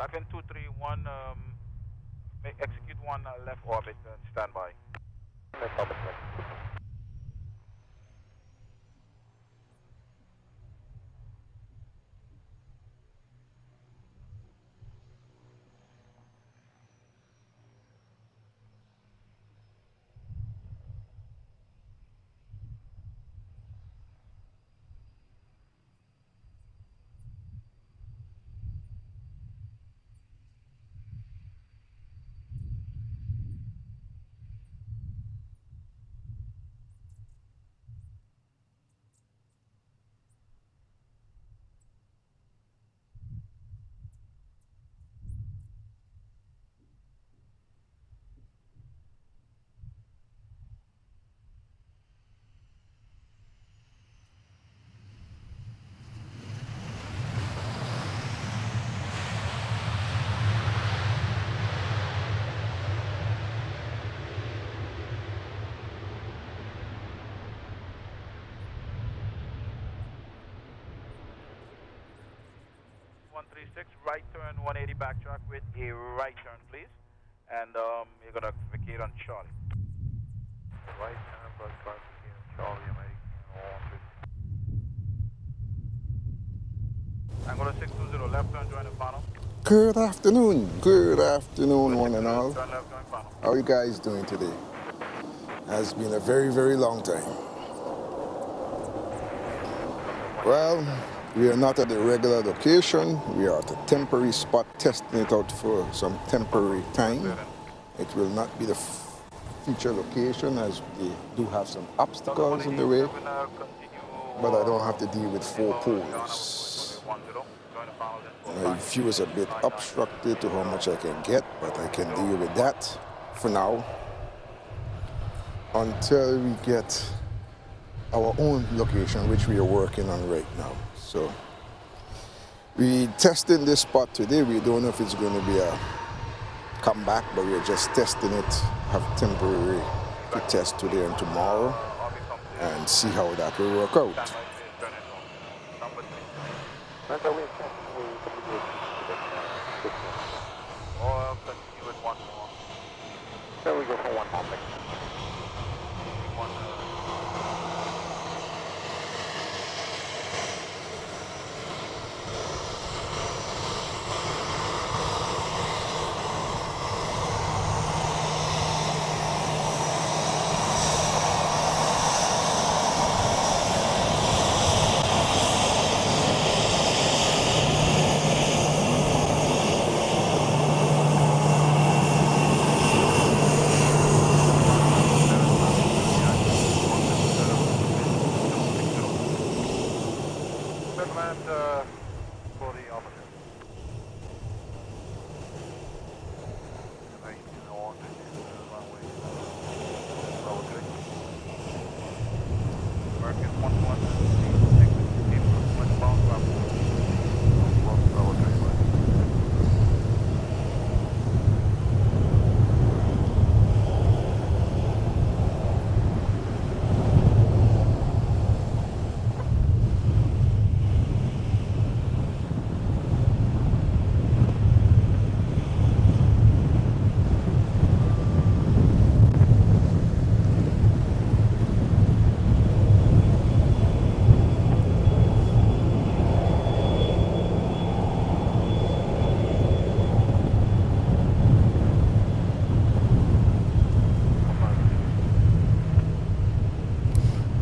Backwind 231, execute one left orbit and stand by. Left orbit. 136, right turn 180 backtrack with a right turn, please. And you're going to vacate on Charlie. Right turn, backtrack, Charlie, I'm 180. Angola 620, left turn, join the final. Good afternoon, one and all. Turn left, join final. How are you guys doing today? Has been a very, very long time. Well, we are not at the regular location. We are at a temporary spot, testing it out for some temporary time. It will not be the feature location, as they do have some obstacles in the way, but I don't have to deal with 4 poles. My view is a bit obstructed to how much I can get, but I can deal with that for now until we get our own location, which we are working on right now. So we testing this spot today. We don't know if it's going to be a comeback, but we're just testing it, have temporary to test today and tomorrow and see how that will work out. Or continue with one more. Then we go for one more.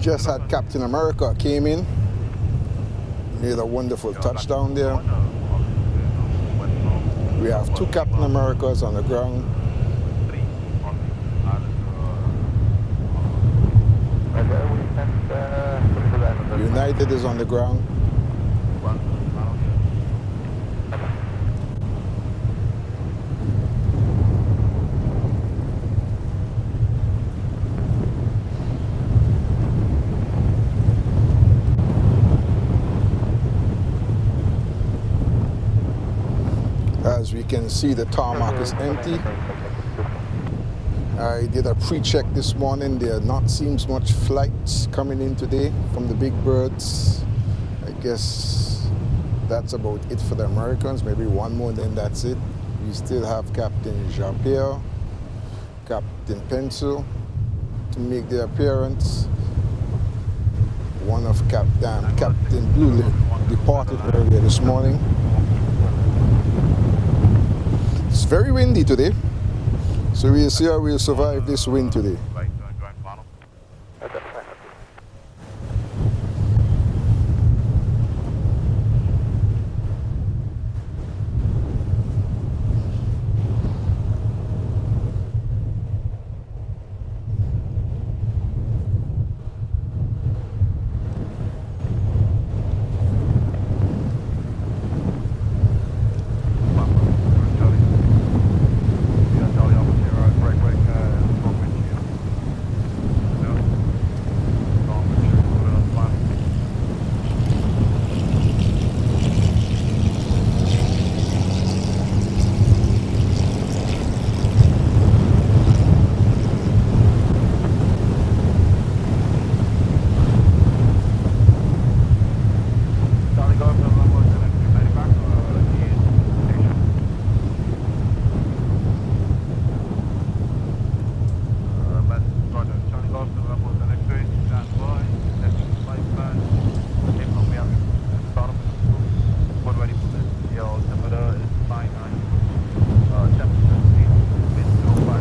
Just had Captain America came in, made a wonderful touchdown there. We have 2 Captain Americas on the ground. United is on the ground. As we can see, the tarmac is empty. I did a pre-check this morning. There not seems much flights coming in today from the big birds. I guess that's about it for the Americans. Maybe one more, then that's it. We still have Captain Jean-Pierre, Captain Pencil to make their appearance. One of Captain Blue departed earlier this morning. It's very windy today, so we'll see how we'll survive this wind today.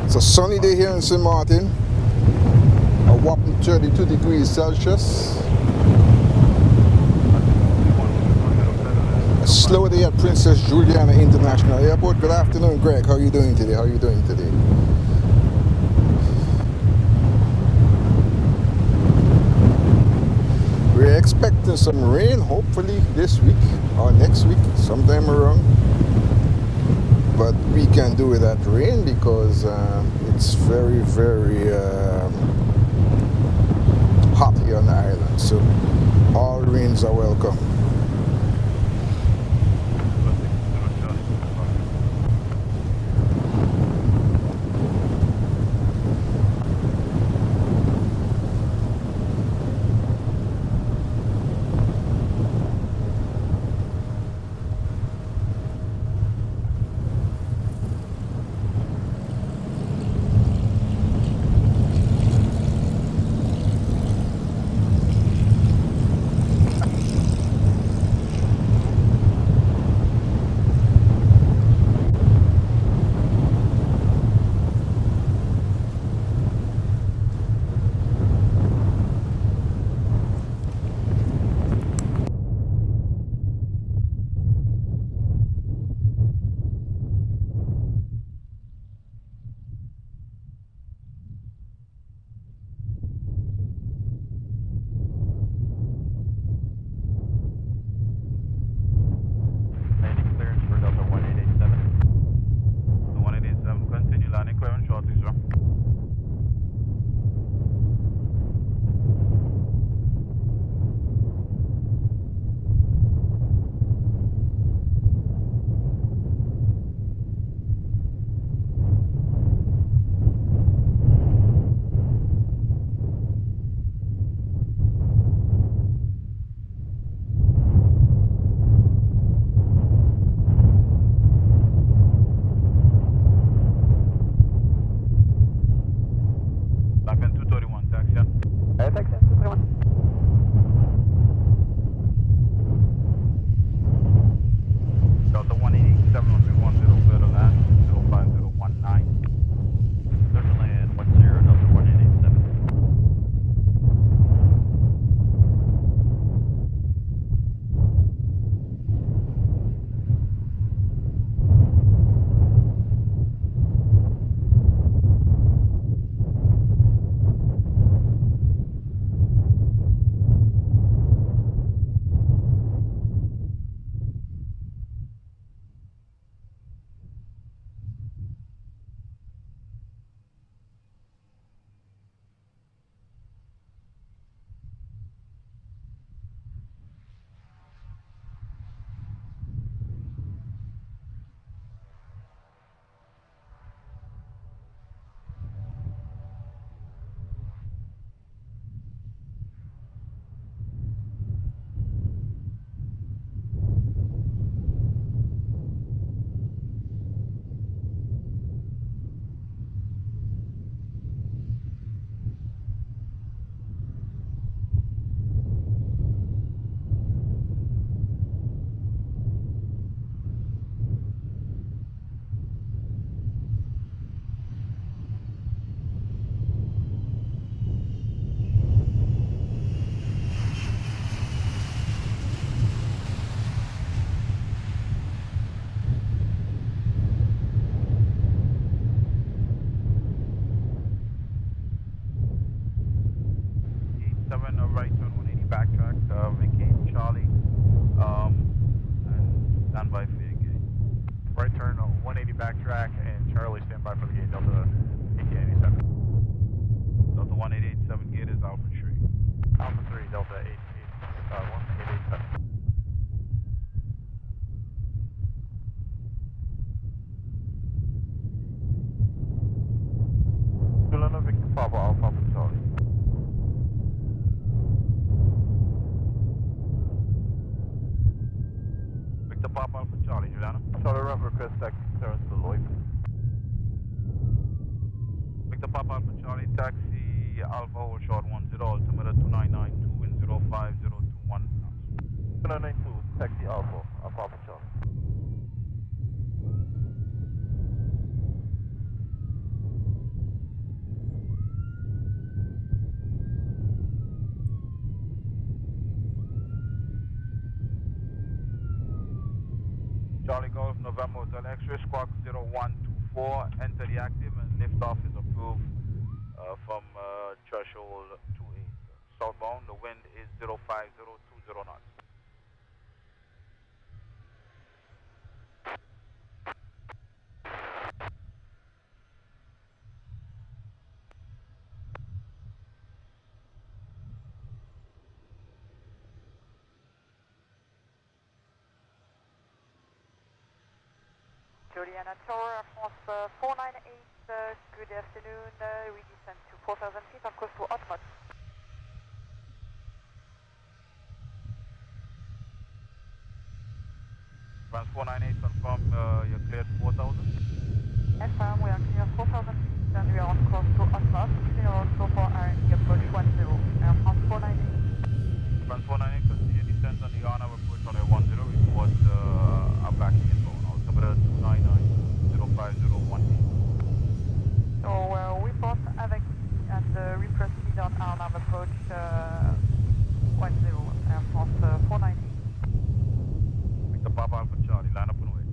It's a sunny day here in St. Maarten, a whopping 32 degrees Celsius. A slow day at Princess Juliana International Airport. Good afternoon, Greg. How are you doing today? We're expecting some rain, hopefully this week or next week, sometime around. But we can do without rain because it's very, very hot here on the island. So all rains are welcome. right turn 180 backtrack, and Charlie stand by for the gate Delta 1887. Delta 1887 gate is Alpha 3. Alpha 3, Delta 1887. Juliana, Victor Papa, Alpha Charlie. Victor Papa Alpha Charlie, Juliana. Charlie, run request taxi clearance to Lloyd. Victor Papa Alpha Charlie, taxi Alpha hold short 10, altimeter 2992 and 05021 knots. 2992, taxi Alpha, Alpha Charlie. Charlie Golf, November Hotel X-ray, squawk 0124, enter the active and liftoff is approved from threshold 28. Southbound, the wind is 05020 knots. Juliana Tower, Air France 498, good afternoon, we descend to 4,000 feet on course to Otmot. France 498, confirm you're cleared 4,000? Affirm, we are clear 4,000 feet and we are on course to Otmot, clear also for RND approach 10, Air France 498. France 498, continue descent on the RNAV approach on Air 10, report a back inbound, altimeter 299-05018. So we both avec and we proceed on RNAV approach 10, Air France 498. Victor Papa Alpha Charlie, line up and away.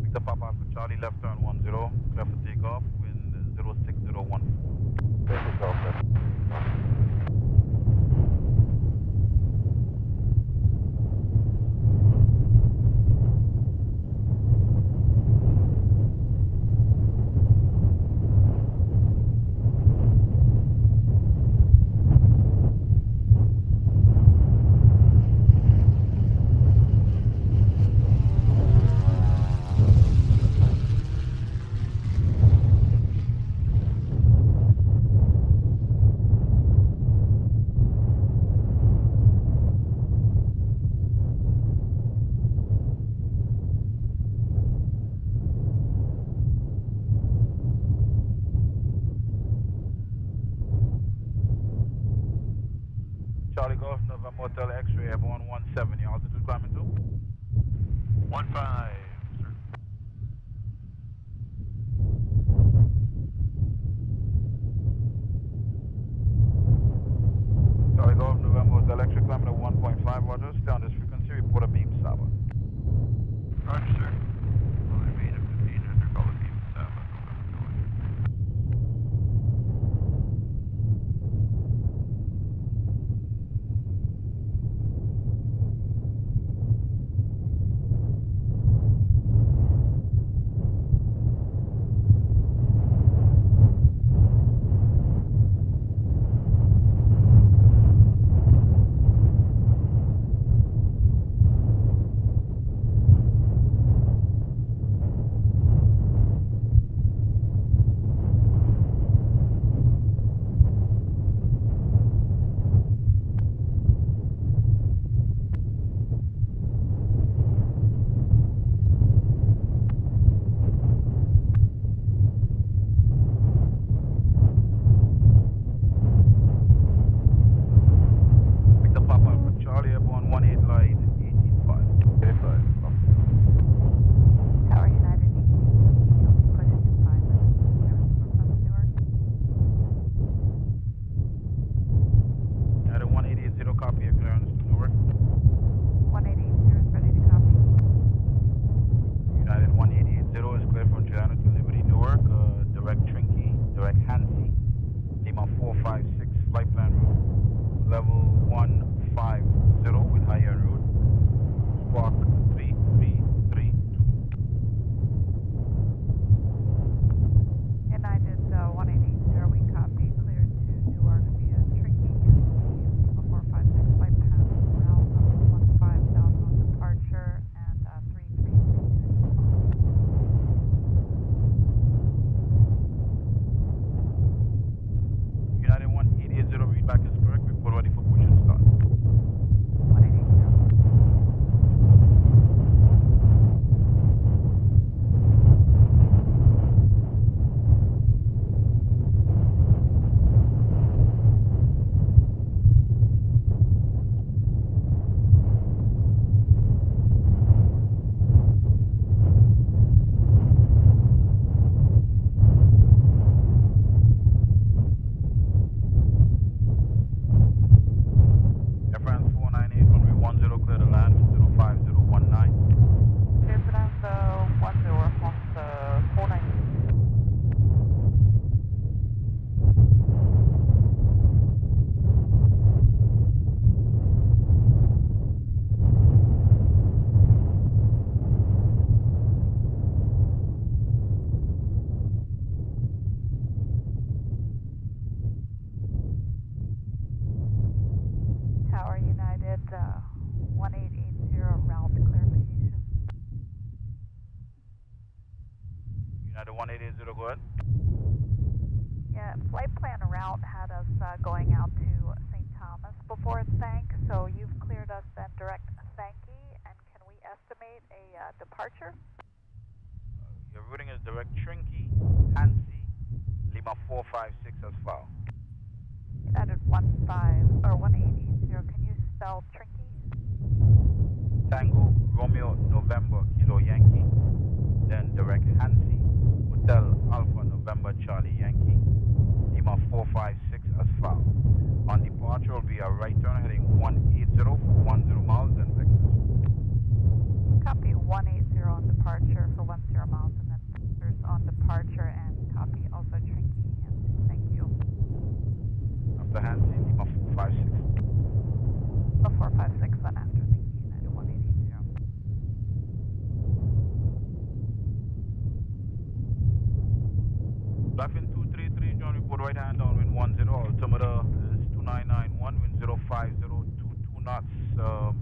Victor Papa Alpha Charlie, left turn 10, clear for takeoff, wind 06014. Clear for takeoff, sir. Charlie Golf, November Hotel X-ray, airborne 170, altitude climbing to? 15, sir. Charlie Golf, November Hotel X-ray, climbing to 1.5, roger, stay on this frequency, report a beam starboard. Roger, sir. Well, I made a 1500, call it beam Sabbath. Lima 456, flight plan route, level 150 with high end route, squawk 3332. United 1880, we copy, cleared to Newark via Trinky, Lima 456, flight path route 15000 on departure, and 3332. United 1880, readback is correct. Report ready for push and start. 1880. Air France 498, runway 10, clear to land with 05019. Clear for land 10, response 490. Tower United 1880, route clarification. United 1880, go ahead. Yeah, flight plan route had us going out to St. Thomas before Thank, so you've cleared us then direct Thanky, and can we estimate a departure? Your routing is direct Trinky, Hansi, Lima 456 as file. United 1880, can you spell Trinky? Tango, Romeo, November, Kilo Yankee, then direct Hansi, Hotel Alpha, November, Charlie Yankee, Lima 456 as file. On departure will be a right turn heading 180 for 10 miles, then vectors. Copy 180 on departure for 10 miles, and then vectors on departure, and copy also Trinky, and thank you. After Hansi, Lima 456. 456, then after, thank you, United 1880. Blackfin 233, John, report right hand downwind 10, altimeter is 2991, wind 05022 knots,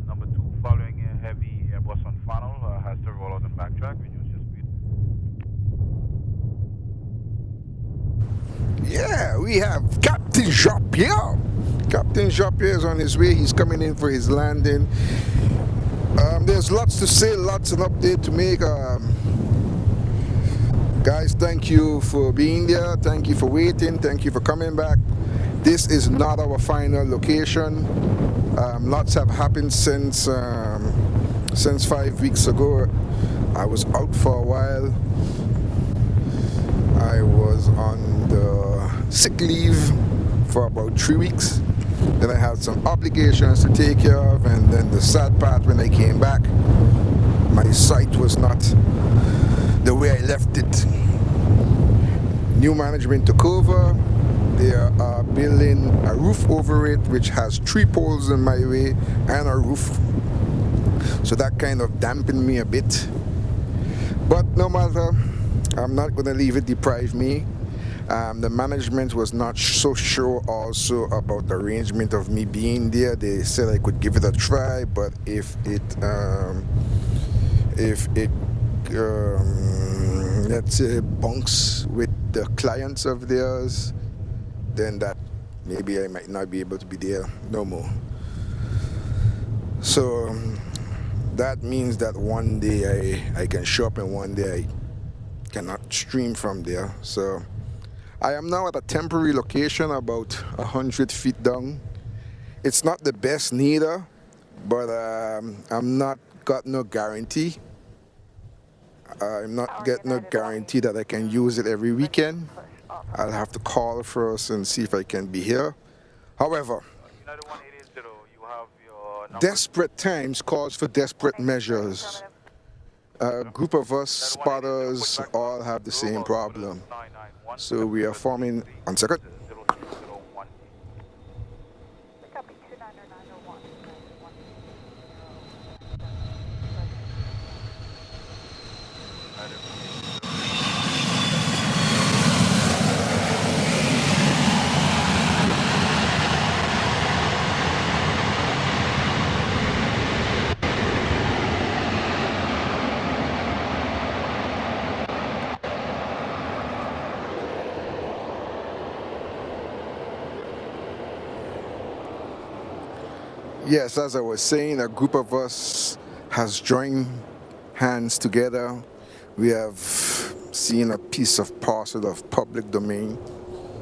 number 2 following a heavy Airbus on funnel, has to roll out and backtrack, reduce your speed. Yeah, we have Captain Jean-Pierre. Captain Jean-Pierre is on his way. He's coming in for his landing. There's lots to say, lots of update to make. Guys, thank you for being there. Thank you for waiting. Thank you for coming back. This is not our final location. Lots have happened since 5 weeks ago. I was out for a while. I was on the sick leave for about 3 weeks. Then I had some obligations to take care of, and then the sad part, when I came back, my site was not the way I left it. New management took over. They are building a roof over it, which has 3 poles in my way and a roof. So that kind of dampened me a bit. But no matter, I'm not going to leave it deprive me. The management was not so sure also about the arrangement of me being there. They said I could give it a try, but if it let's say bunks with the clients of theirs, then that maybe I might not be able to be there no more. So that means that one day I can show up and one day I cannot stream from there. So I am now at a temporary location about 100 feet down. It's not the best neither, but I'm not got no guarantee. I'm not getting no guarantee that I can use it every weekend. I'll have to call first and see if I can be here. However, United 1880, you have your number. desperate times calls for desperate measures. A group of us spotters all have the same problem. So we are forming, 1 second. Yes, as I was saying, a group of us has joined hands together. We have seen a piece of parcel of public domain,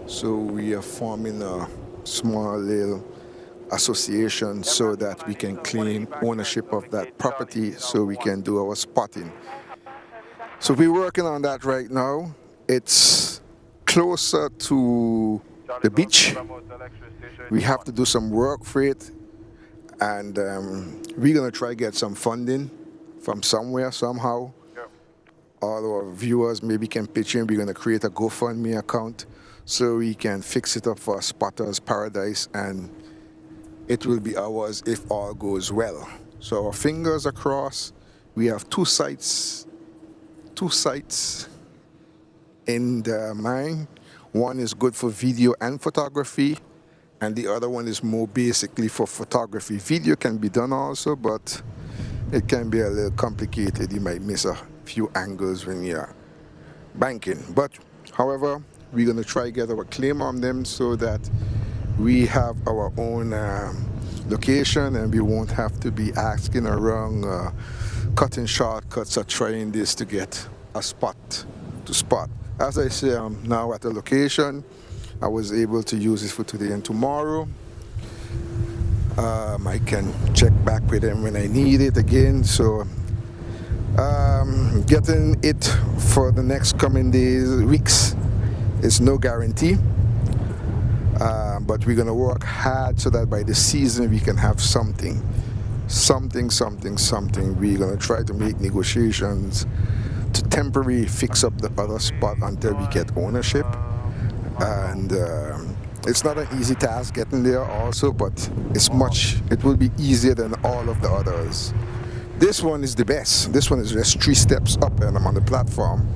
so we are forming a small little association so that we can claim ownership of that property so we can do our spotting. So we're working on that right now. It's closer to the beach. We have to do some work for it, and we're going to try to get some funding from somewhere, somehow. All our viewers maybe can pitch in. We're going to create a GoFundMe account so we can fix it up for Spotter's Paradise, and it will be ours if all goes well. So our fingers are crossed. We have two sites in the mind. One is good for video and photography, and the other one is more basically for photography. Video can be done also, but it can be a little complicated. You might miss a few angles when you're banking. But however, we're going to try to get our claim on them so that we have our own location, and we won't have to be asking around, cutting shortcuts or trying this to get a spot to spot. As I say, I'm now at a location. I was able to use it for today and tomorrow. I can check back with them when I need it again. So getting it for the next coming days, weeks, is no guarantee. But we're going to work hard so that by the season we can have something. We're going to try to make negotiations to temporarily fix up the other spot until we get ownership. And it's not an easy task getting there also, but it will be easier than all of the others. This one is the best. This one is just 3 steps up and I'm on the platform.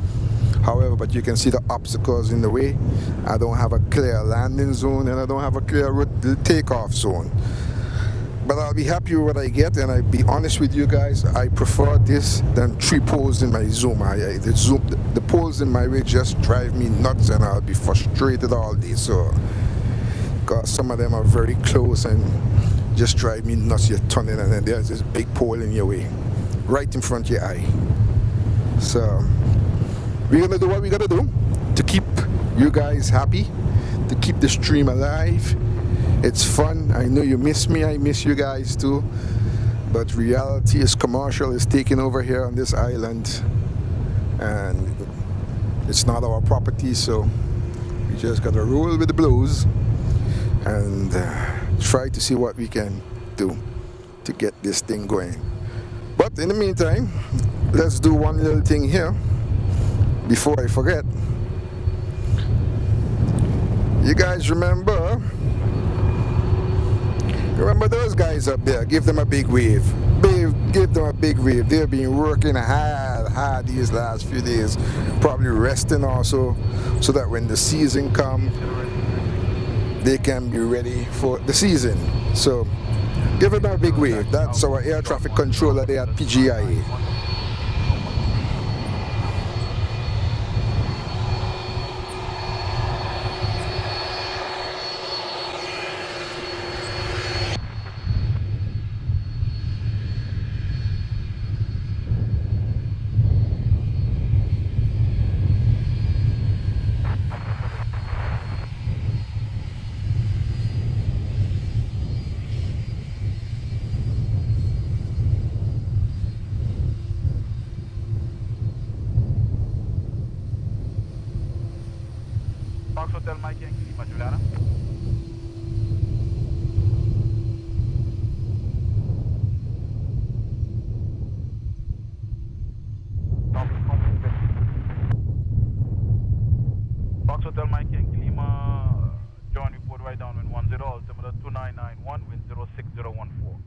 However, but you can see the obstacles in the way. I don't have a clear landing zone, and I don't have a clear takeoff zone. But I'll be happy with what I get, and I'll be honest with you guys, I prefer this than 3 poles in my Zoom. The poles in my way just drive me nuts, and I'll be frustrated all day. So, because some of them are very close and just drive me nuts. You're turning, and then there's this big pole in your way, right in front of your eye. So we're gonna do what we gotta do to keep you guys happy, to keep the stream alive. It's fun. I know you miss me. I miss you guys too. But reality is commercial is taking over here on this island, and it's not our property. So we just gotta roll with the blues and try to see what we can do to get this thing going. But in the meantime, let's do one little thing here before I forget. You guys remember those guys up there? Give them a big wave. Give them a big wave. They've been working hard these last few days, probably resting also, so that when the season comes, they can be ready for the season. So give them a big wave. That's our air traffic controller there at PGIA. Fox Hotel Mike Yankee Lima, Juliana. Fox Hotel Mike Yankee Lima, join report right down wind 10, altimeter 2991, wind 06014.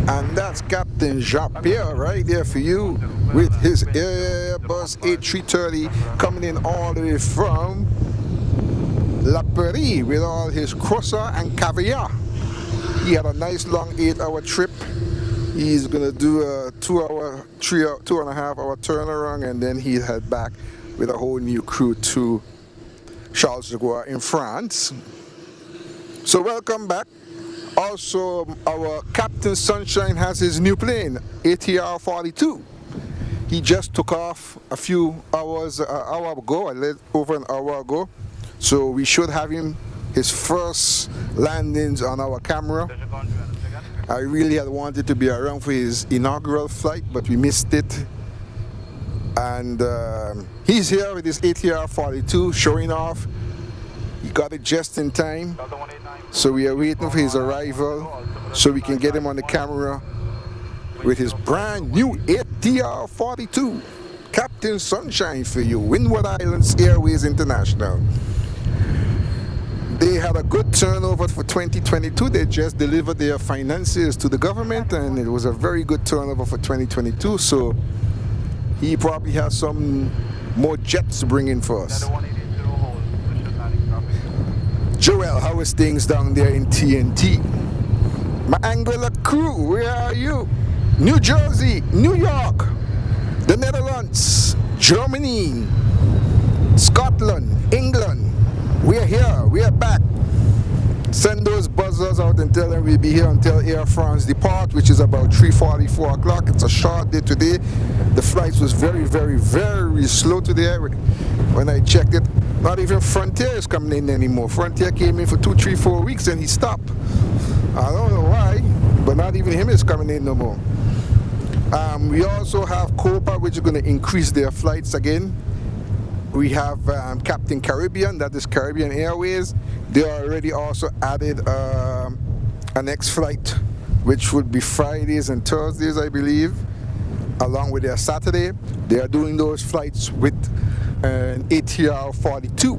And that's Captain Jean-Pierre right there for you with his Airbus A330 coming in all the way from La Prairie with all his croissant and caviar. He had a nice long 8-hour trip. He's gonna do a 2.5 hour turnaround, and then he'll head back with a whole new crew to Charles de Gaulle in France. So welcome back. Also, our Captain Sunshine has his new plane, ATR 42. He just took off a few hours, hour ago, a little over an hour ago. So we should have him, his first landings on our camera. I really had wanted to be around for his inaugural flight, but we missed it. And he's here with his ATR 42 showing off. He got it just in time. So we are waiting for his arrival so we can get him on the camera with his brand new ATR 42. Captain Sunshine for you, Windward Islands Airways International. They had a good turnover for 2022. They just delivered their finances to the government and it was a very good turnover for 2022. So he probably has some more jets to bring in for us. Joel, how is things down there in TNT? My Angular crew, where are you? New Jersey, New York, the Netherlands, Germany, Scotland, England. We're here, we are back. Send those buzzers out and tell them we'll be here until Air France depart, which is about 3:44 o'clock. It's a short day today. The flights was very, very, very slow today. When I checked it, not even Frontier is coming in anymore. Frontier came in for 2, 3, 4 weeks and he stopped. I don't know why, but not even him is coming in no more. We also have Copa, which is going to increase their flights again. We have Captain Caribbean, that is Caribbean Airways. They already also added a next flight, which would be Fridays and Thursdays, I believe, along with their Saturday. They are doing those flights with an ATR 42.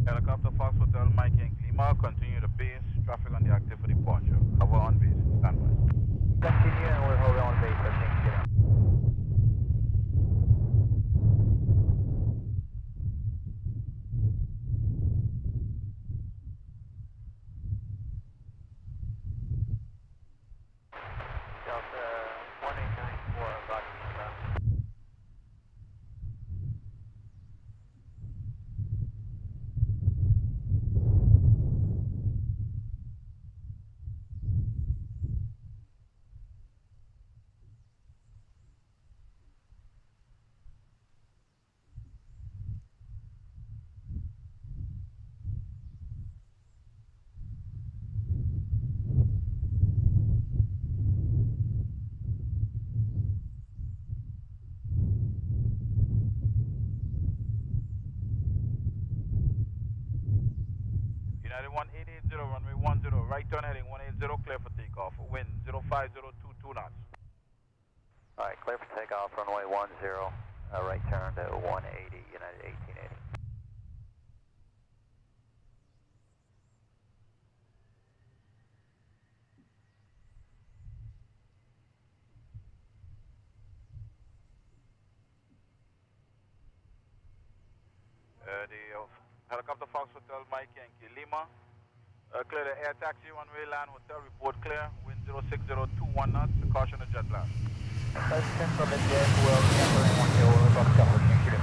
Helicopter Fox Hotel, Mike and Lima, continue the base, traffic on the active for departure. Hover on base, standby. Continue and we're holding on base, I think, get out. Delta 1894, about to be about. United 1880, runway 10, right turn heading 180, clear for takeoff. Wind 05022 knots. Alright, clear for takeoff, runway 10, right turn to 180, United 1880. The clear the air taxi, runway land, hotel, report clear, wind 06021 knots, caution of jet blast. Central and jet will temper in 10, we're about to cover, thank you.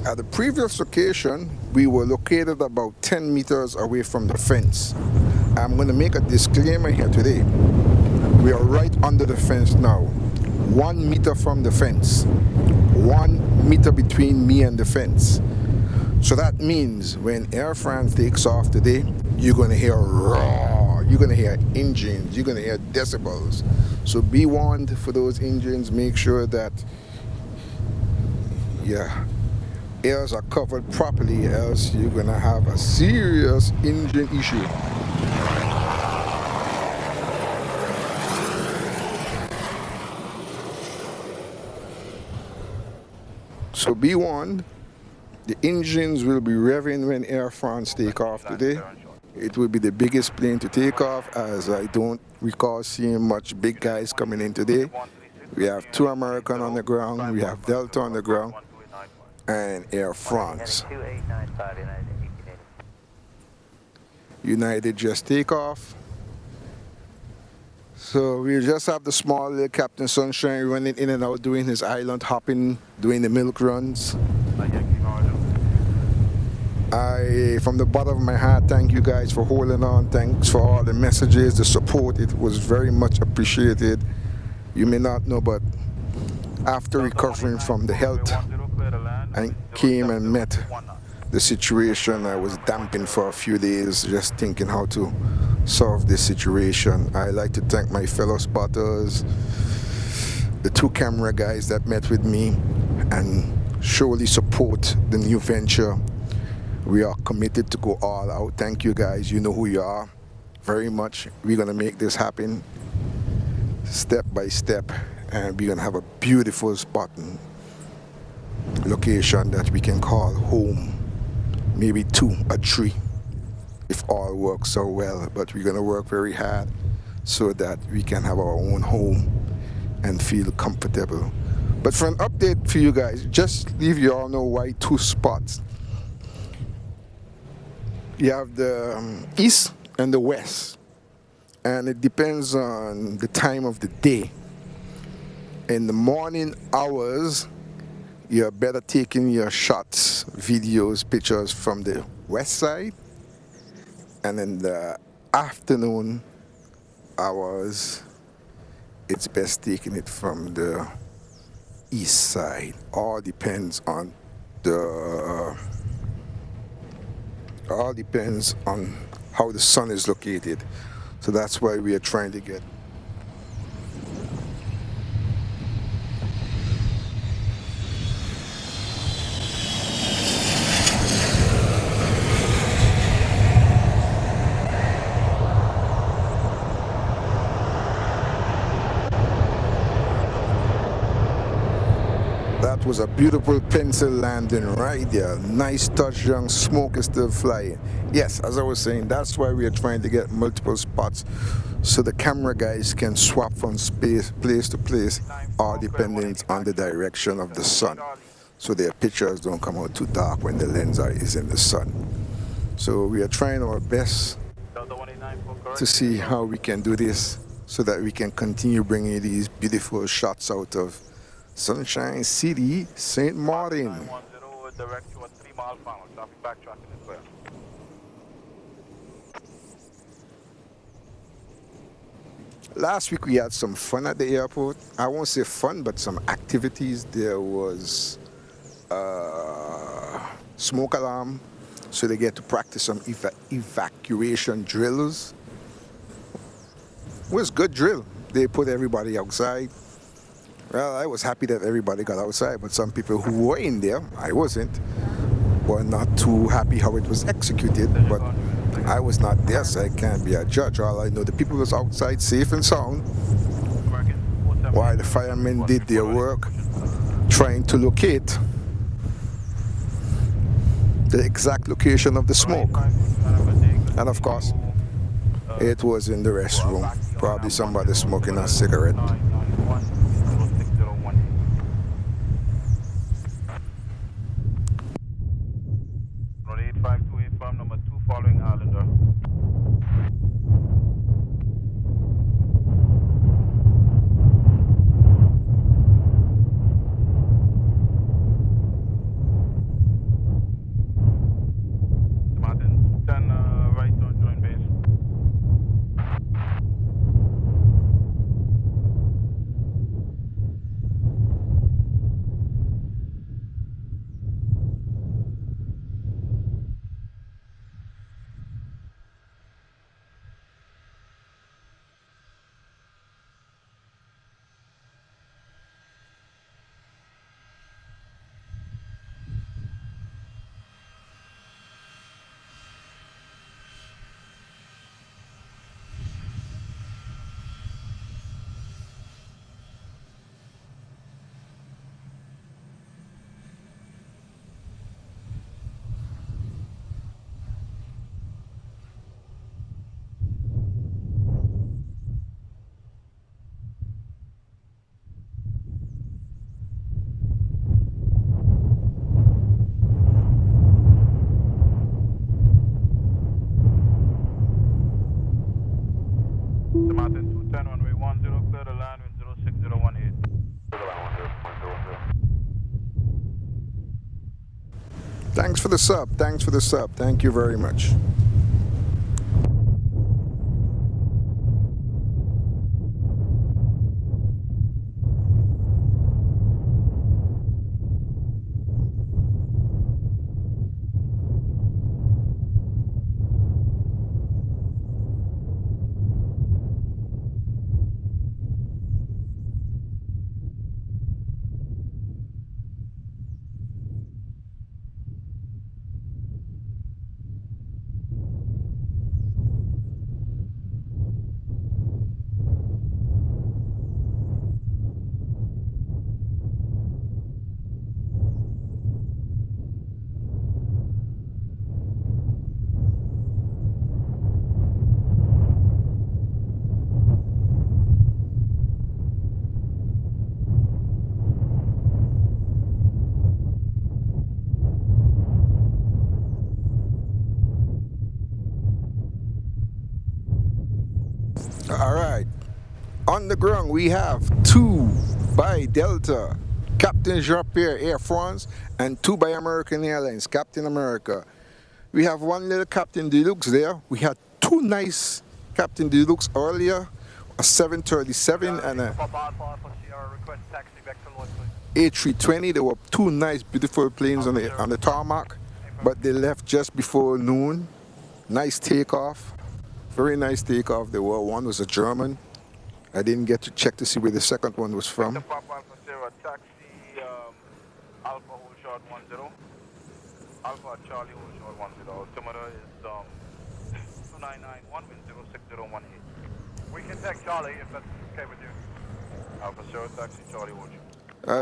At the previous location, we were located about 10 meters away from the fence. I'm going to make a disclaimer here today. We are right under the fence now. 1 meter from the fence. 1 meter between me and the fence. So that means when Air France takes off today, you're going to hear roar. You're going to hear engines. You're going to hear decibels. So be warned for those engines. Make sure that ears are covered properly, else you're gonna have a serious engine issue. So be warned, the engines will be revving when Air France take off today. It will be the biggest plane to take off, as I don't recall seeing much big guys coming in today. We have 2 American on the ground, we have Delta on the ground, and Air France. United just take off. So we just have the small little Captain Sunshine running in and out, doing his island hopping, doing the milk runs. From the bottom of my heart, thank you guys for holding on. Thanks for all the messages, the support. It was very much appreciated. You may not know, but after recovering from the health, I came and met the situation. I was damping for a few days, just thinking how to solve this situation. I like to thank my fellow spotters, the 2 camera guys that met with me and surely support the new venture. We are committed to go all out. Thank you guys. You know who you are very much. We're going to make this happen step by step, and we're going to have a beautiful spotting location that we can call home, maybe 2 or 3 if all works so well. But we're going to work very hard so that we can have our own home and feel comfortable. But for an update for you guys, just leave you all know why 2 spots. You have the east and the west, and it depends on the time of the day. In the morning hours, you're better taking your shots, videos, pictures from the west side, and in the afternoon hours, it's best taking it from the east side. All depends on how the sun is located. So that's why we are trying to get That was a beautiful pencil landing right there. Nice touchdown, smoke is still flying. Yes, as I was saying, that's why we are trying to get multiple spots so the camera guys can swap from place to place, all depending on the direction of the sun. So their pictures don't come out too dark when the lens is in the sun. So we are trying our best to see how we can do this so that we can continue bringing these beautiful shots out of Sunshine City, St. Maarten. Last week we had some fun at the airport. I won't say fun, but some activities. There was smoke alarm, so they get to practice some evacuation drills. It was good drill. They put everybody outside. Well, I was happy that everybody got outside, but some people who were in there, I wasn't, were not too happy how it was executed. But I was not there, so I can't be a judge. All I know, the people was outside safe and sound, while the firemen did their work trying to locate the exact location of the smoke. And of course, it was in the restroom. Probably somebody smoking a cigarette. 8528 from number 2 following Islander. Maarten, 10 right on joint base. Maarten 210 runway 10, clear the line with 06018. Thanks for the sub. Thanks for the sub. Thank you very much. All right. On the ground, we have 2 by Delta, Captain Jean-Pierre Air France, and 2 by American Airlines, Captain America. We have 1 little Captain Deluxe there. We had 2 nice Captain Deluxe earlier, a 737 and a A320. There were 2 nice, beautiful planes on the tarmac, but they left just before noon. Nice takeoff. Very nice takeoff. There were one was a German. I didn't get to check to see where the second one was from. Taxi Alpha hold short 10. Alpha Charlie hold short 10. Altimeter is 2991 with 06018. We can take Charlie if that's okay with you. Alpha Sierra Taxi Charlie hold short.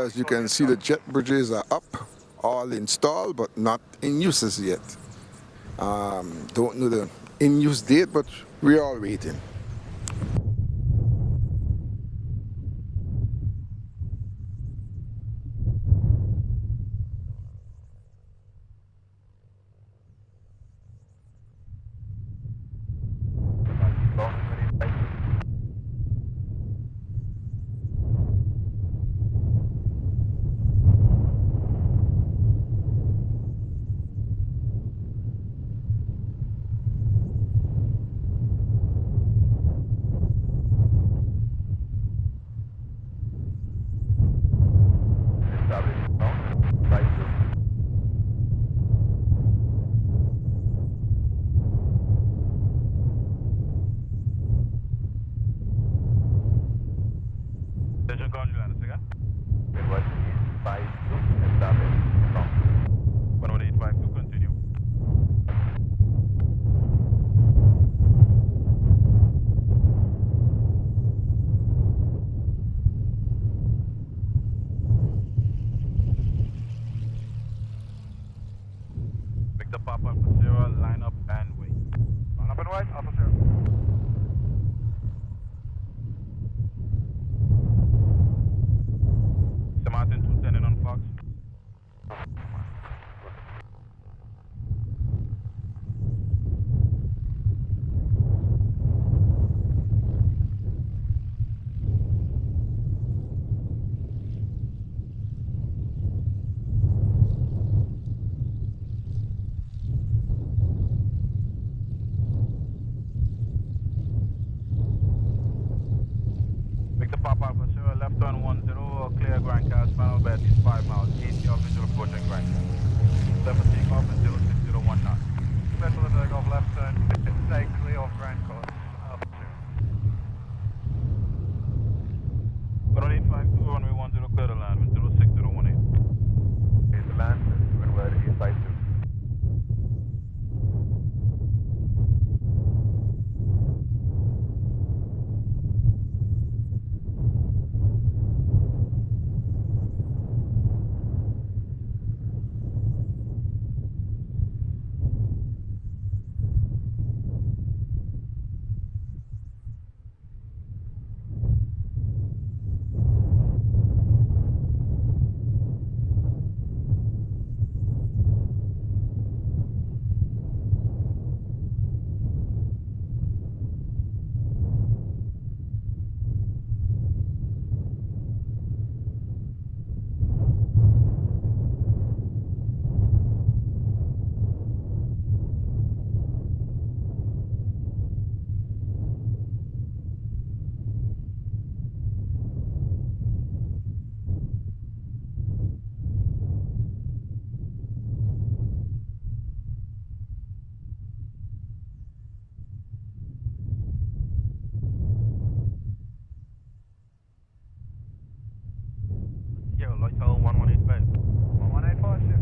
As you can see, the jet bridges are up, all installed, but not in use as yet. Don't know the in-use date, but we're all waiting. Juliana, again. It was 52 and stop it. 11852, continue. Pick the Papa Alpha Sierra, line up and wait. wide, Alpha 0. Maarten 210 in on Fox. Victor Papa Alpha 0, left turn 10, clear Grand Cas, final bed is 5 miles, east of visual approaching Grand Cas. Clear for takeoff and 06019. Clear for the takeoff, left turn, stay clear of Grand Course, Alpha 0. Runway 852, runway 10, clear to land with 06018. Here's the land, runway 852. Yo, Lloydtown 1185. 1185, shift.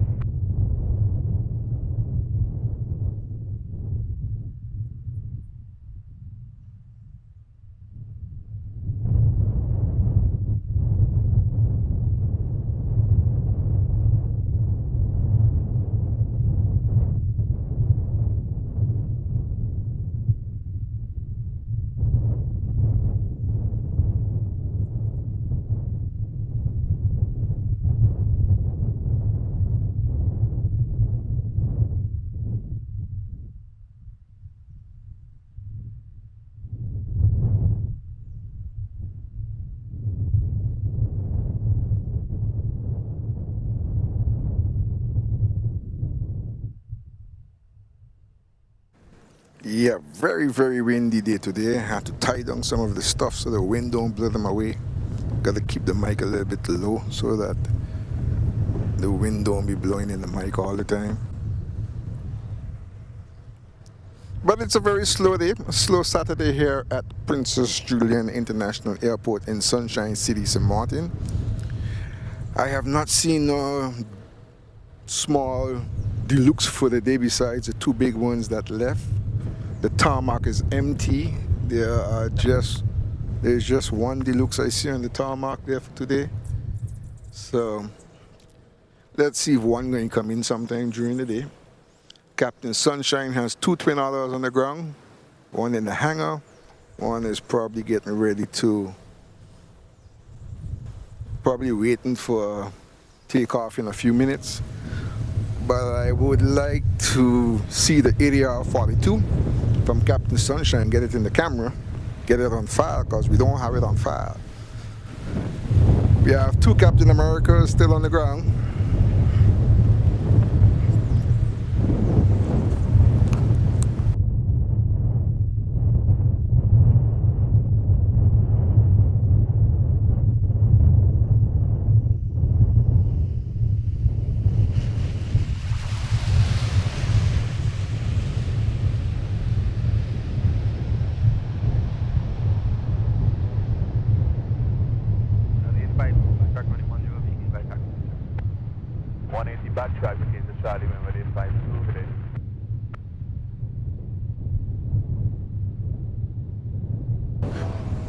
Yeah, very, very windy day today. I had to tie down some of the stuff so the wind don't blow them away. Got to keep the mic a little bit low so that the wind don't be blowing in the mic all the time. But it's a very slow day, a slow Saturday here at Princess Juliana International Airport in Sunshine City, St. Maarten. I have not seen no small deluxe for the day besides the two big ones that left. The tarmac is empty. There's just one deluxe I see on the tarmac there for today. So let's see if one going to come in sometime during the day. Captain Sunshine has two twin otters on the ground, one in the hangar, one is probably getting ready to, probably waiting for takeoff in a few minutes. But I would like to see the ADR 42 from Captain Sunshine, get it in the camera, get it on file, because we don't have it on file. We have two Captain Americas still on the ground.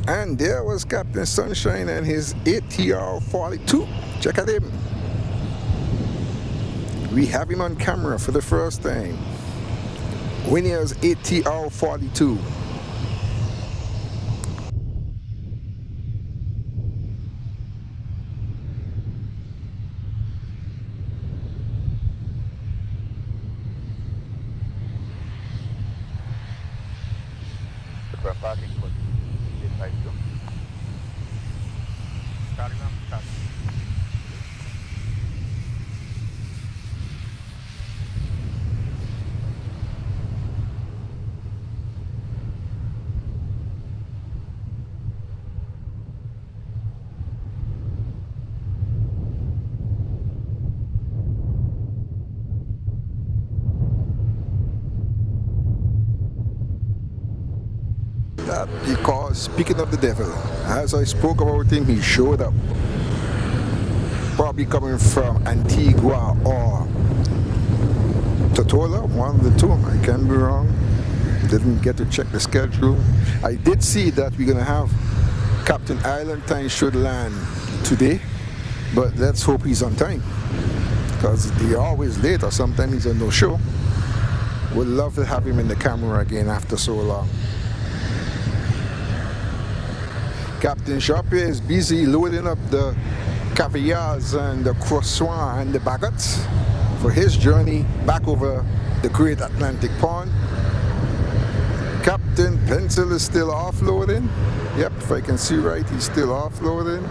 And there was Captain Sunshine and his ATR 42. Check at him. We have him on camera for the first time. Winners ATR 42. Parking for this side too. Because speaking of the devil, as I spoke about him, he showed up. Probably coming from Antigua or Totola, one of the two. I can be wrong. Didn't get to check the schedule. I did see that we're gonna have Captain Island should land today, but let's hope he's on time, because they're always late or sometimes he's a no-show. Would love to have him in the camera again after so long. Captain Sharpe is busy loading up the caviars and the croissants and the baguettes for his journey back over the Great Atlantic Pond. Captain Pencil is still offloading. Yep, if I can see right, he's still offloading.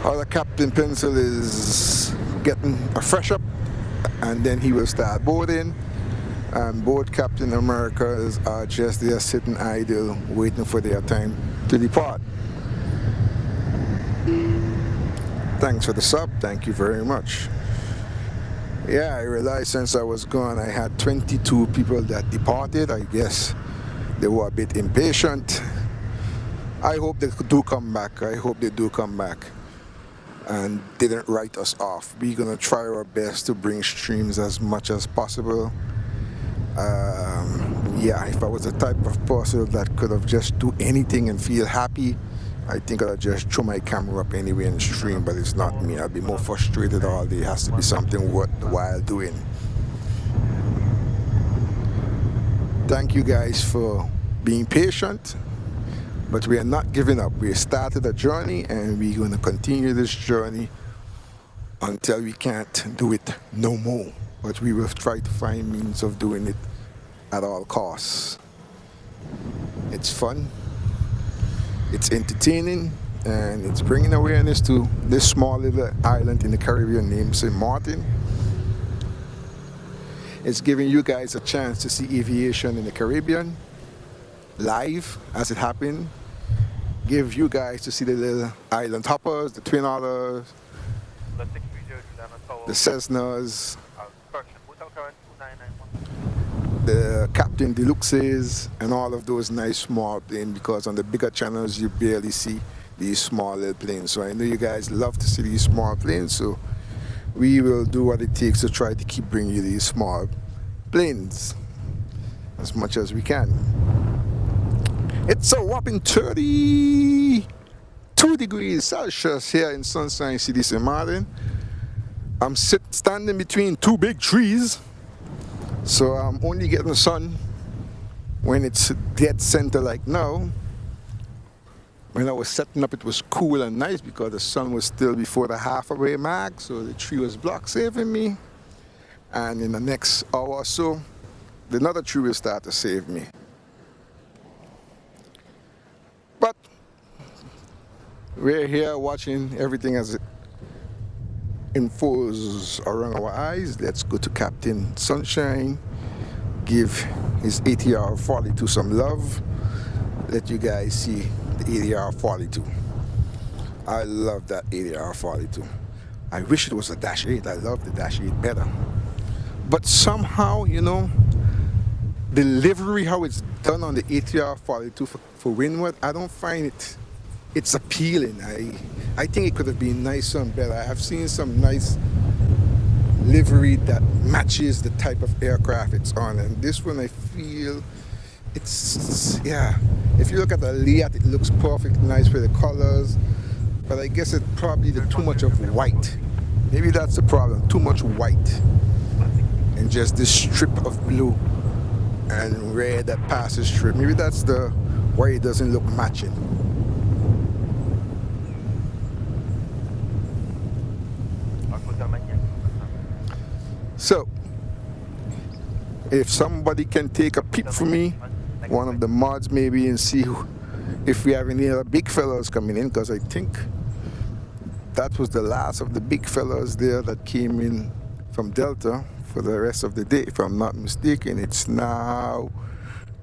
Other Captain Pencil is getting a fresh up, and then he will start boarding. And both Captain Americas are just there sitting idle, waiting for their time to depart. Thanks for the sub, thank you very much. Yeah, I realized since I was gone, I had 22 people that departed. I guess they were a bit impatient. I hope they do come back. I hope they do come back and didn't write us off. We're gonna try our best to bring streams as much as possible. Yeah, if I was the type of person that could have just do anything and feel happy, I think I'd just throw my camera up anyway and stream, but it's not me. I'll be more frustrated all day. It has to be something worthwhile doing. Thank you guys for being patient, but we are not giving up. We started a journey and we're going to continue this journey until we can't do it no more. But we will try to find means of doing it at all costs. It's fun, it's entertaining, and it's bringing awareness to this small little island in the Caribbean named St. Maarten. It's giving you guys a chance to see aviation in the Caribbean live as it happened. Give you guys to see the little island hoppers, the twin otters, the Cessnas, the Captain Deluxes, and all of those nice small planes, because on the bigger channels you barely see these small little planes. So I know you guys love to see these small planes, so we will do what it takes to try to keep bringing you these small planes as much as we can. It's a whopping 32 degrees Celsius here in Sunshine City, St. Maarten. I'm standing between two big trees, so I'm only getting sun when it's dead center like now. When I was setting up, it was cool and nice because the sun was still before the halfway mark, so the tree was block saving me. And in the next hour or so, another tree will start to save me. But we're here watching everything as it unfolds around our eyes. Let's go to Captain Sunshine, give his ATR 42 some love. Let you guys see the ATR 42. I love that ATR 42. I wish it was a Dash 8. I love the Dash 8 better. But somehow, you know, the livery, how it's done on the ATR 42 for Windward, I don't find it's appealing. I think it could have been nicer and better. I have seen some nice livery that matches the type of aircraft it's on, and this one I feel it's, yeah, if you look at the layout, it looks perfectly nice with the colors, but I guess it's probably too much of white. Maybe that's the problem, too much white. and just this strip of blue and red that passes through. Maybe that's the why it doesn't look matching. So, if somebody can take a peep for me, one of the mods maybe, and see if we have any other big fellows coming in, because I think that was the last of the big fellows there that came in from Delta for the rest of the day, if I'm not mistaken. It's now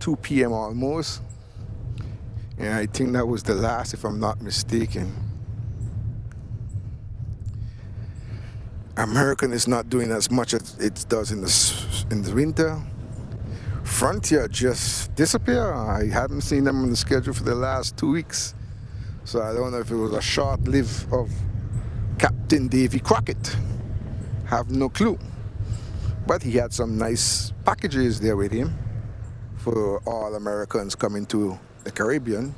2 p.m. almost, and I think that was the last, if I'm not mistaken. American is not doing as much as it does in the winter. Frontier just disappeared. I haven't seen them on the schedule for the last 2 weeks, so I don't know if it was a short live of Captain Davy Crockett. Have no clue. But he had some nice packages there with him for all Americans coming to the Caribbean.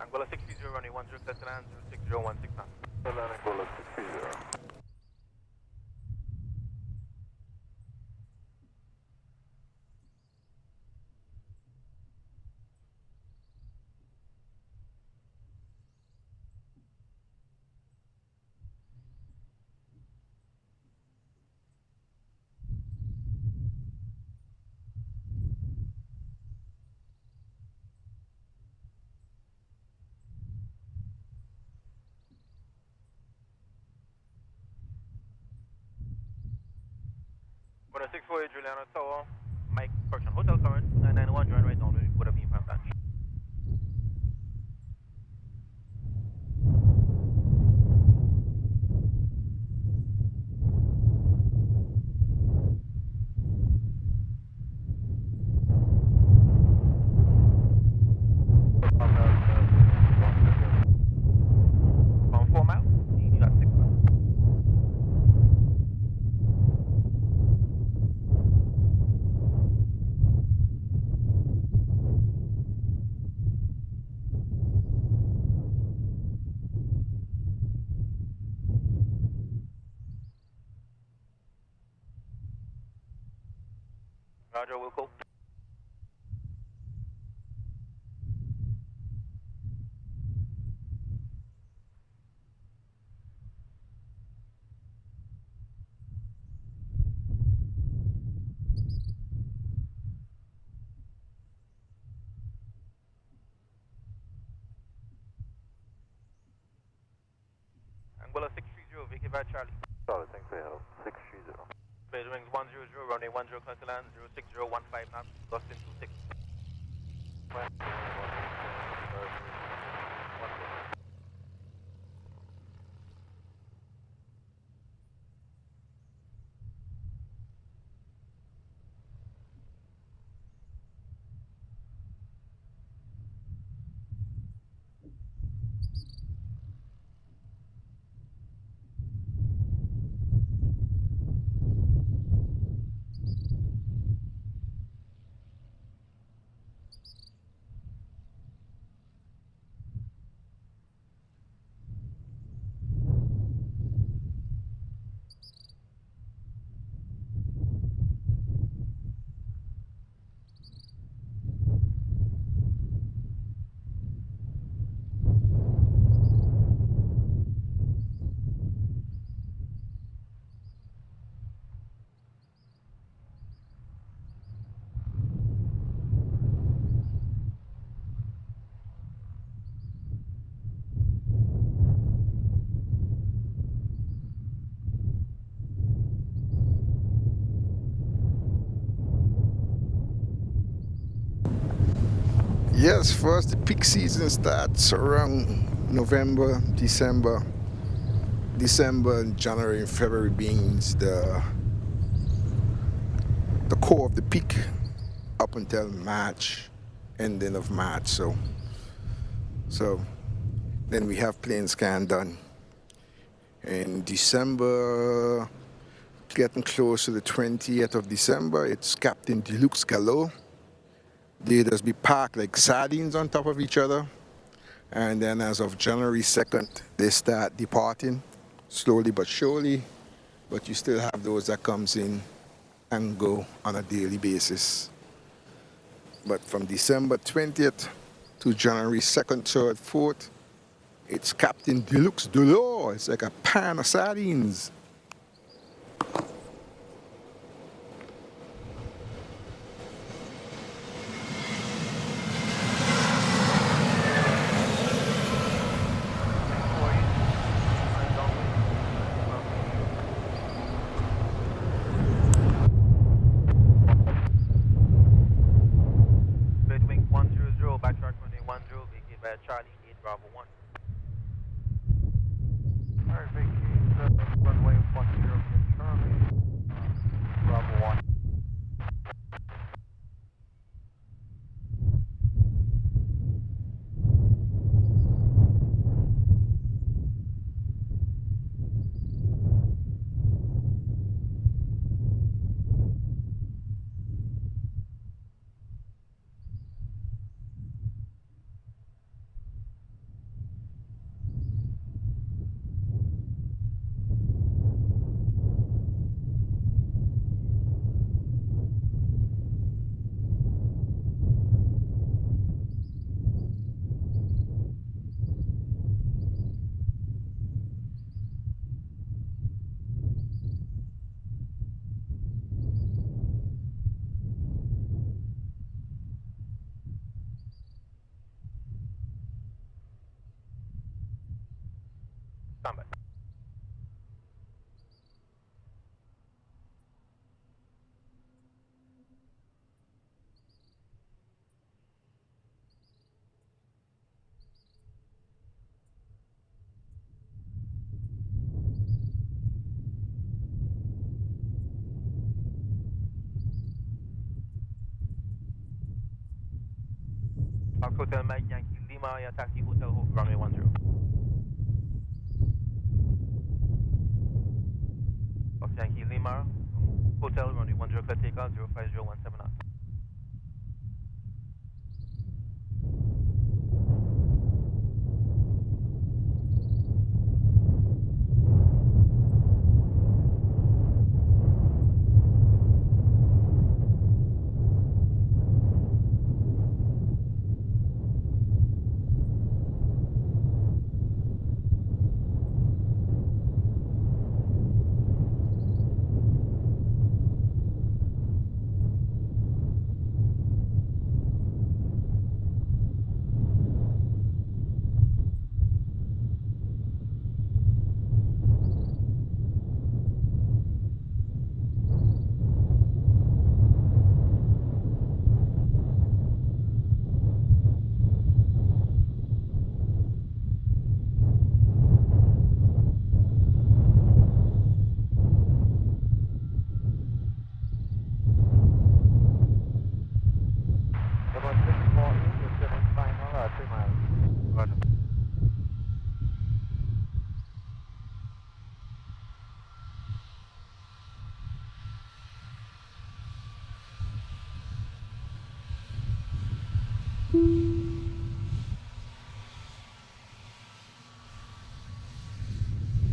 Angola 630 runway 10 clear to land 06016 knots. Angola 630. But a 648 Juliana Tower, Mike Correction Hotel current, 991 join right down with a beam from branch. From 4 miles, you got 6 miles. Roger, we'll call. Angola 630, Vicky by Charlie. Solid, thanks for your help. 630. Base wings 100, runway 10 clear to land 06015 knots, lost in 26. Yes, first the peak season starts around November, December, and January and February being the core of the peak up until March, ending of March. So then we have plane scan done. In December, getting close to the 20th of December, it's Captain Deluxe Galore. They just be parked like sardines on top of each other, And then as of January 2nd, they start departing, slowly but surely. But you still have those that comes in and go on a daily basis. But from December 20th to January 2nd, 3rd, 4th, it's Captain Deluxe Dolor. It's like a pan of sardines. Standby. Fox Hotel Mike Yankee Lima, your taxi Hotel Hope, runway 10. Fox Yankee Lima, Hotel runway 10 for takeoff, 05017 knots.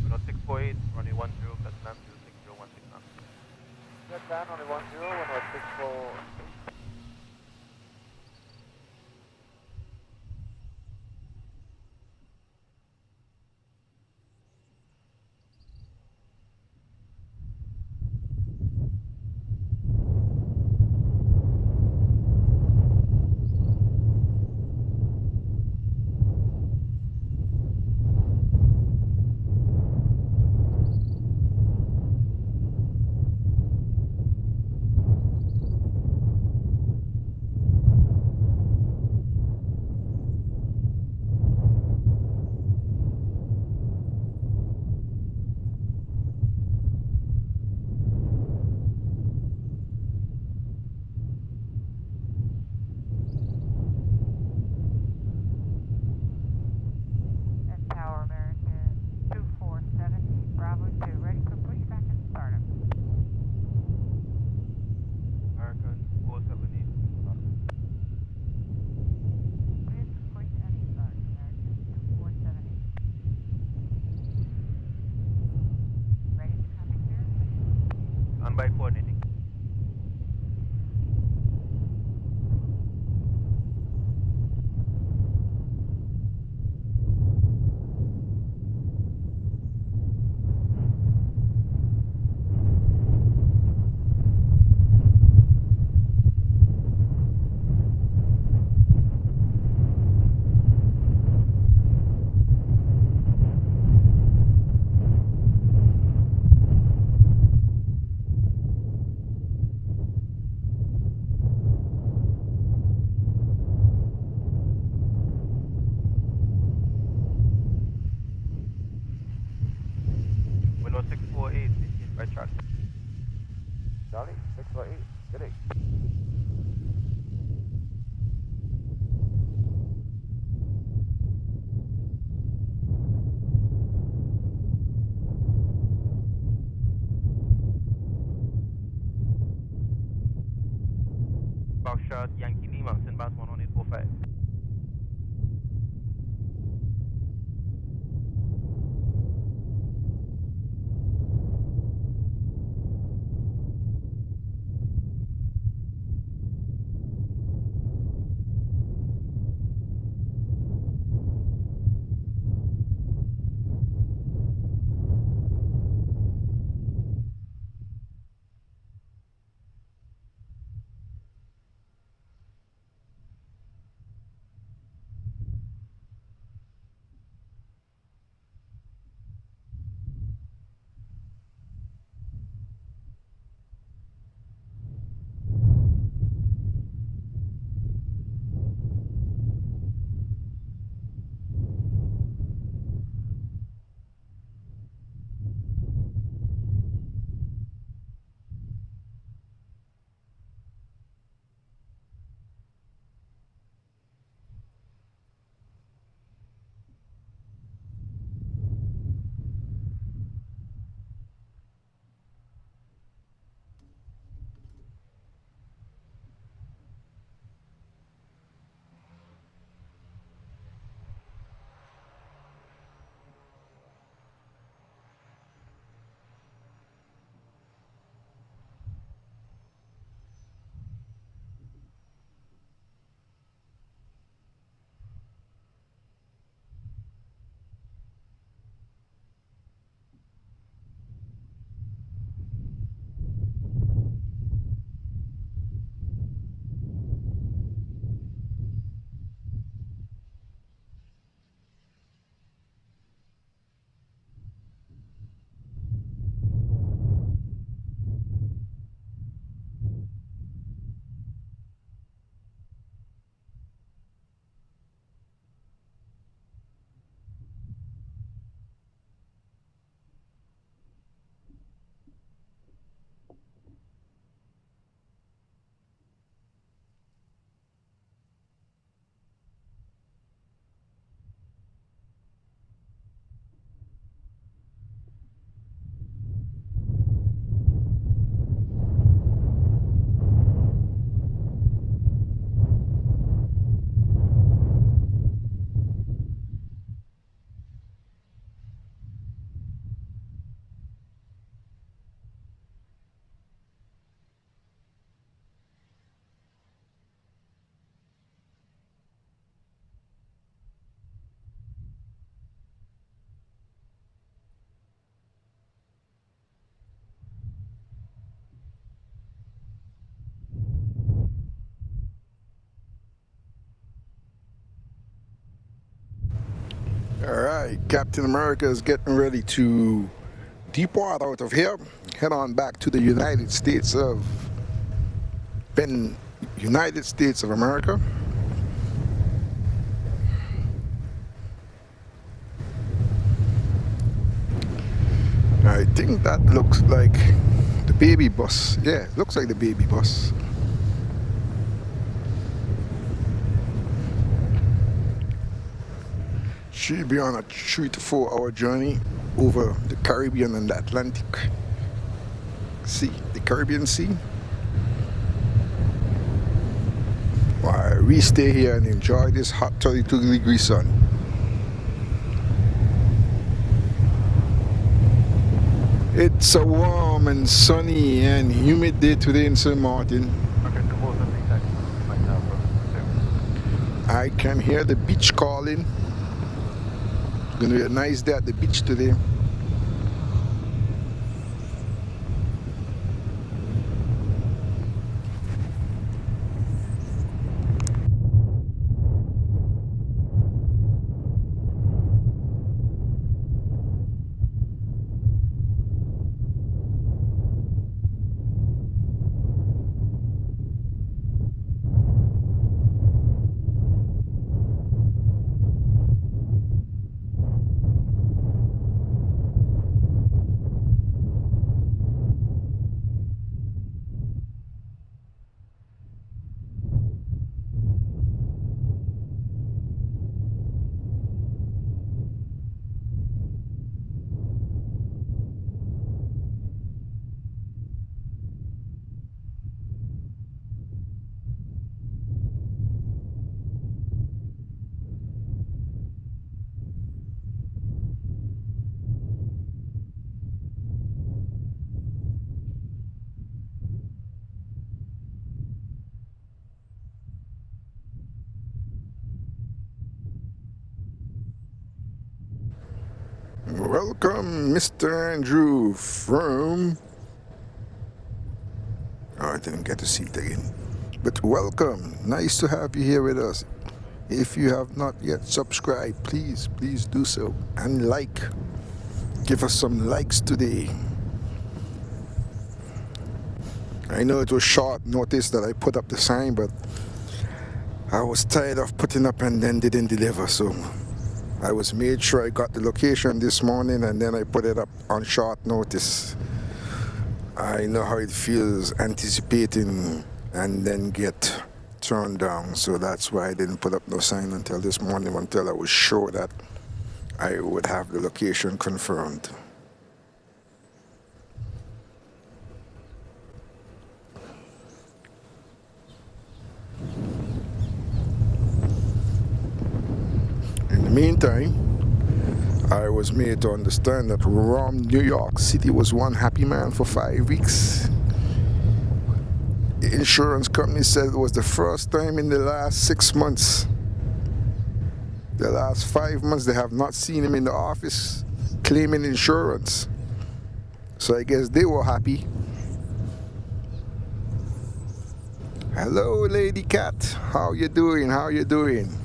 Renault 648, runway 10, Castellan 06016 knots. JetBlue, runway 10, Renault 64. by coordinating. Window 648, by Charlie. Charlie, 648, good day. Foxtrot, Yankee Lima, Sinbad 11845. All right, Captain America is getting ready to depart out of here, head on back to the United States of America. I think that looks like the baby bus. Yeah, looks like the baby bus. She'll be on a 3 to 4 hour journey over the Caribbean and the Atlantic Sea, the Caribbean Sea. While we stay here and enjoy this hot 32-degree sun. It's a warm and sunny and humid day today in St. Maarten. I can hear the beach calling. It's going to be a nice day at the beach today. Welcome, Mr. Andrew from... Oh, I didn't get to see it again. But welcome. Nice to have you here with us. If you have not yet subscribed, please do so. And like. Give us some likes today. I know it was short notice that I put up the sign, but I was tired of putting up and then didn't deliver, so I was made sure I got the location this morning and then I put it up on short notice. I know how it feels anticipating and then get turned down, so that's why I didn't put up no sign until this morning, until I was sure that I would have the location confirmed. In the meantime, I was made to understand that Rome, New York City was one happy man for 5 weeks. The insurance company said it was the first time in the last 6 months, the last 5 months, they have not seen him in the office claiming insurance. So I guess they were happy. Hello, Lady Cat. How you doing? How you doing?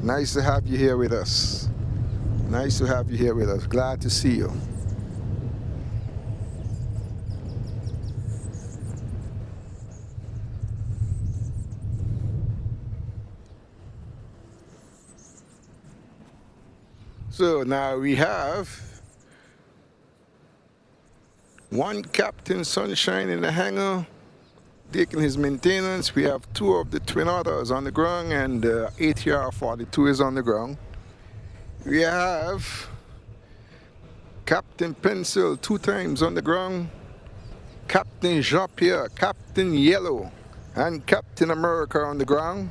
Nice to have you here with us. Nice to have you here with us. Glad to see you. So now we have one Captain Sunshine in the hangar taking his maintenance. We have two of the Twin Otters on the ground and ATR 42 is on the ground. We have Captain Pencil 2 times on the ground, Captain Jean-Pierre, Captain Yellow, and Captain America on the ground.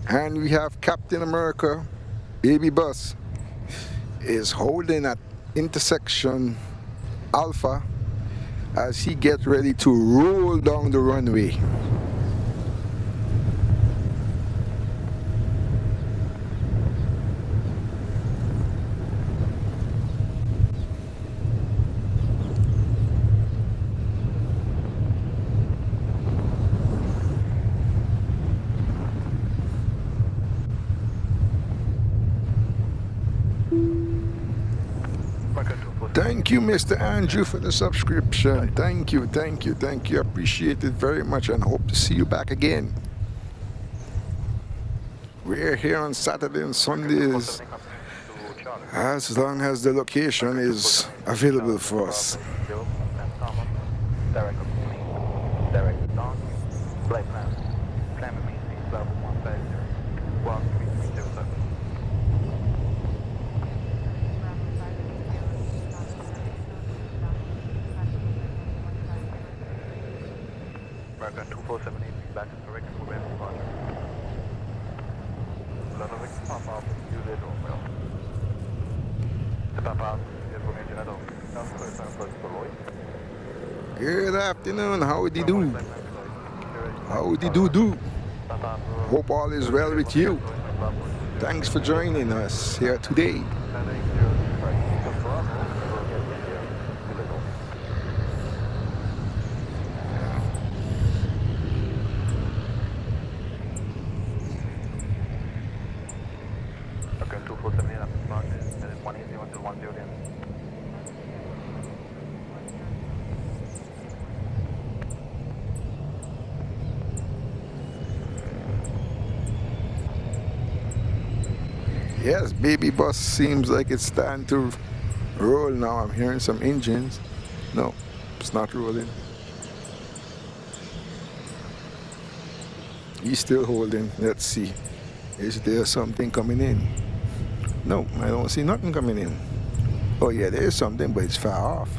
And we have Captain America, Baby Bus, is holding at intersection Alpha as he gets ready to roll down the runway. Thank you, Mr. Andrew, for the subscription. Thank you, thank you, thank you. Appreciate it very much and hope to see you back again. We're here on Saturday and Sundays as long as the location is available for us. American 2478 back to correct for where departure. Lanovic, pop out, Juliet Romeo. The pop out, information at all. Good afternoon, howdy do? Howdy do? Hope all is well with you. Thanks for joining us here today. Yes, baby bus seems like it's starting to roll now. I'm hearing some engines. No, it's not rolling. He's still holding. Let's see. Is there something coming in? No, I don't see nothing coming in. Oh yeah, there is something, but it's far off.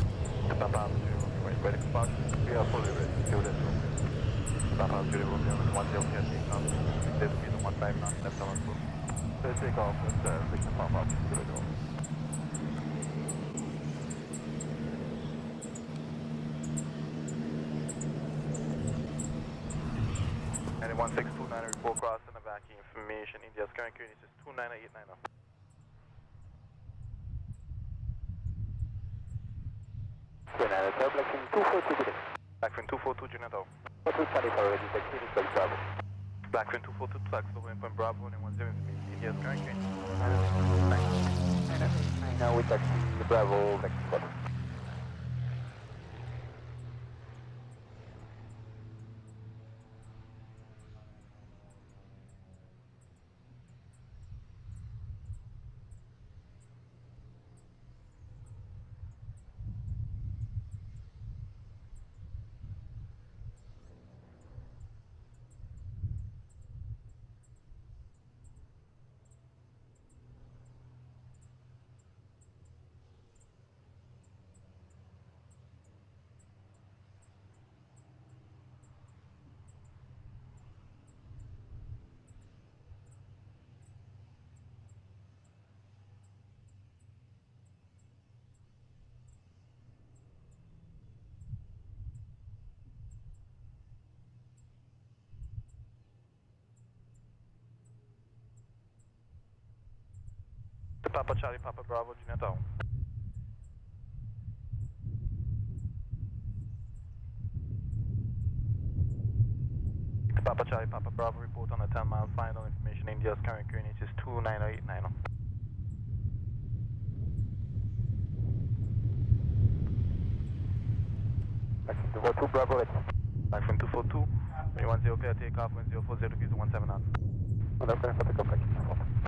Takeoff at 6 up. And 1629 report cross and evacuation information. India's current clearance is 29890. Blackfin 242 Juliana. Blackfin 242 taxi over point Bravo and 10 information. India's current clearance. Now we taxi Bravo, Mexico. Papa Charlie, Papa Bravo, Juliana. Papa Charlie, Papa Bravo, report on the 10-mile final information. India's current clearance is 29890. Blackfin 242 Bravo, ready. Blackfin 242, 310 clear takeoff, 1040 degrees, 17 knots. Under clear for takeoff, Blackfin 242.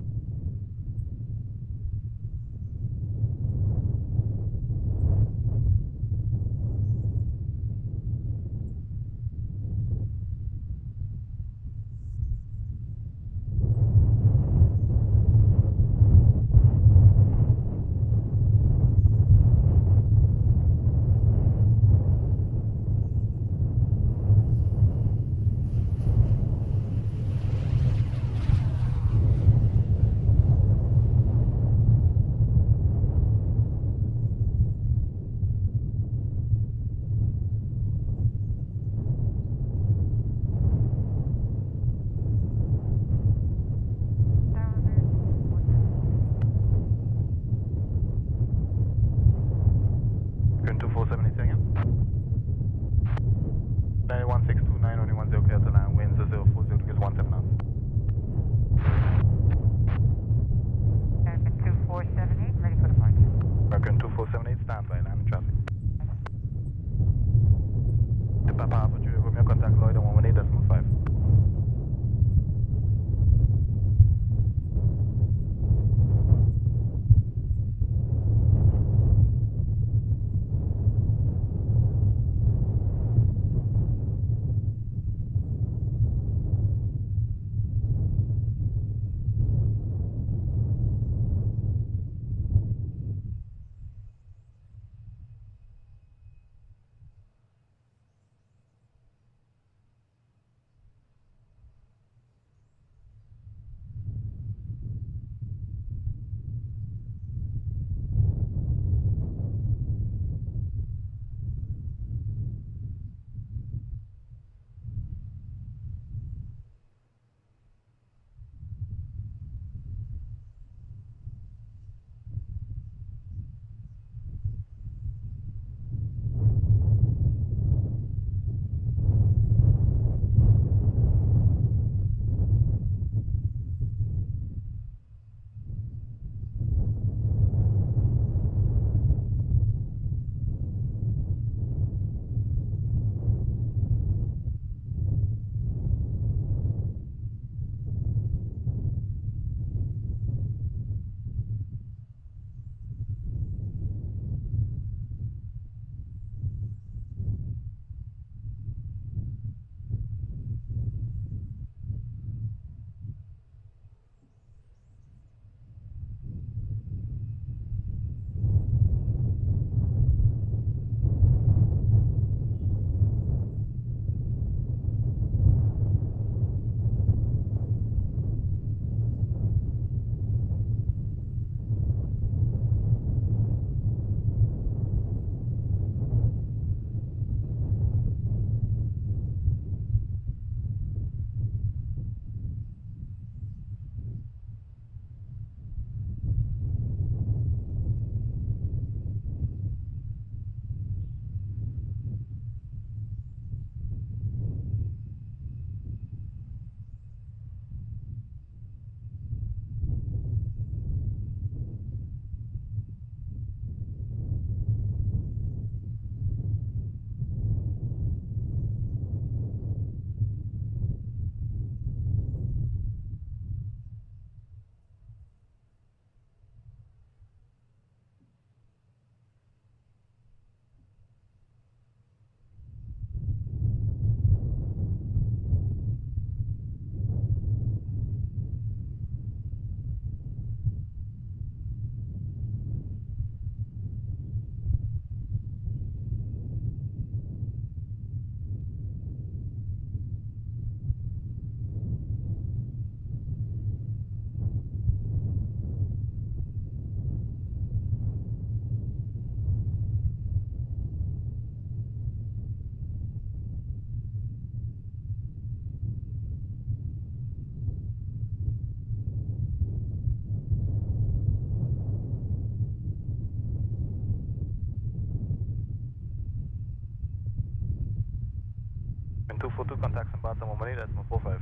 242, contact some bots and 1 money, that's 145.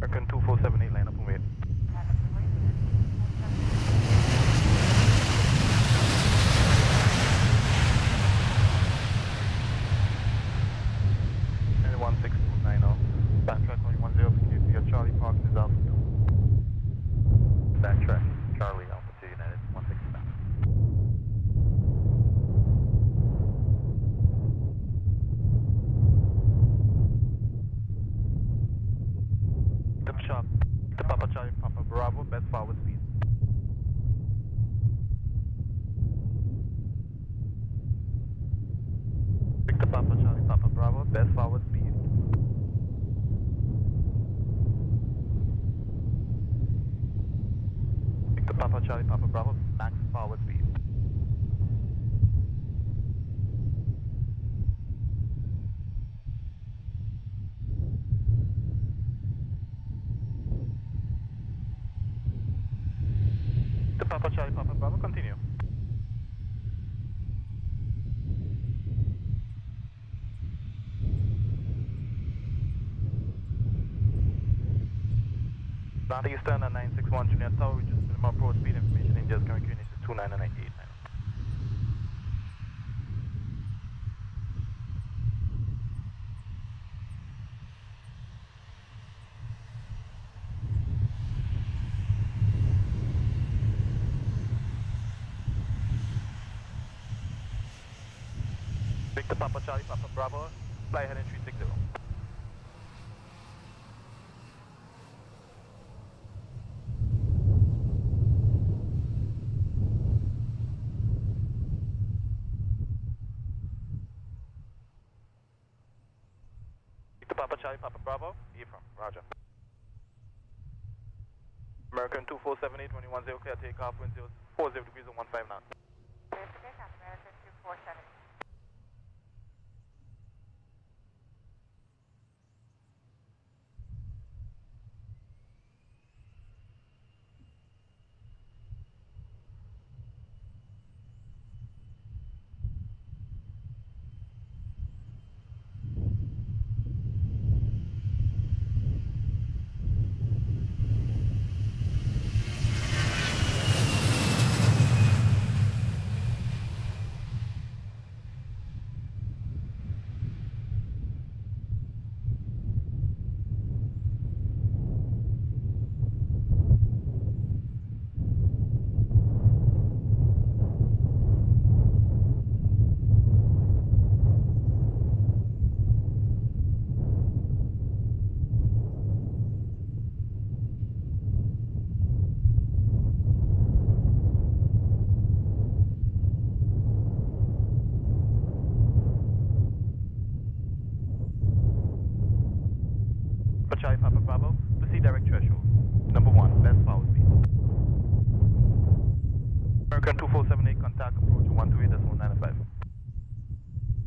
American 2478, line up and wait. And 16290. Backtrack 110, your Charlie Park is Alpha 2. Backtrack, Charlie Alpha 2 United, 169. Sharp. To Papa Charlie, Papa Bravo, best forward speed. Victor Papa Charlie, Papa Bravo, best forward speed. Victor Papa Charlie, Papa Bravo, max forward speed. Papa Charlie, Papa Bravo, continue. Northeastern at 961 Juliana Tower, we just minimum approach speed information, India's current QNH is 2998. Victor Papa Charlie, Papa Bravo, fly heading 360. Victor Papa Charlie, Papa Bravo, Ephraim, roger. American 2478, 210, clear takeoff, wind 40 degrees and 15 knots. Clear for takeoff, American 2470. Charlie Papa Bravo, proceed direct threshold. Number 1, best power speed. American 2478, contact approach 128.195.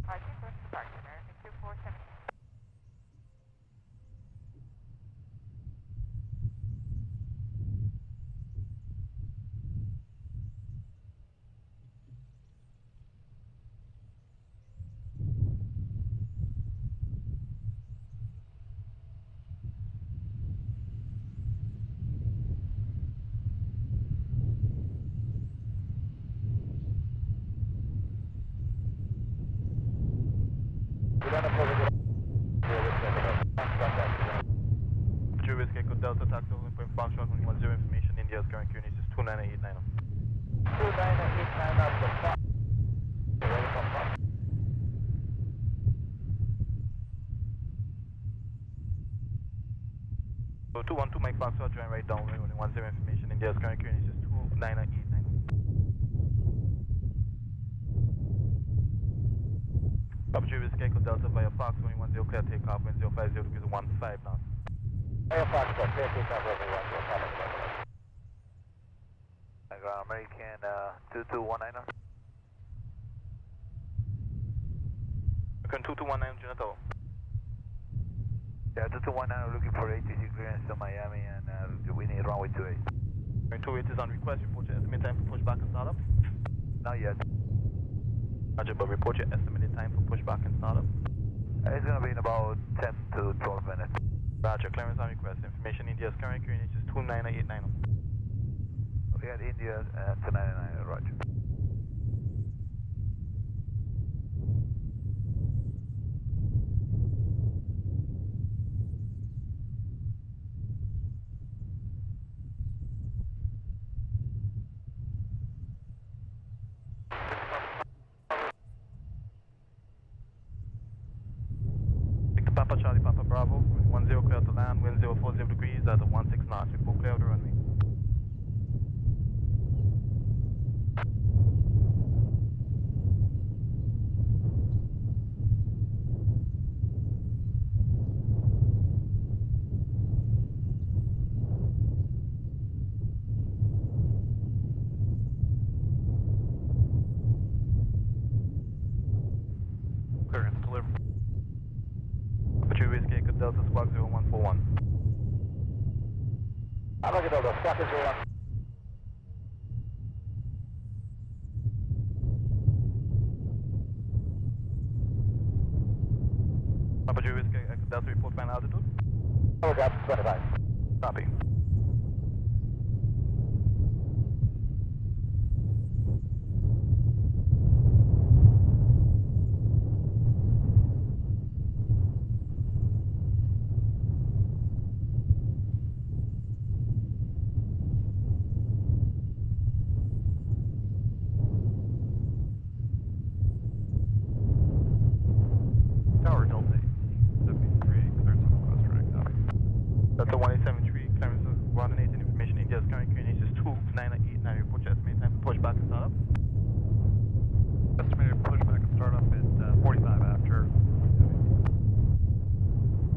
Alright, good start, American 2470. Delta taxi holding point Foxtrot 110 information, India's current QNH is 29890. 2989 up to 5. So 212 Mike Foxtrot, join right down, only 10 information. India's current QNH is 29889. Papa Julius Echo Delta via Fox, only 10 clear takeoff, wind 050 degrees 15 knots. Via Foxtrot, clear takeoff over 10. Ground American 2219. American 2219, Jonathan. Yeah, 2219, we're looking for ATC clearance to Miami and we need runway 28. Runway 28 is on request. Report your estimated time for pushback and startup. Not yet. Roger, but report your estimated time for pushback and startup. It's going to be in about 10 to 12 minutes. Roger, clearance on request. Information India's current QNH is 29890. We got India 299, roger. Papa Charlie Papa Bravo, 10 clear to land, wind 040 degrees at the 16 knots, report clear of the runway. Clearance delivered. Whiskey Echo Delta Squawk 0141. I'm looking Delta, Squawk 01. Papa Whiskey Echo Delta report final altitude. Oh, got 25. Copy. Tower Delta 73, clearance on the west right, copy. Delta 173, clearance of 118, information India's current QNH is 29889, report your estimated time for pushback and startup. Estimated pushback and startup at 45 after.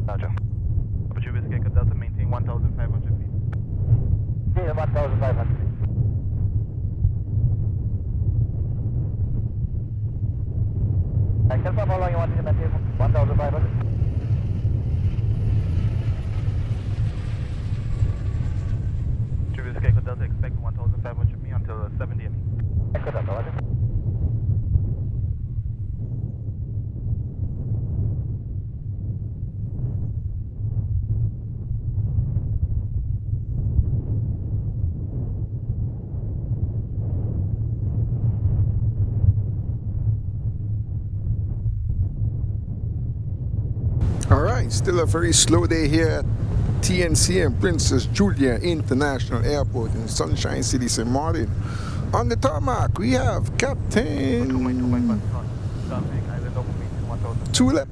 Roger. Papa Whiskey Echo Delta maintain 1,500 feet. Yeah, 1,500 feet. I can confirm how long you want to maintain 1,500. Whiskey Echo Delta expect 1,500 feet until 70 ME. Echo Delta, roger. All right, still a very slow day here at TNCM Princess Juliana International Airport in Sunshine City, St. Maarten. On the tarmac, we have Captain Tulip.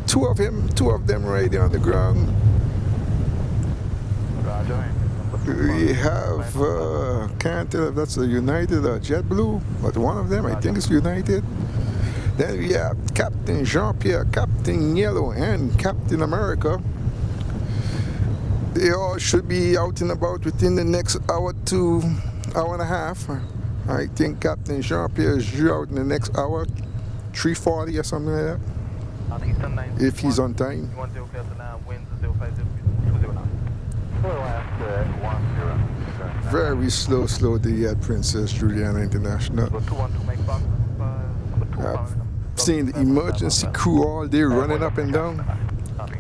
Two of them right there on the ground. We have, can't tell if that's a United or JetBlue, but one of them, I think it's United. Then we have Captain Jean-Pierre, Captain Yellow, and Captain America. They all should be out and about within the next hour to hour and a half. I think Captain Jean-Pierre is due out in the next hour, 3:40 or something like that, if he's on time. Very slow day at Princess Juliana International. Seeing the emergency crew all day running up and down.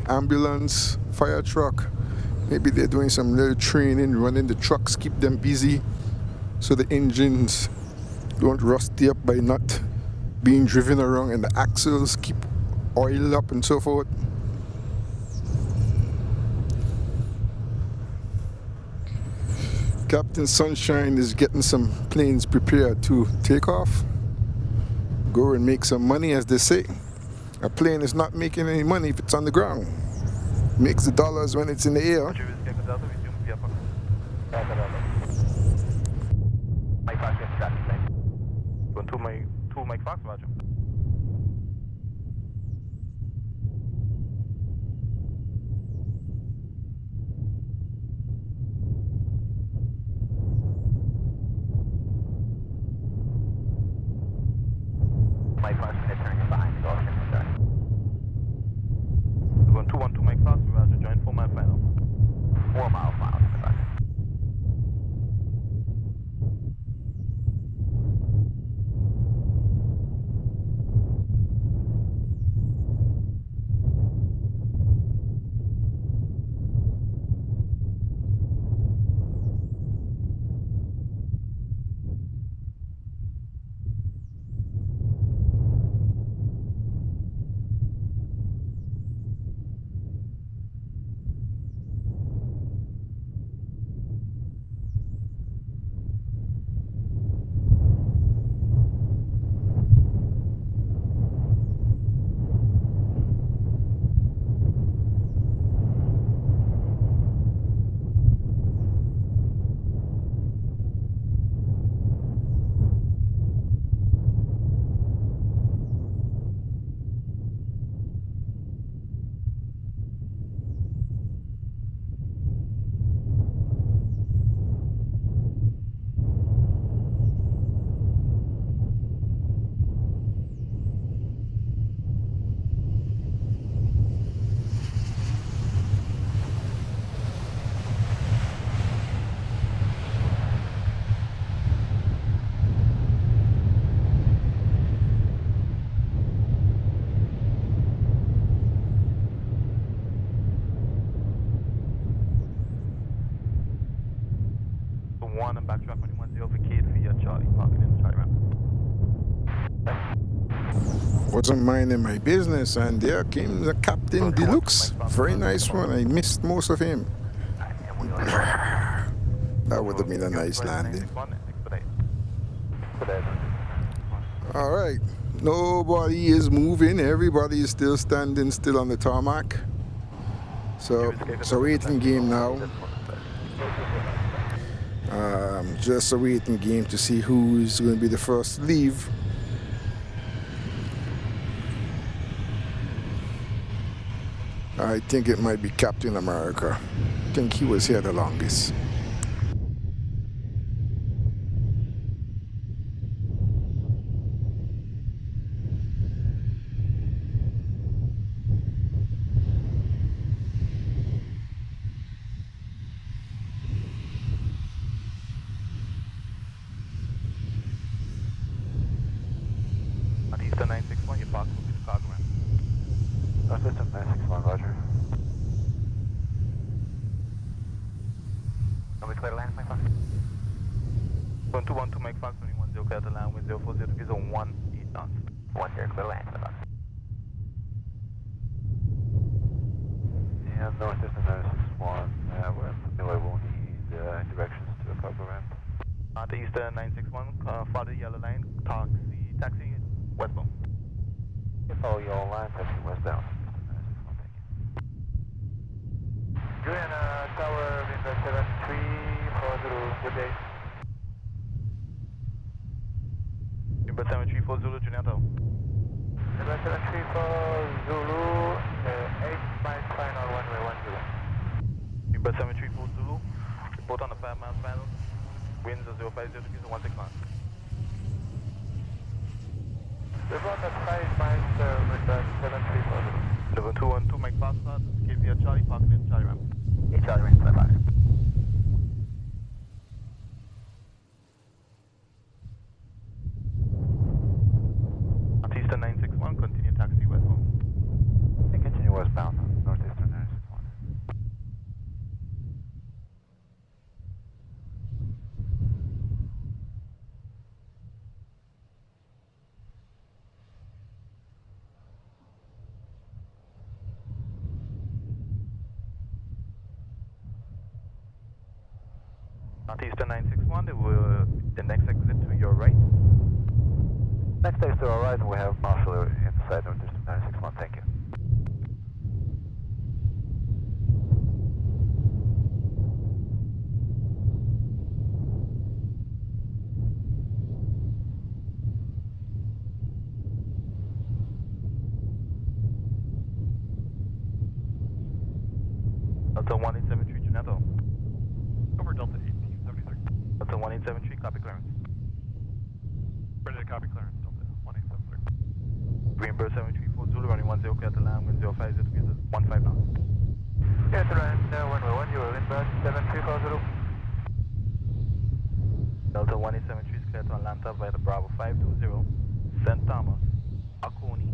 Ambulance, fire truck. Maybe they're doing some little training, running the trucks, keep them busy so the engines don't rusty up by not being driven around, and the axles keep oiled up and so forth. Captain Sunshine is getting some planes prepared to take off. Go and make some money, as they say. A plane is not making any money if it's on the ground. Makes the dollars when it's in the air. Roger, Whiskey Delta, resume via Fox. Delta, Delta. Mike Fox, get traffic, thanks. Going 2 Mike Fox, Roger. Mike Fox, going to turn you behind the Gulf Stream, sorry. Going 212 Mike Fox, Roger, join 4 mile final. 4 mile final, Mike Fox. One and backtrack 110 vacate via Charlie, parking in the Charlie ramp. Wasn't minding my business, and there came the Captain Deluxe. Very nice one. I missed most of him. That would have been a nice landing. All right. Nobody is moving. Everybody is still standing still on the tarmac. So it's a waiting game now. Just a waiting game to see who is going to be the first to leave. I think it might be Captain America. I think he was here the longest. Eastern 961, your park will be the cargo ramp. System 961, roger. Are we clear to land, Mike Fox? Going 212 Mike Fox, 210 clear to land, wind 040 degrees on 18 knots. 10, clear to land, Mike Fox. And North System 961, we will need directions to the cargo ramp. The Eastern 961, follow the yellow line, taxi westbound. Follow your line, taxi westbound. Juliana, tower, wind 7340, good day. Wind 7340, Juliana. Wind 734 Zulu, 8 miles final, runway 10. Wind 734 Zulu, report on the 5 mile final, winds are 050 degrees and 16 knots. Report at 5 miles with 734 Level 212 Mike Fox, escape via Charlie, parking in Charlie ramp. Hey, Charlie ramp, 5 miles. Eastern 961, continue taxi westbound. Okay, continue westbound, Northeastern 961. Eastern 961, the next exit to your right. Next exit to our right, and we have Marshall inside Northeastern 961, thank you. Delta 1873 Juliana. Over Delta 1873. Delta 1873, copy clearance. Ready to copy clearance, Delta 1873. Greenbird 734 Zulu, running 10, clear to land, wind 050 degrees, 15 knots. Clear to land, 110, Greenbird 7340. Delta 1873 is clear to Atlanta via the Bravo 520, St. Thomas, Oconee,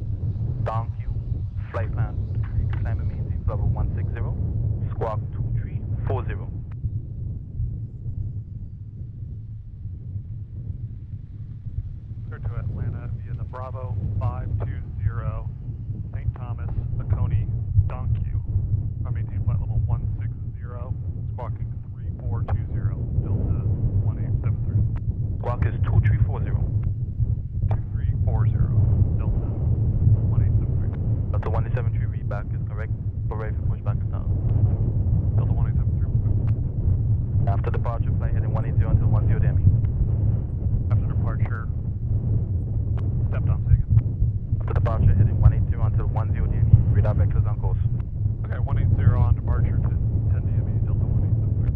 Donkey, flight plan, climb and maintain level 160, squawk 2340. Clear to Atlanta via the Bravo 520, St. Thomas, Oconee, Donkey. I maintain flight level 160, squawking 3420, Delta 1873. Squawk is 2340. 2340, Delta 1873. Delta 1873, read back is correct, but ready for pushback is down. Delta 1873. After departure, flight heading 180 until 10 DME. After departure, step down taken. After departure, heading 180 until 10 DME. Radar vectors on course. Okay, 180 on departure to 10 DME, Delta 1873.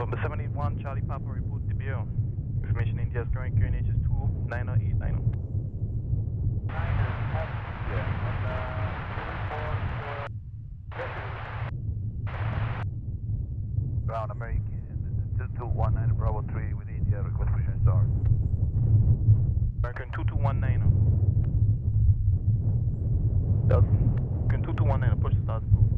November 781, Charlie Papa, report to Bureau. Information India's current QNH is 29089. Ground American 2219 Bravo 3 with India, request push and start. American 2219. American 2219, push the start approved.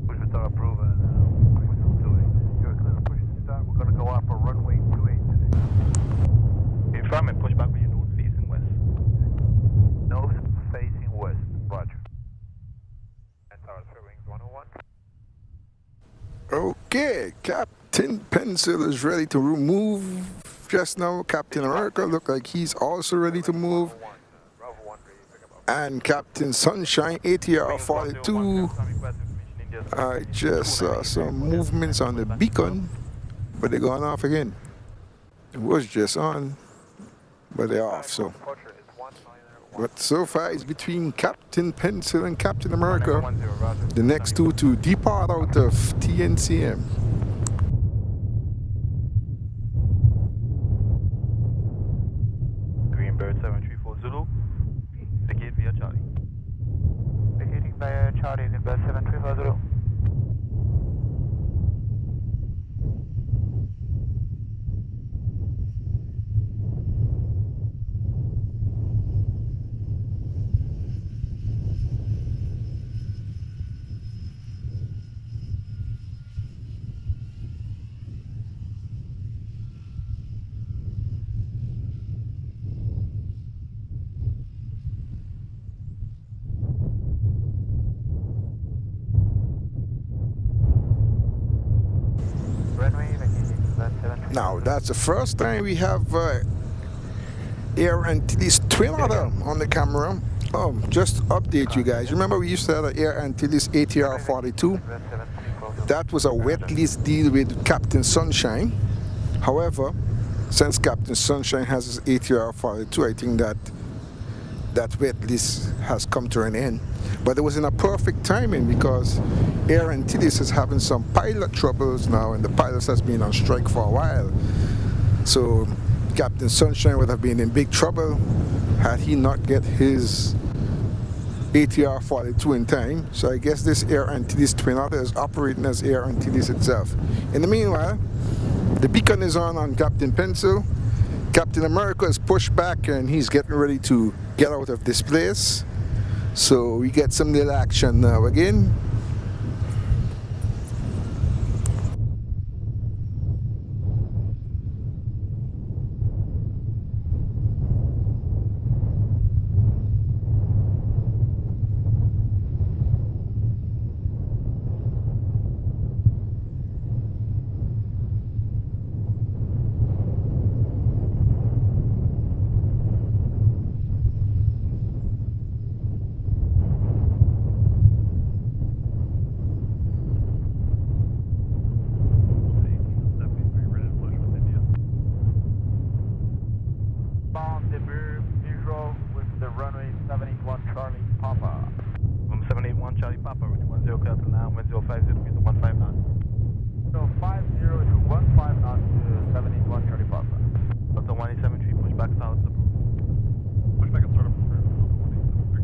Push and start approved and whistle 28. You're clear to push and start. We're going to go off for runway 28 today. Affirmative, push back with your nose facing west. Nose facing west. Roger. And tower wings 101. Okay, Captain Pencil is ready to move just now. Captain America look like he's also ready to move. And Captain Sunshine ATR 42. I just saw some movements on the beacon, but they're going off again. It was just on, but they're off. So, but so far it's between Captain Pencil and Captain America. The next two to depart out of TNCM. Greenbird 734 Zulu. Vacate via Charlie. Vacating via Charlie, Greenbird 7340. Now that's the first time we have Air Antilles twin otter on the camera. Just to update you guys. Remember we used to have an Air Antilles ATR 42. That was a wet lease deal with Captain Sunshine. However, since Captain Sunshine has his ATR 42, I think that wet lease has come to an end. But it was in a perfect timing because Air Antilles is having some pilot troubles now, and the pilots has been on strike for a while. So Captain Sunshine would have been in big trouble had he not get his ATR 42 in time. So I guess this Air Antilles twin otter is operating as Air Antilles itself. In the meanwhile, the beacon is on Captain Pencil. Captain America is pushed back and he's getting ready to get out of this place. So we get some little action now again. the runway 781 Charlie Papa. 781 Charlie Papa, runway 10 clear to land, 1050 degrees to 15 knots. So 50 to 15 knots to 781 Charlie Papa. Delta 1873, push back south to approve. Push back and start up for Delta 1873.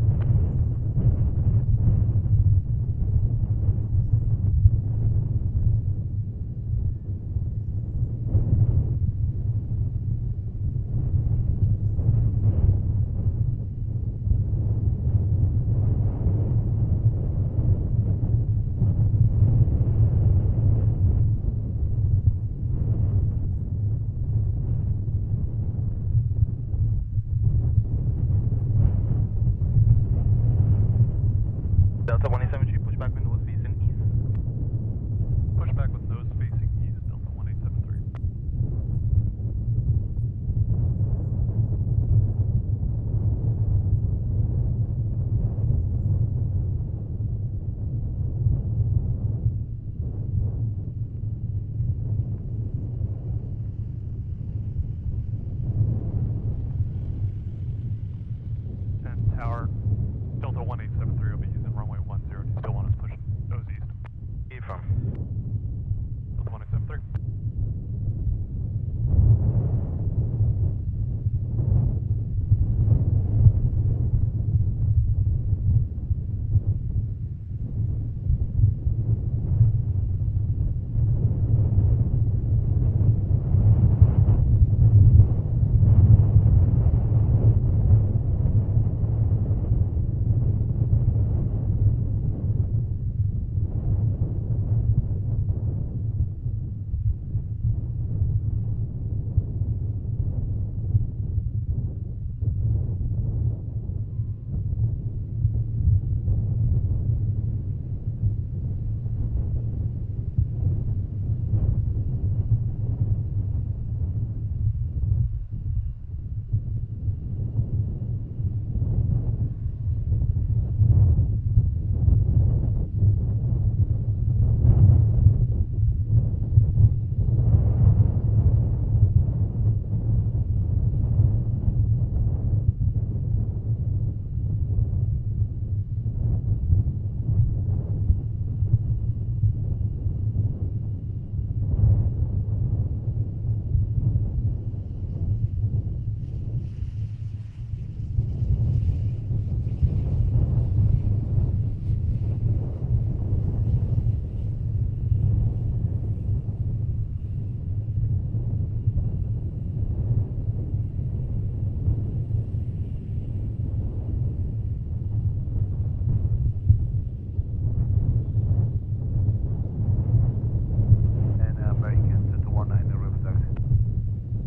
Delta 1873, push back with nose facing east. Push back with nose facing east, Delta 1873. And tower, Delta 1873 will be using runway 10. Do you still want us to push nose east? Affirm. Delta 1873. And American 2219 Revolut Bank.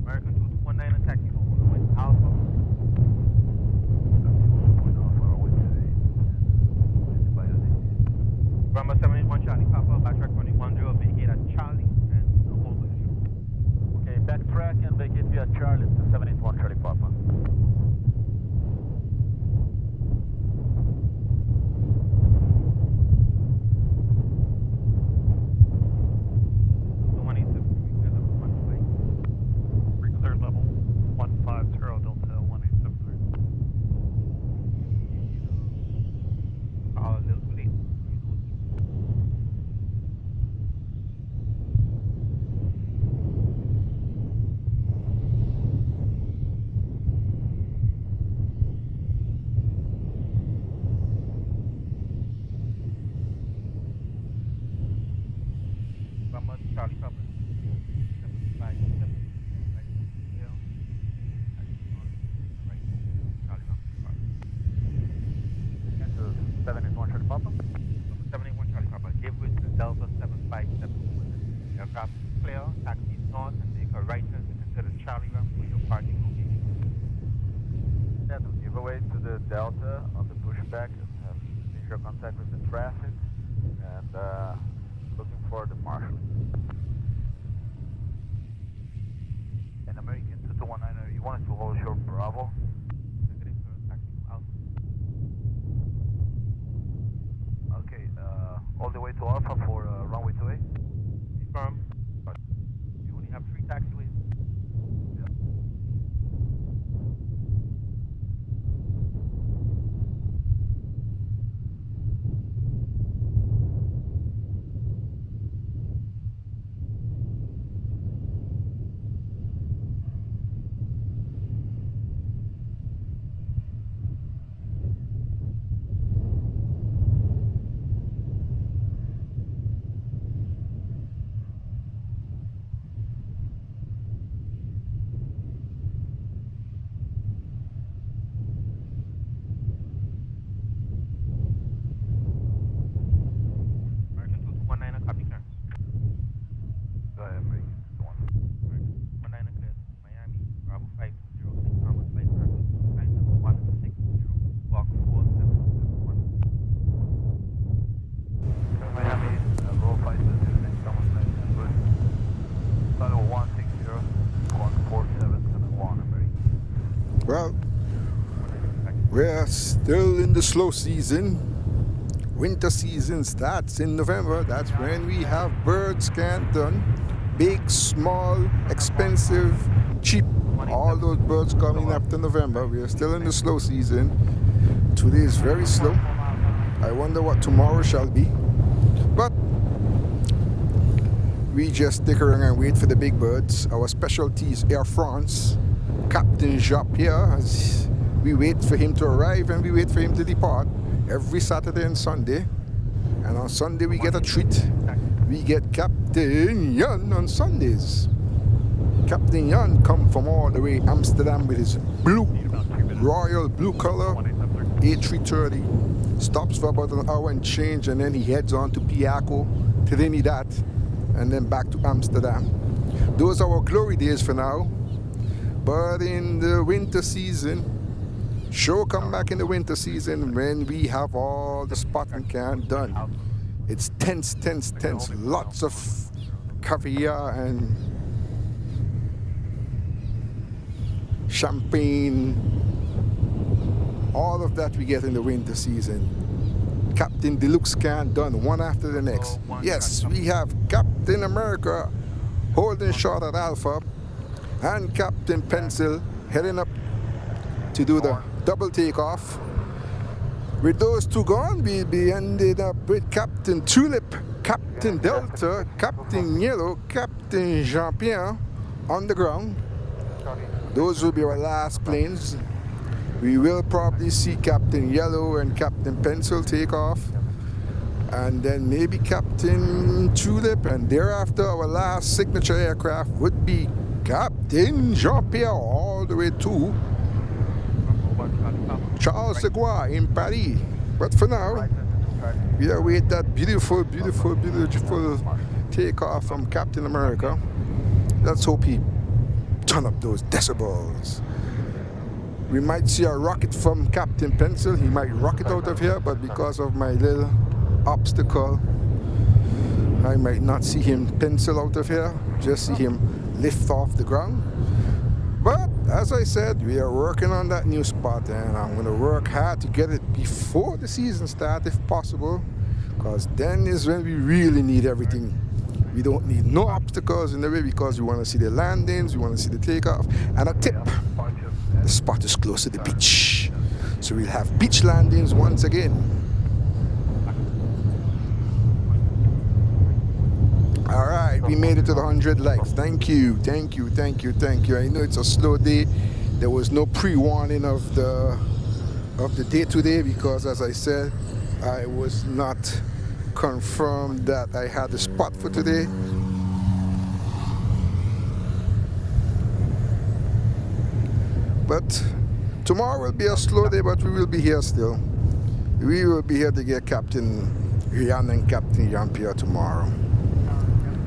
American 2219 attacking for runway Alpha. Runway 781 Charlie Papa, backtrack running 10, vacate at Charlie, and hold position. Okay, backtrack and vacate via Charlie to 781 Charlie Papa. Delta 1873, clear level 15. Clear level 150, Delta 1873. A little too late. Runway Charlie Papa. 757. Clear. Right. Charlie Papa. And to 781 Charlie Papa. 781 Charlie Papa, give way to Delta 757. Aircraft clear, taxi north and make a right turn to consider Charlie ramp for your parking location. Yeah, to give away to the Delta on the pushback and have visual contact with the traffic and looking for the marshalling. And American 2219, you want us to hold short Bravo? Okay, all the way to Alpha for runway 28. Confirm. You only have 3 taxiways. Yeah. Well, we're still in the slow season. Winter season starts in November. That's when we have bird scan done. Big, small, expensive, cheap. All those birds coming after November. We are still in the slow season. Today is very slow. I wonder what tomorrow shall be. But we just stick around and wait for the big birds. Our specialty is Air France. Captain Jean-Pierre, as we wait for him to arrive and we wait for him to depart every Saturday and Sunday. And on Sunday we get a treat. We get Captain Jan on Sundays. Captain Jan come from all the way Amsterdam with his blue, royal blue color A330. Stops for about an hour and change, and then he heads on to Piaco, Trinidad, and then back to Amsterdam. Those are our glory days for now. But in the winter season, sure come back in the winter season when we have all the spotting can done. It's tense, tense, tense. Lots of caviar and champagne. All of that we get in the winter season. Captain Deluxe can done one after the next. Yes, we have Captain America holding short at Alpha and Captain Pencil heading up to do the double takeoff. With those two gone, we'll be ended up with Captain Tulip, Captain Delta, Captain Yellow, Captain Jean-Pierre on the ground. Those will be our last planes. We will probably see Captain Yellow and Captain Pencil take off, and then maybe Captain Tulip, and thereafter our last signature aircraft would be Captain Jean-Pierre all the way to Charles de Gaulle in Paris. But for now, we await that beautiful, beautiful, beautiful takeoff from Captain America. Let's hope he turn up those decibels. We might see a rocket from Captain Pencil. He might rocket out of here, but because of my little obstacle, I might not see him pencil out of here. Just see him lift off the ground. But as I said, we are working on that new spot, and I'm going to work hard to get it before the season starts if possible, because then is when we really need everything. We don't need no obstacles in the way, because we want to see the landings, we want to see the takeoff. And a tip, the spot is close to the beach, so we'll have beach landings once again. All right, we made it to the 100 likes. Thank you, thank you, thank you, thank you. I know it's a slow day. There was no pre-warning of the day today, because as I said, I was not confirmed that I had the spot for today. But tomorrow will be a slow day, but we will be here still. We will be here to get Captain Juliana and Captain Jean-Pierre tomorrow.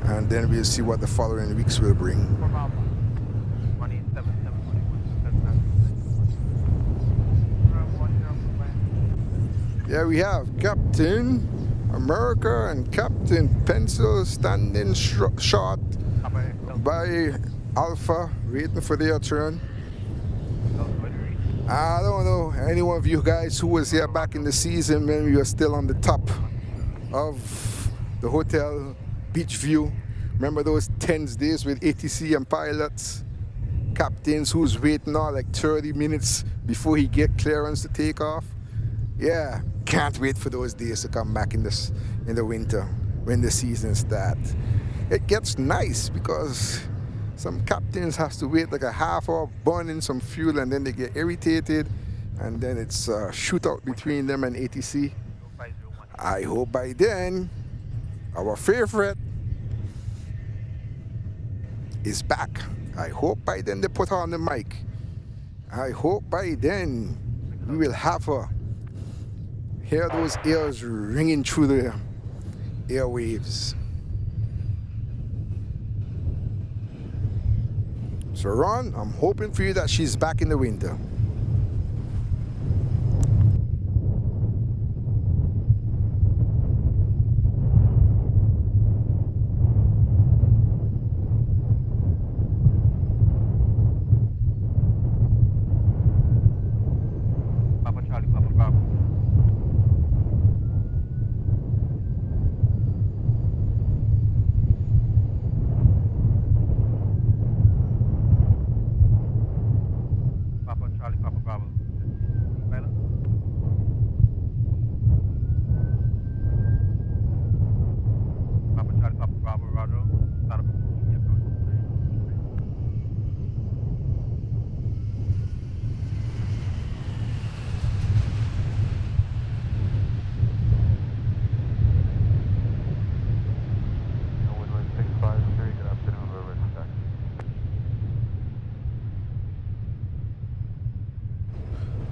And then we'll see what the following weeks will bring. Yeah, we have Captain America and Captain Pencil standing short by Alpha, waiting for their turn. I don't know any one of you guys who was here back in the season when we were still on the top of the hotel beach view. Remember those tense days with ATC and pilots, captains who's waiting all like 30 minutes before he get clearance to take off? Yeah, can't wait for those days to come back in the winter when the season starts. It gets nice because some captains have to wait like a half hour burning some fuel, and then they get irritated, and then it's a shootout between them and ATC. I hope by then our favorite is back. I hope by then they put on the mic. I hope by then we will have hear those ears ringing through the airwaves. So Ron, I'm hoping for you that she's back in the winter.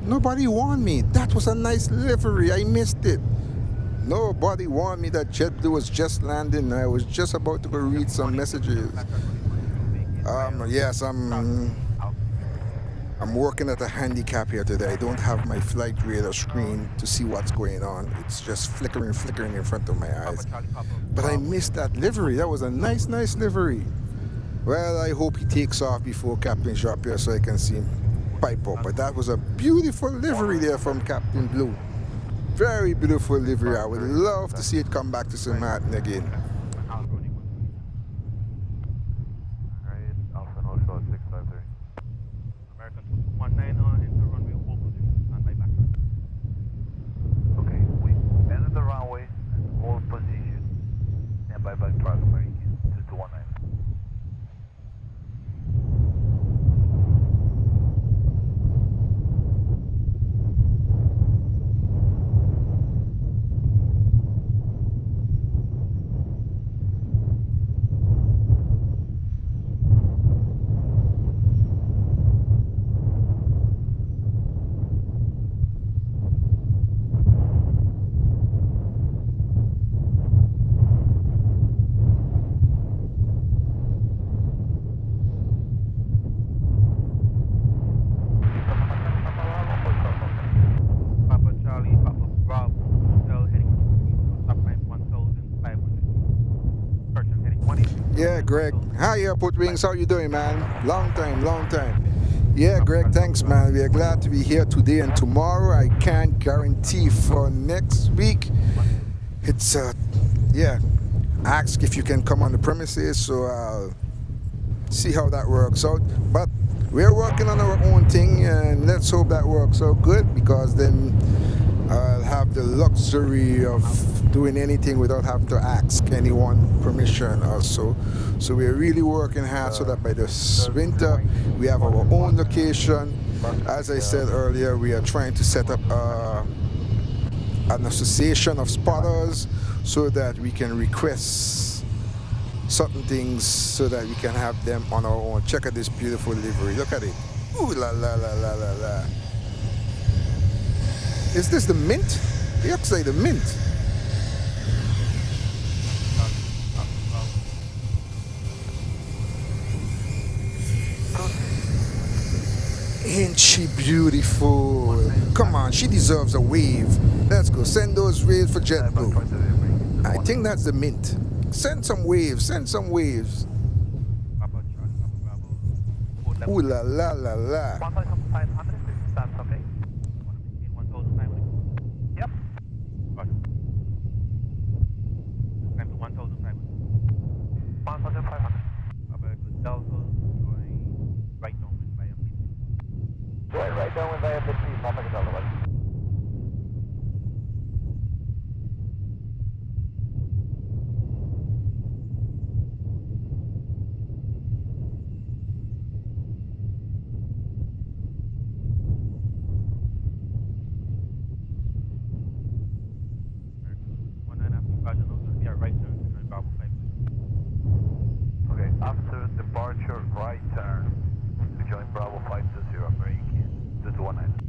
Nobody warned me. That was a nice livery. I missed it. Nobody warned me that JetBlue was just landing. I was just about to go read some messages. Yes, I'm working at a handicap here today. I don't have my flight radar screen to see what's going on. It's just flickering in front of my eyes. But I missed that livery. That was a nice livery. Well, I hope he takes off before Captain drop here so I can see him pipe up. But that was a beautiful livery there from Captain Blue. Very beautiful livery. I would love to see it come back to St. Maarten again. Alpha No Short 653. American 2219 into runway hold position, standby back. Okay, we enter the runway and hold position. Standby back track American 2219. Yeah, Greg. Hi, Airport Wings. How you doing, man? Long time. Yeah, Greg, thanks, man. We are glad to be here today and tomorrow. I can't guarantee for next week. It's, ask if you can come on the premises, so I'll see how that works out. But we're working on our own thing, and let's hope that works out good, because then I'll have the luxury of doing anything without having to ask anyone permission also. So we're really working hard so that by this winter we have our own location. As I said earlier, we are trying to set up an association of spotters so that we can request certain things so that we can have them on our own. Check out this beautiful livery. Look at it. Ooh la la la la la la. Is this the mint? It looks like the mint. Ain't she beautiful? Come on, she deserves a wave. Let's go. Send those waves for JetBlue. I think that's the mint. Send some waves. Send some waves. Ooh la la la la. 1,500, that's okay. Yep. Roger. Time to 1,500. 1,500. American Delta going right downwind via mid. Right downwind via mid-speed, Papa Delta. Okay, after departure, right turn to join Bravo 520 American 2219.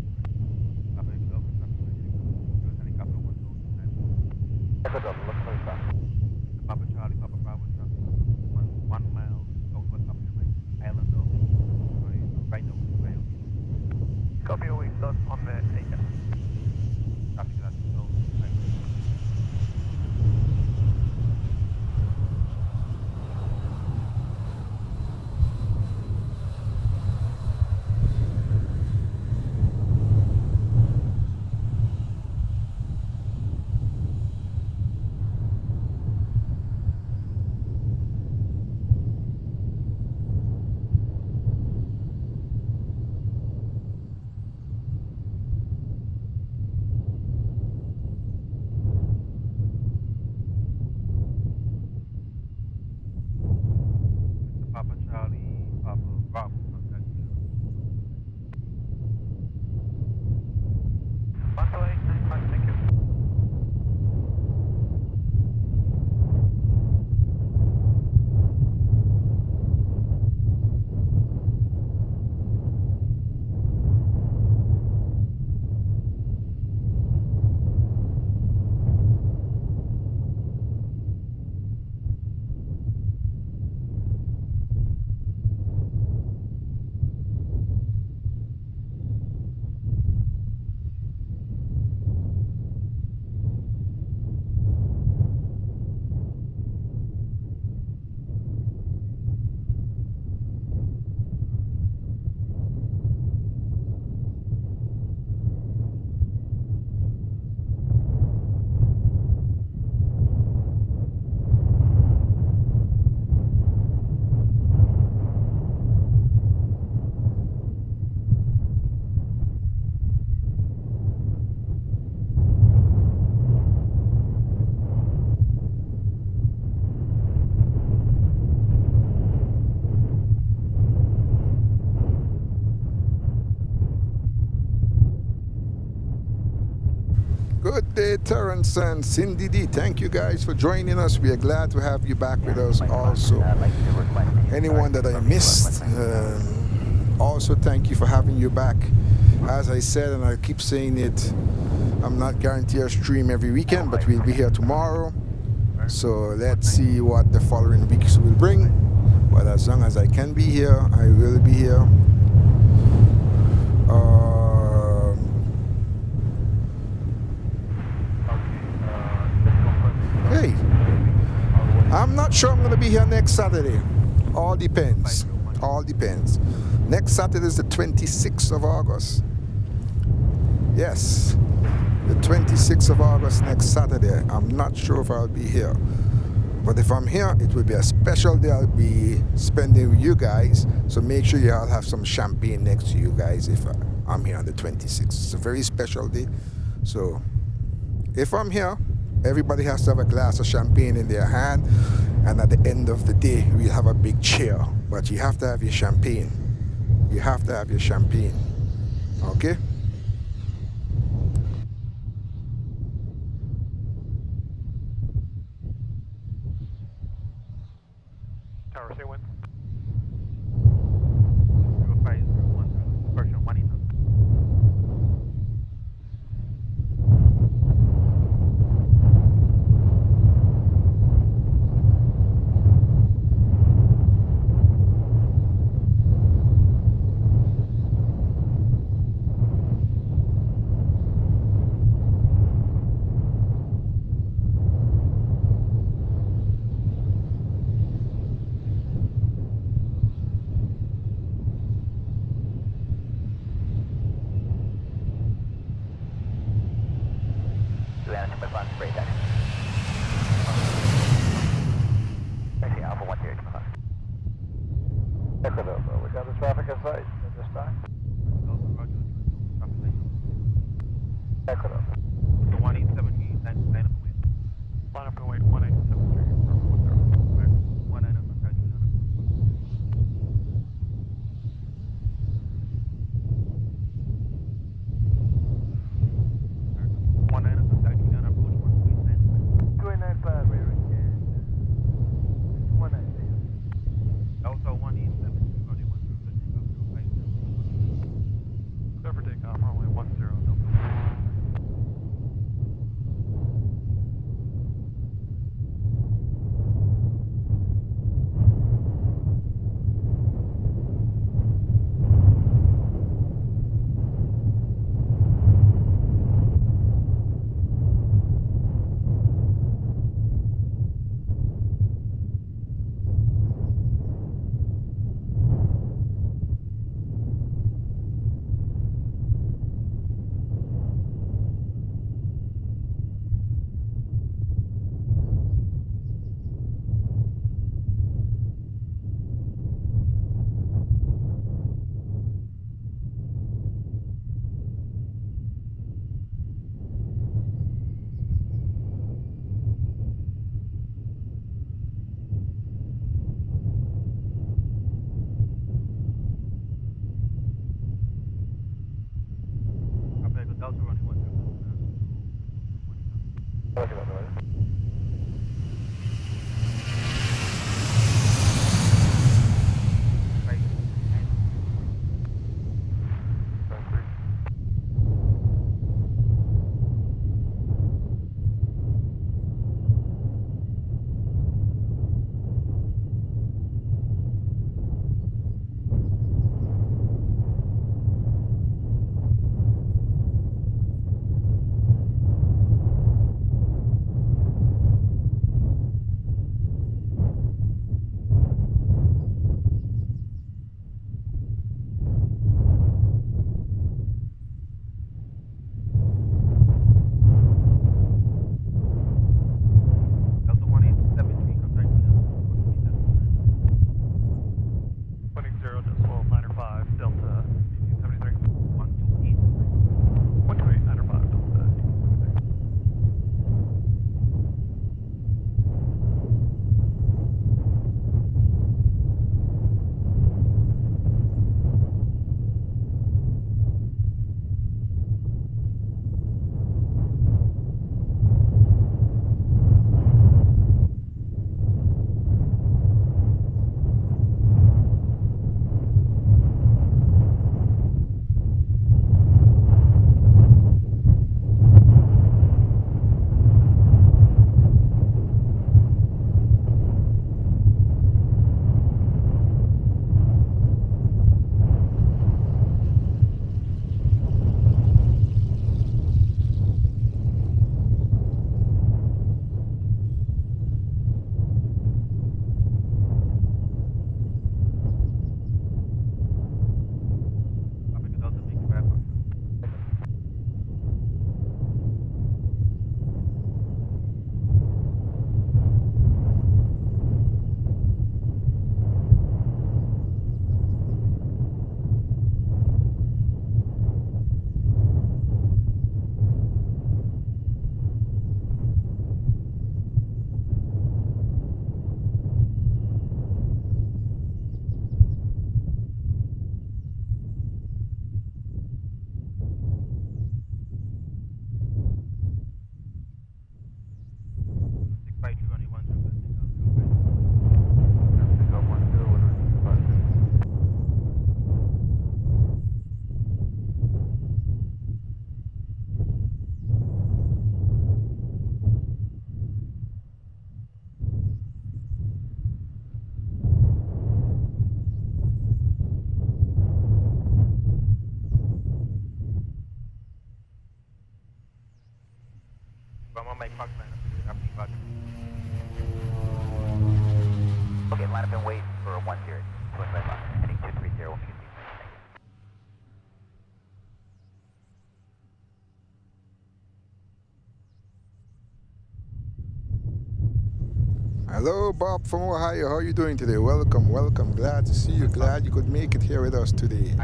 Echo Delta, look for the sun. Papa Charlie, Papa Bravo traffic, 1 mile southwest of the island of right now. Copy your wings dot on the takeoff. Traffic that's slow. Good day, Terrence and Cindy D. Thank you guys for joining us. We are glad to have you back with us also. Anyone that I missed, also thank you for having you back. As I said, and I keep saying it, I'm not guaranteed a stream every weekend, but we'll be here tomorrow. So let's see what the following weeks will bring. But as long as I can be here, I will be here. Hey, I'm not sure I'm going to be here next Saturday. All depends. All depends. Next Saturday is the 26th of August. Yes, the 26th of August next Saturday. I'm not sure if I'll be here. But if I'm here, it will be a special day I'll be spending with you guys. So make sure you all have some champagne next to you guys if I'm here on the 26th. It's a very special day. So if I'm here, everybody has to have a glass of champagne in their hand. And at the end of the day, we'll have a big cheer. But you have to have your champagne. You have to have your champagne. Okay? Tower, say when. 0501, version 1 email. Juliana, to my fund, break that. Taxi Alpha 1 to my fund. Ecuador, we got the traffic in sight at this time. Ecuador. 1873, line up away. Line up and wait, 1873, for 10. 19 up and Juliana. 19 up and Juliana, approach 12895. 2895, we're in 190. Delta 187, runway 10, takeoff 050. Clear for takeoff, runway 10, Delta. Mike Fox line up feedback. Okay, line up and wait for 10, 25 miles, heading 230, 1 QC. Hello, Bob from Ohio. How are you doing today? Welcome, welcome. Glad to see you. Glad you could make it here with us today.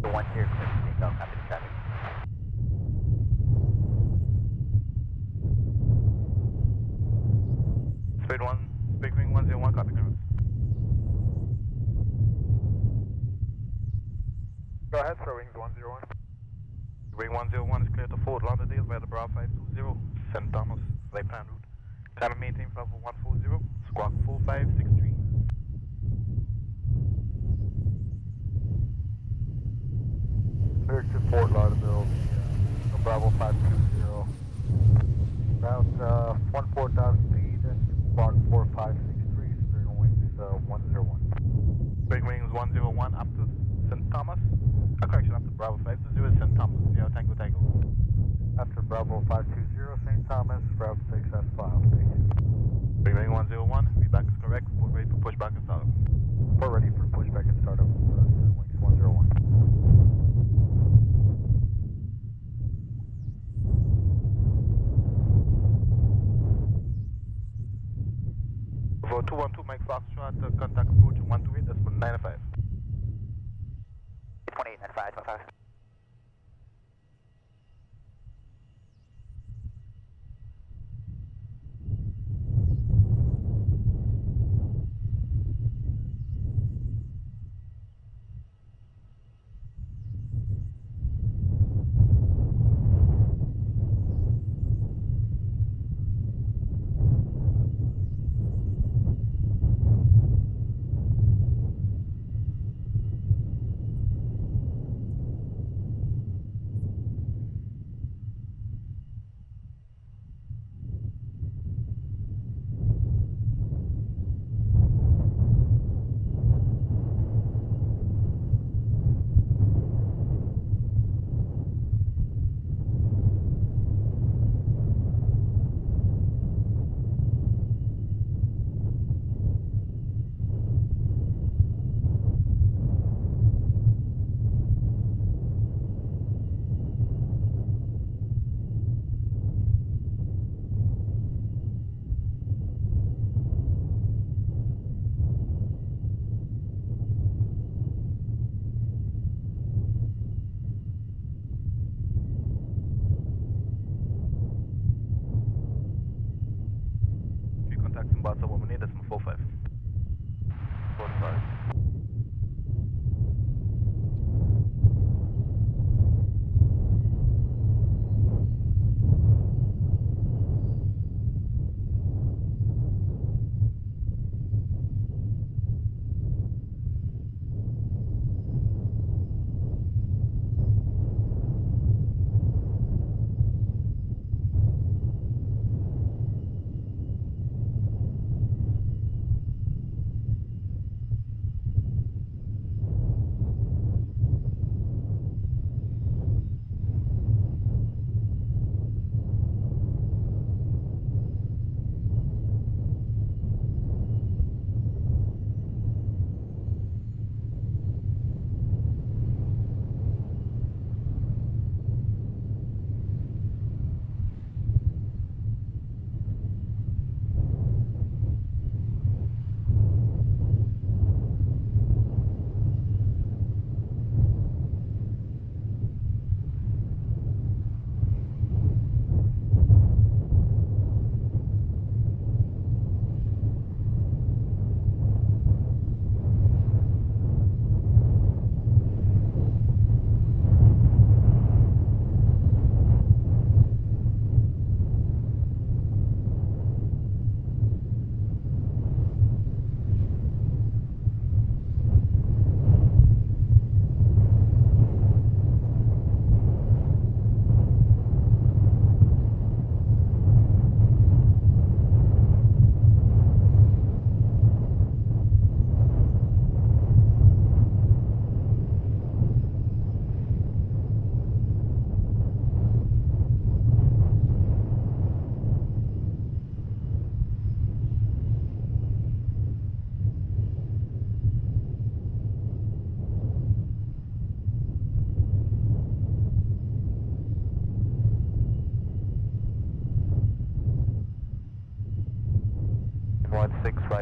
The 1 here, clear to takeoff, copy the traffic. Speed wing 101, copy clearance. Go ahead, sir, wings 101. Wing 101 is clear to Fort Lauderdale via the Bravo 520, St. Thomas, flight plan route. Climate maintain for 140, squawk 4563. Clear to Fort Lauderdale, Bravo 520. About 14,000 feet and squawk 4563, steering wings 101. Big wings 101 up to St. Thomas. Correction, after Bravo 520 St. Thomas. Yeah, Tango Tango. After Bravo 520 St. Thomas, route 6S file. Thank you. Big wing 101, feedback is correct. We're ready for pushback and startup. We're ready for pushback and startup. Steering wings 101. For 212 Mike Foxtrot, contact approach 128, that's for 95. 28, 95, 25. Barca Womanay, that's 45. 45.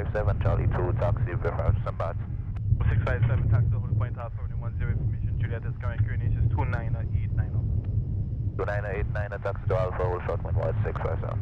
657, Charlie 2, taxi, verify some bats. 657, taxi, hold point Alpha, 10 information, Juliet is current QNH is 29890. 29890, taxi to Alpha, hold short wind wide 657.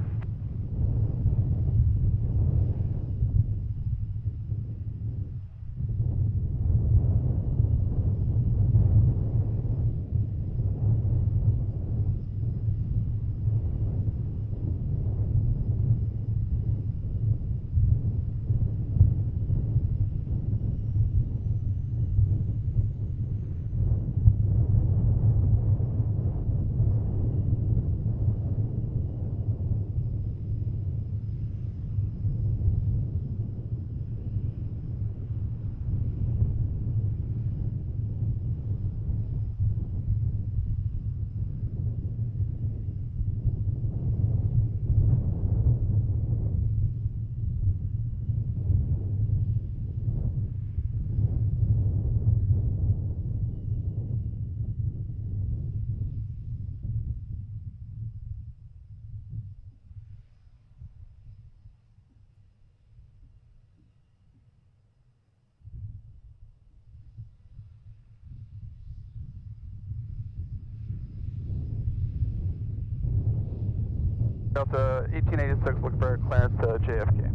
Delta 1886, looking for clearance to JFK.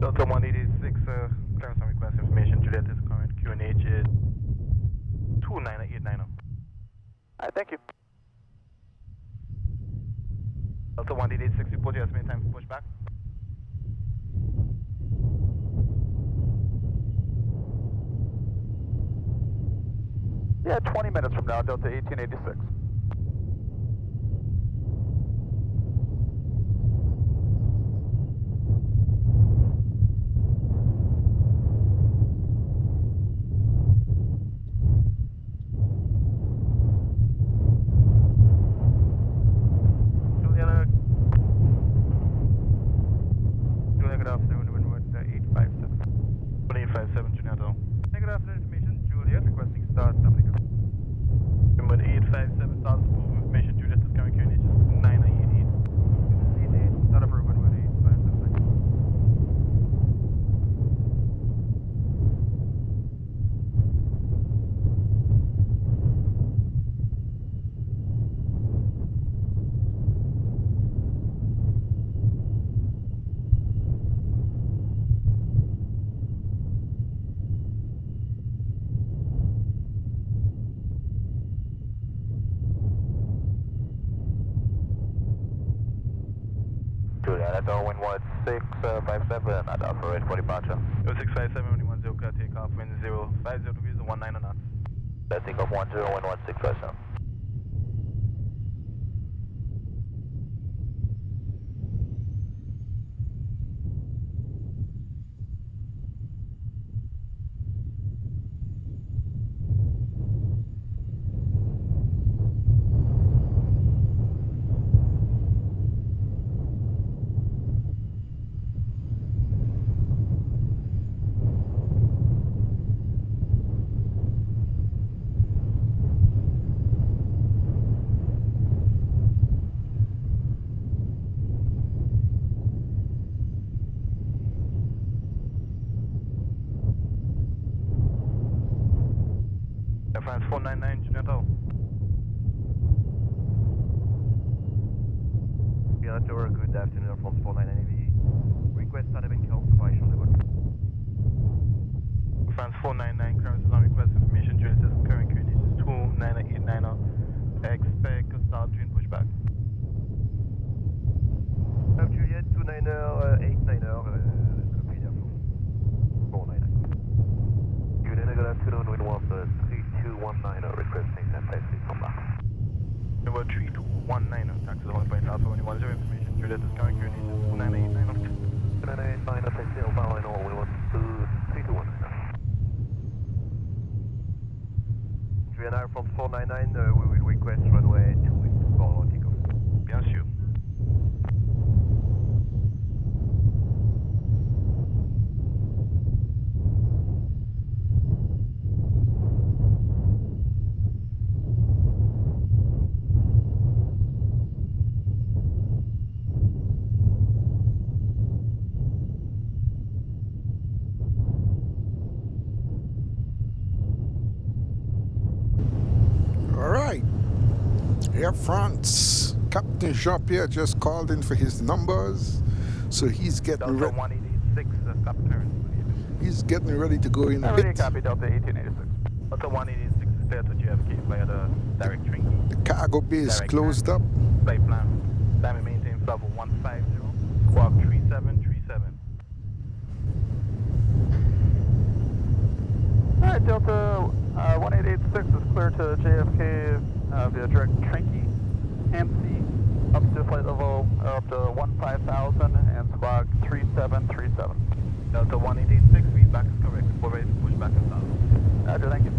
Delta 186, clearance on request information, Juliet is current, QNH is 29890. Alright, thank you. Delta 186, report your estimated time for pushback. Yeah, 20 minutes from now, Delta 1886. Juliana, good afternoon, Winwood 857. 857, Juliana. Good afternoon, information, Juliet, requesting start, Dominica. Winwood 857, start approval information, Juliet is coming, QNH is 2988. 2988, start over Winwood 857. Juliana, Darwin 657, at Alpha ready for departure. 0657, wind 10, clear takeoff, wind 050 degrees and 19 knots. Let's take off 10, wind 657. France 499, Julieta. Juliana Tower, good afternoon, Air France 499 request start event call to Bayshore level. France 499, clearance is on request information, Juliet is current QNH is 29890. Expect a start during pushback. Juliet 29890, copy Air France 499. Juliana, good afternoon, wind 3219, requesting and passing combat. Number 3219, taxi 1.0 Alpha 110 information, Juliet is current QNH is 29890. 29890, taxi Alpha 110, wind 3219. Juliana, Air France 499, we will request runway 28 for takeoff. Bien sûr. Air France. Captain Jean-Pierre just called in for his numbers, so he's getting Delta ready. 1886, Captain Terrence. He's getting ready to go in a Already bit. copy Delta 1886. Delta 1886 is clear to JFK via the direct Trinky. The cargo bay is Direct closed up. Flight plan. Time and maintain level 150. Squawk 3737. Alright, Delta 1886 is clear to JFK via direct Trinky. MC up to flight level up to 15,000 and squawk 3737. Delta 1886, feedback is correct. We're ready to push back and south. Roger, thank you.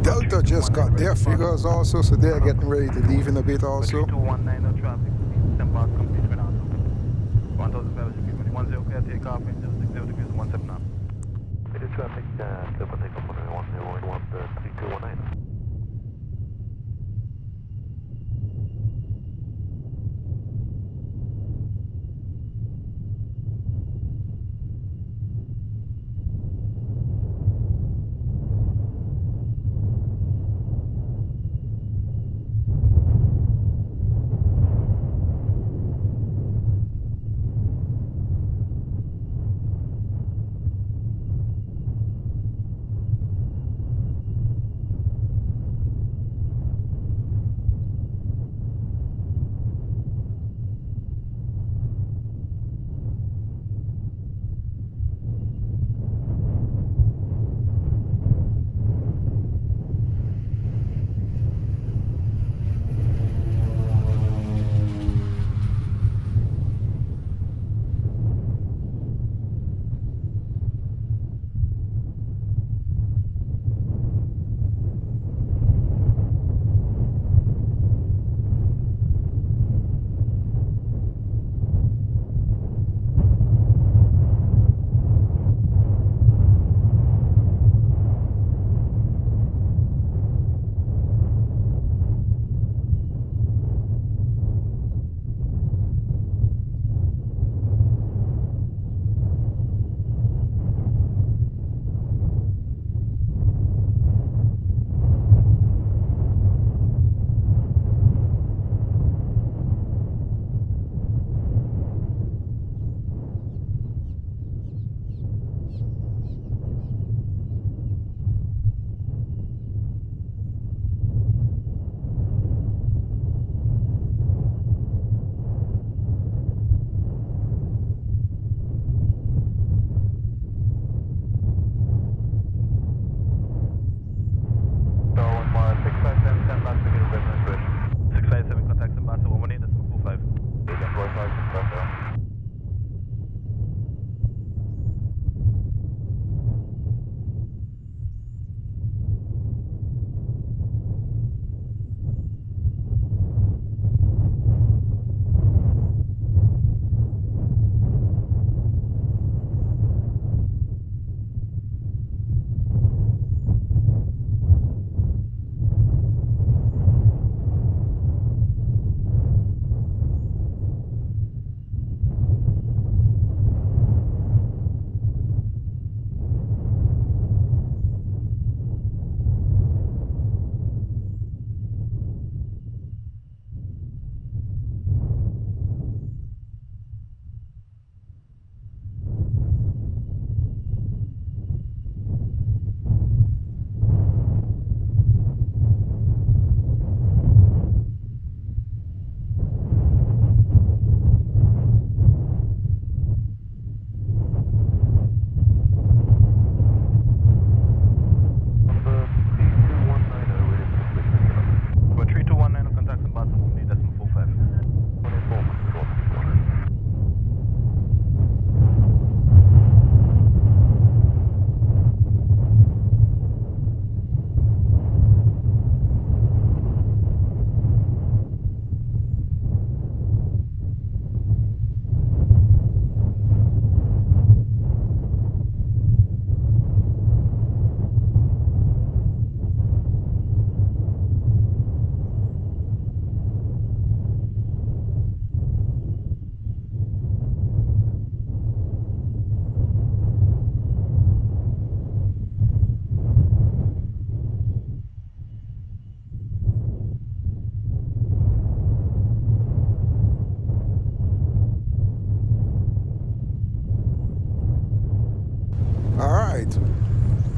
Delta just got their figures also, so they're getting ready to leave in a bit also. 3219, no traffic. Stem pass complete with also. 1,500 feet. 10 clear takeoff, and 60 degrees, 17 knots. Video traffic, clear for takeoff on 3219.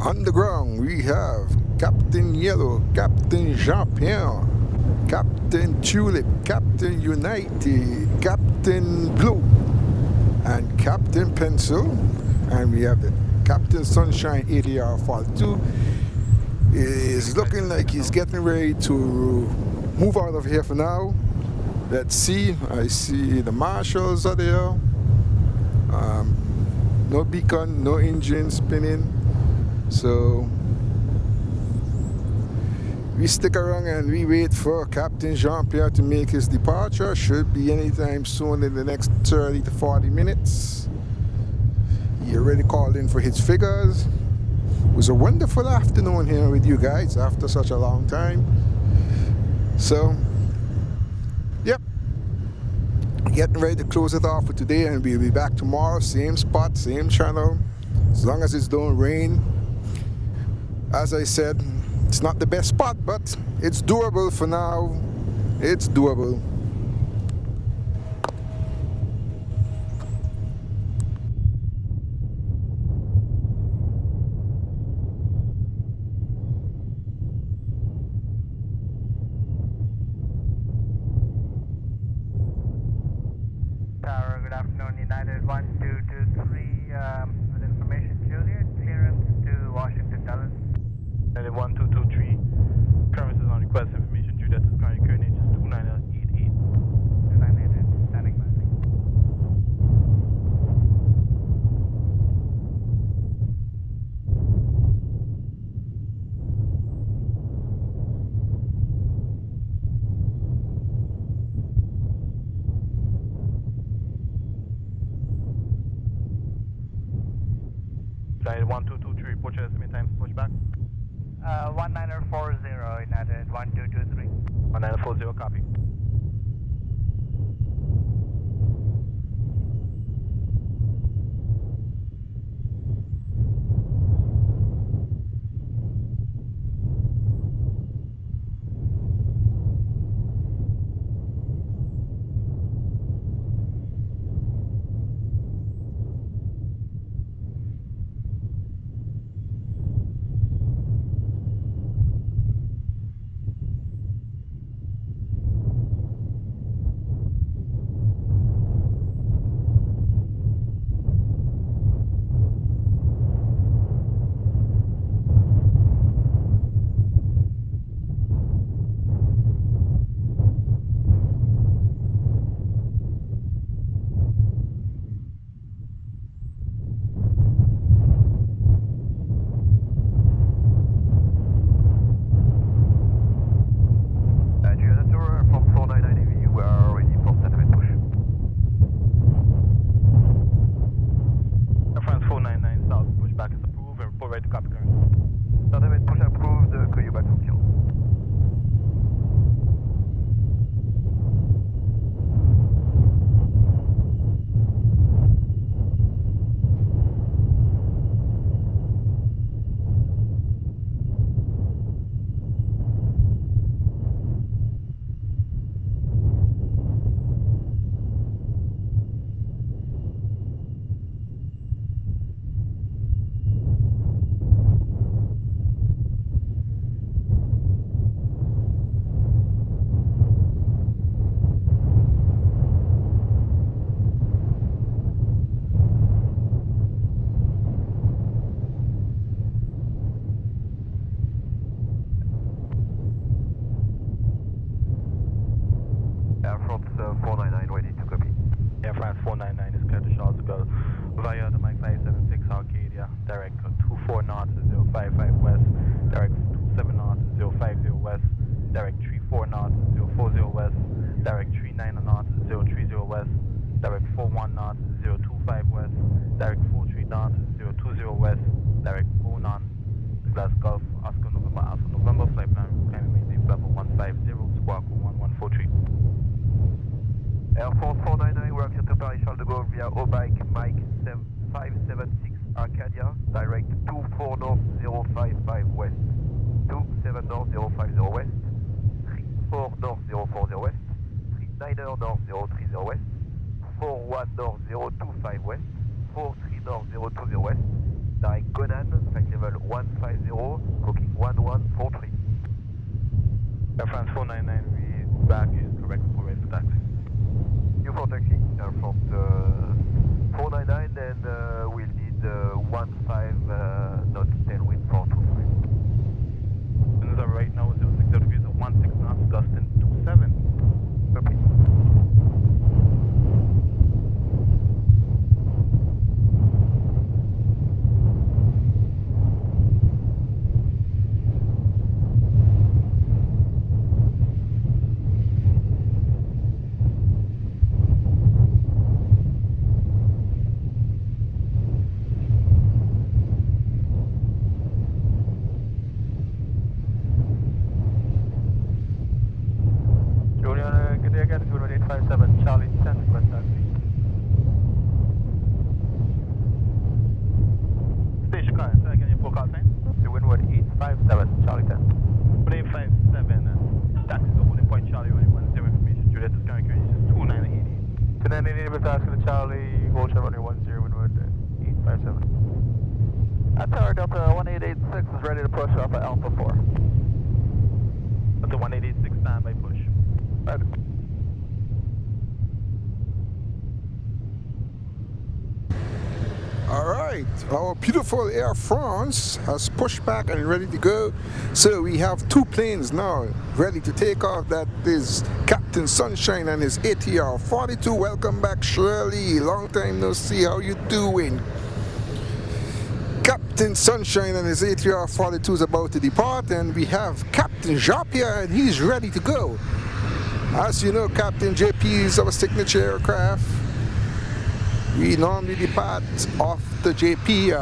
On the ground, we have Captain Yellow, Captain Jean-Pierre, Captain Tulip, Captain United, Captain Blue, and Captain Pencil. And we have the Captain Sunshine ADR Fall 2. Is looking like he's getting ready to move out of here for now. Let's see. I see the marshals are there. No beacon, no engine spinning. So we stick around and we wait for Captain Jean-Pierre to make his departure. Should be anytime soon in the next 30 to 40 minutes. He already called in for his figures. It was a wonderful afternoon here with you guys after such a long time. So, yep. Getting ready to close it off for today, and we'll be back tomorrow. Same spot, same channel. As long as it's don't rain. As I said, it's not the best spot, but it's doable for now. It's doable. Tower, good afternoon, United 1223, with information, Juliet, clearance to Washington, Dallas. United 1223, premises on request information, Juliet is currently coordinated 2988. 2988, standing by. United 1223, report your estimate time push back. 1940, United 1223. 1940, copy. Air France 499 ready to copy. Air France 499 is clear to Charles de Gaulle via the Mike 576 Arcadia, direct 24 knots 055 west, direct 27 knots 050 west, direct 34 knots 040 west, direct 39 knots 030 west, direct 41 knots 025 west, direct 43 knots 020 west, direct 0 knots, Glass Gulf, Oscar November, flight plan, kindly maintain level 150, squawk 1143. Air France 499, we're clear to Paris Charles de Gaulle via Obike, Mike 576 Arcadia, direct 24 north 055 west, 27 north 050 west, 34 north 040 west, 39er north 030 west, 41 north 025 west, 43 north 020 west, direct Conan, flight level 150, booking 1143. Air France 499, read back is correct for ready for taxi. You for taxi, Air France 499, then we'll need 15 knots, tailwind 425. Winds are right now 06 degrees at 16 knots, gusting 27. Copy. Juliana, good day again, Revolut 857, Charlie 10, request taxi. Station car, say again your forecast sign. The Windward 857, Charlie 10. 857, taxi to holding point Charlie, running 10 information. Juliet is current carriage is 2988. 2988 with taxi to Charlie, hold shot running 10, Windward 857. Tower Delta 1886 is ready to push off at Alpha 4. Delta 1886, stand by push. Right. All right, our beautiful Air France has pushed back and ready to go. So we have two planes now ready to take off. That is Captain Sunshine and his ATR 42. Welcome back, Shirley. Long time no see. How you doing? Captain Sunshine and his ATR 42 is about to depart, and we have Captain Jean-Pierre, and he's ready to go. As you know, Captain JP is our signature aircraft. We normally depart off the JP.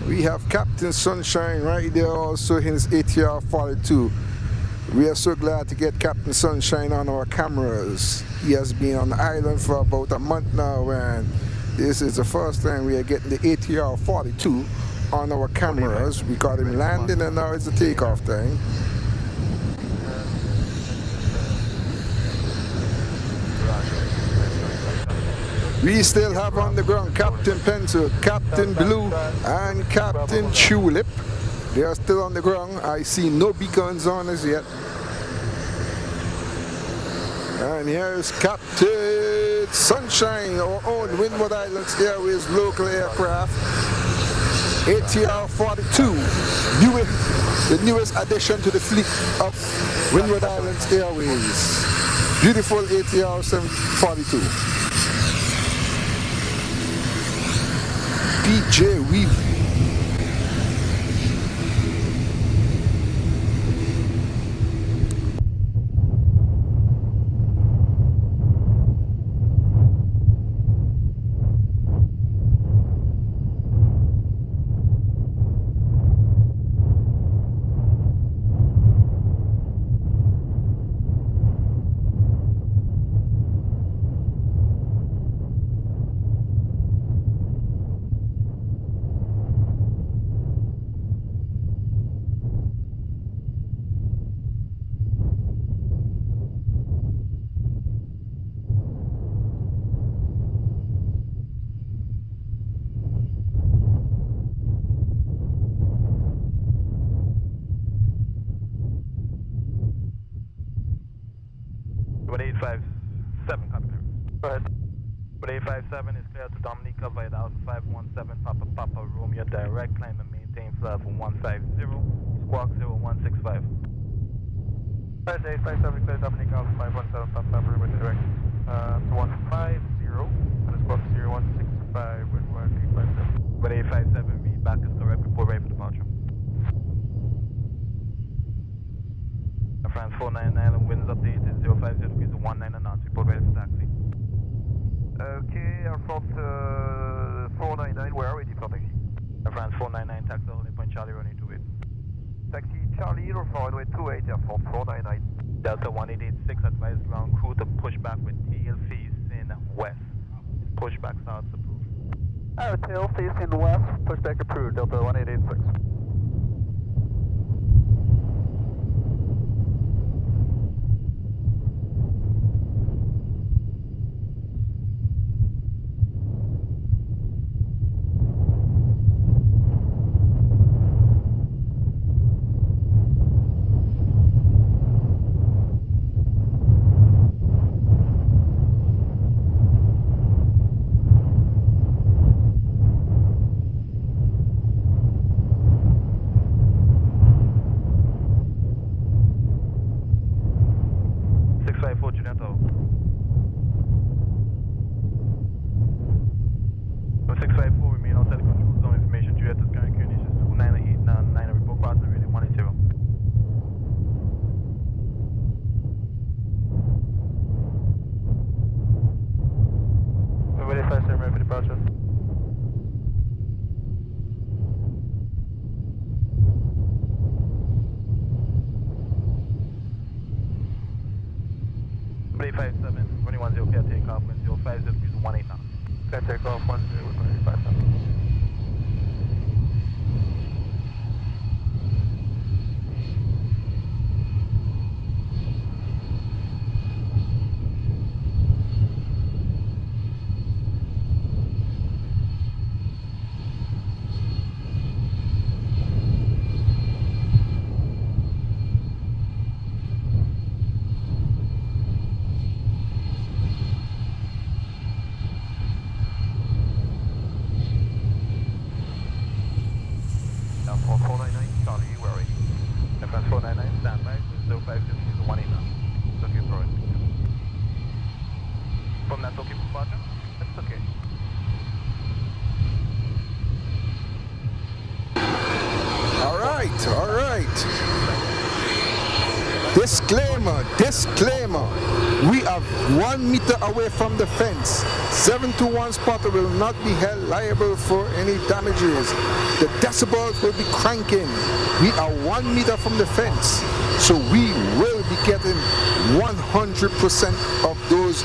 We have Captain Sunshine right there also in his ATR 42. We are so glad to get Captain Sunshine on our cameras. He has been on the island for about a month now, and this is the first time we are getting the ATR 42 on our cameras. We got him landing, and now it's the takeoff time. We still have on the ground Captain Pencil, Captain Blue, and Captain Tulip. They are still on the ground. I see no beacons on as yet. And here's Captain Sunshine, our own Windward Islands Airways local aircraft. ATR 42, the newest addition to the fleet of Windward Islands Airways. Beautiful ATR 42. PJ Weave. But 857, copy. Go ahead. But 857 is clear to Dominica via the Alpha 517 Papa Papa Romeo direct, climb and maintain flight for 150, squawk 0165. 857 clear Dominica Alpha 517 Papa Papa Romeo direct, 150, and squawk 0165 with 857. But 857, read back is correct, report ready for departure. France 499 and winds update is 050 degrees and 19 knots. Report ready for taxi. Okay, Air France 499, we are ready for taxi. Air France 499, taxi holding point Charlie running 28. Taxi Charlie, for runway 28, Air France 499. Delta 1886, advise ground crew to push back with tail facing west. Pushback starts approved. Tail facing west, pushback approved, Delta 1886. departure. Play 57, 21-0, clear takeoff, wind 050, 18 knots. Clear takeoff, 10, 57. Disclaimer, we are 1 meter away from the fence. 721 spotter will not be held liable for any damages. The decibels will be cranking. We are 1 meter from the fence, so we will be getting 100% of those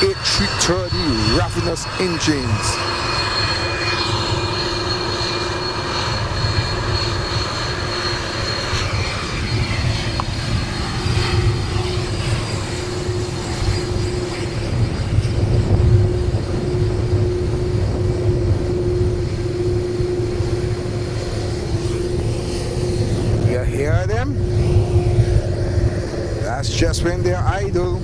A330 ravenous engines. That's just when they're idle.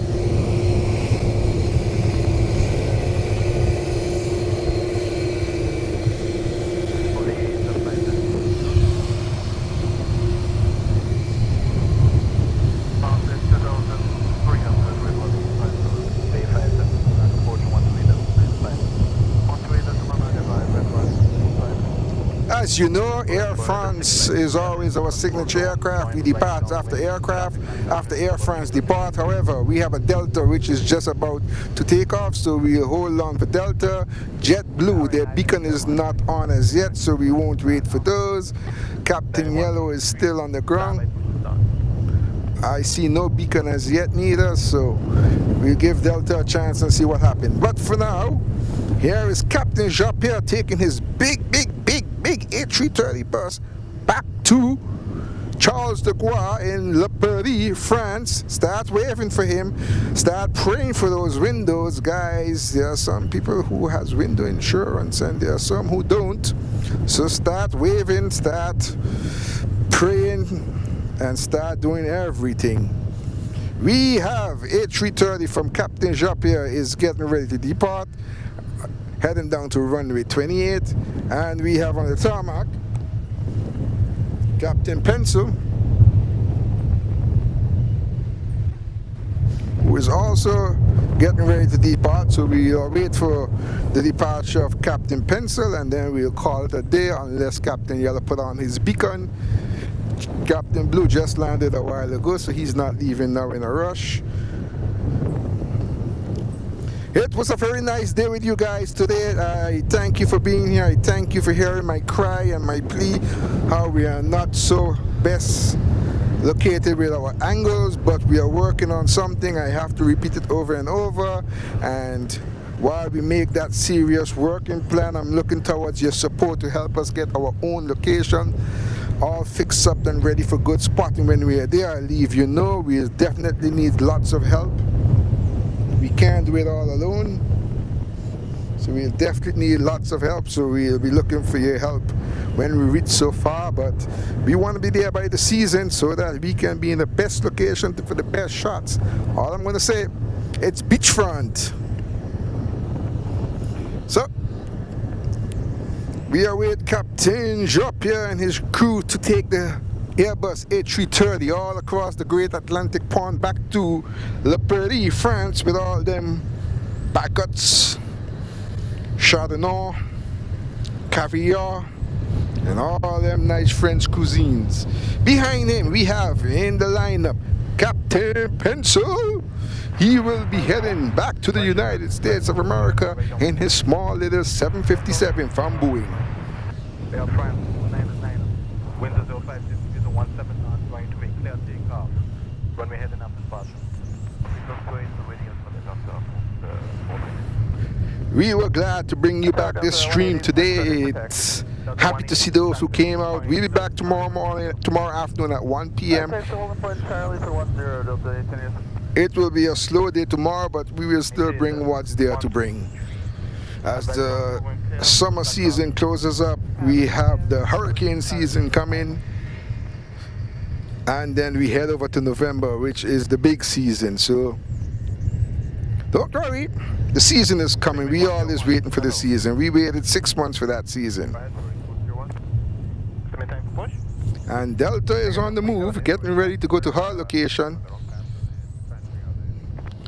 As you know, Air France is always our signature aircraft. We depart after aircraft, after Air France depart. However, we have a Delta which is just about to take off, so we'll hold on for Delta. JetBlue, their beacon is not on as yet, so we won't wait for those. Captain Yellow is still on the ground. I see no beacon as yet neither, so we'll give Delta a chance and see what happens. But for now, here is Captain Jean-Pierre taking his big A330 bus back to Charles de Gaulle in Le Paris, France. Start waving for him. Start praying for those windows, guys. There are some people who has window insurance and there are some who don't. So start waving, start praying, and start doing everything. We have A330 from Captain Jean-Pierre is getting ready to depart, heading down to runway 28, and we have on the tarmac Captain Pencil, who is also getting ready to depart. So we'll wait for the departure of Captain Pencil and then we'll call it a day unless Captain Yellow put on his beacon. Captain Blue just landed a while ago, so he's not leaving now in a rush. It was a very nice day with you guys today. I thank you for being here. I thank you for hearing my cry and my plea, how we are not so best located with our angles, but we are working on something. I have to repeat it over and over, and while we make that serious working plan, I'm looking towards your support to help us get our own location all fixed up and ready for good spotting when we are there. I leave you know we definitely need lots of help. We can't do it all alone, so we'll definitely need lots of help. So we'll be looking for your help when we reach so far, but we want to be there by the season so that we can be in the best location for the best shots. All I'm going to say, it's beachfront. So we are with Captain Jean-Pierre and his crew to take the Airbus A330 all across the Great Atlantic Pond back to Le Paris, France, with all them baguettes, chardonnay, caviar, and all them nice French cuisines. Behind him we have in the lineup Captain Pencil He will be heading back to the United States of America in his small little 757 from Boeing. Air France 199, wind 056, visa 17 knots, going to be clear takeoff. Runway heading up departure. We were glad to bring you back this stream today. It's happy to see those who came out. We'll be back tomorrow afternoon at 1 p.m. It will be a slow day tomorrow, but we will still bring what's there to bring. As the summer season closes up, we have the hurricane season coming, and then we head over to November, which is the big season. So don't worry, the season is coming. We always waiting for the season. We waited 6 months for that season. And Delta is on the move, getting ready to go to her location,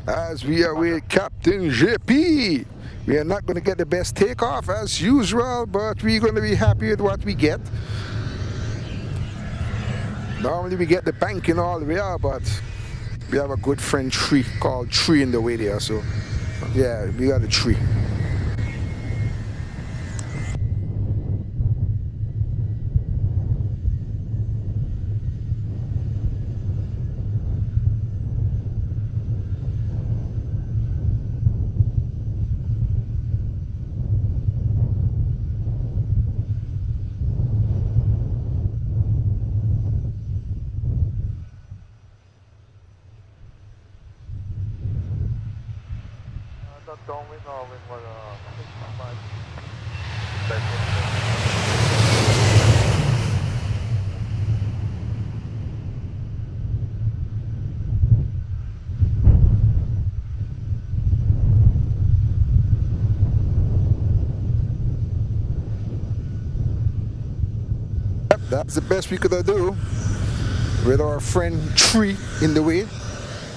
as we are with Captain JP. We are not going to get the best takeoff as usual, but we're going to be happy with what we get. Normally we get the banking all the way up, but we have a good friend tree called Tree in the way there, so yeah, we got a tree. That's the best we could do with our friend Tree in the way.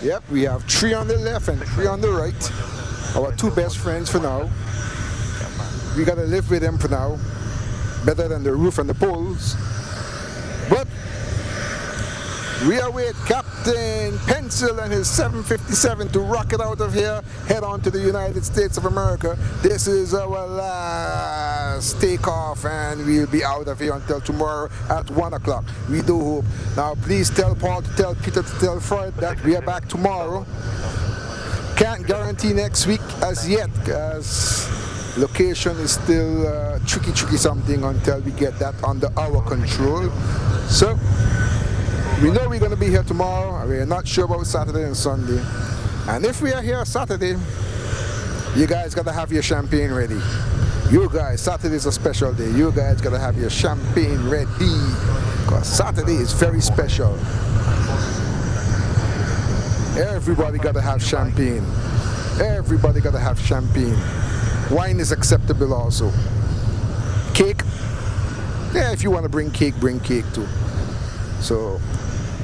Yep, we have Tree on the left and Tree on the right. Our two best friends for now. We gotta live with them for now. Better than the roof and the poles. But we are with Captain Pencil and his 757 to rocket out of here, head on to the United States of America. This is our last takeoff, and we'll be out of here until tomorrow at 1 o'clock. We do hope. Now please tell Paul to tell Peter to tell Fred that we are back tomorrow. Can't guarantee next week as yet, as location is still tricky something until we get that under our control. So we know we're going to be here tomorrow. We're not sure about Saturday and Sunday. And if we are here Saturday, you guys got to have your champagne ready. You guys, Saturday is a special day. You guys got to have your champagne ready, because Saturday is very special. Everybody got to have champagne. Everybody got to have champagne. Wine is acceptable also. Cake? Yeah, if you want to bring cake too. So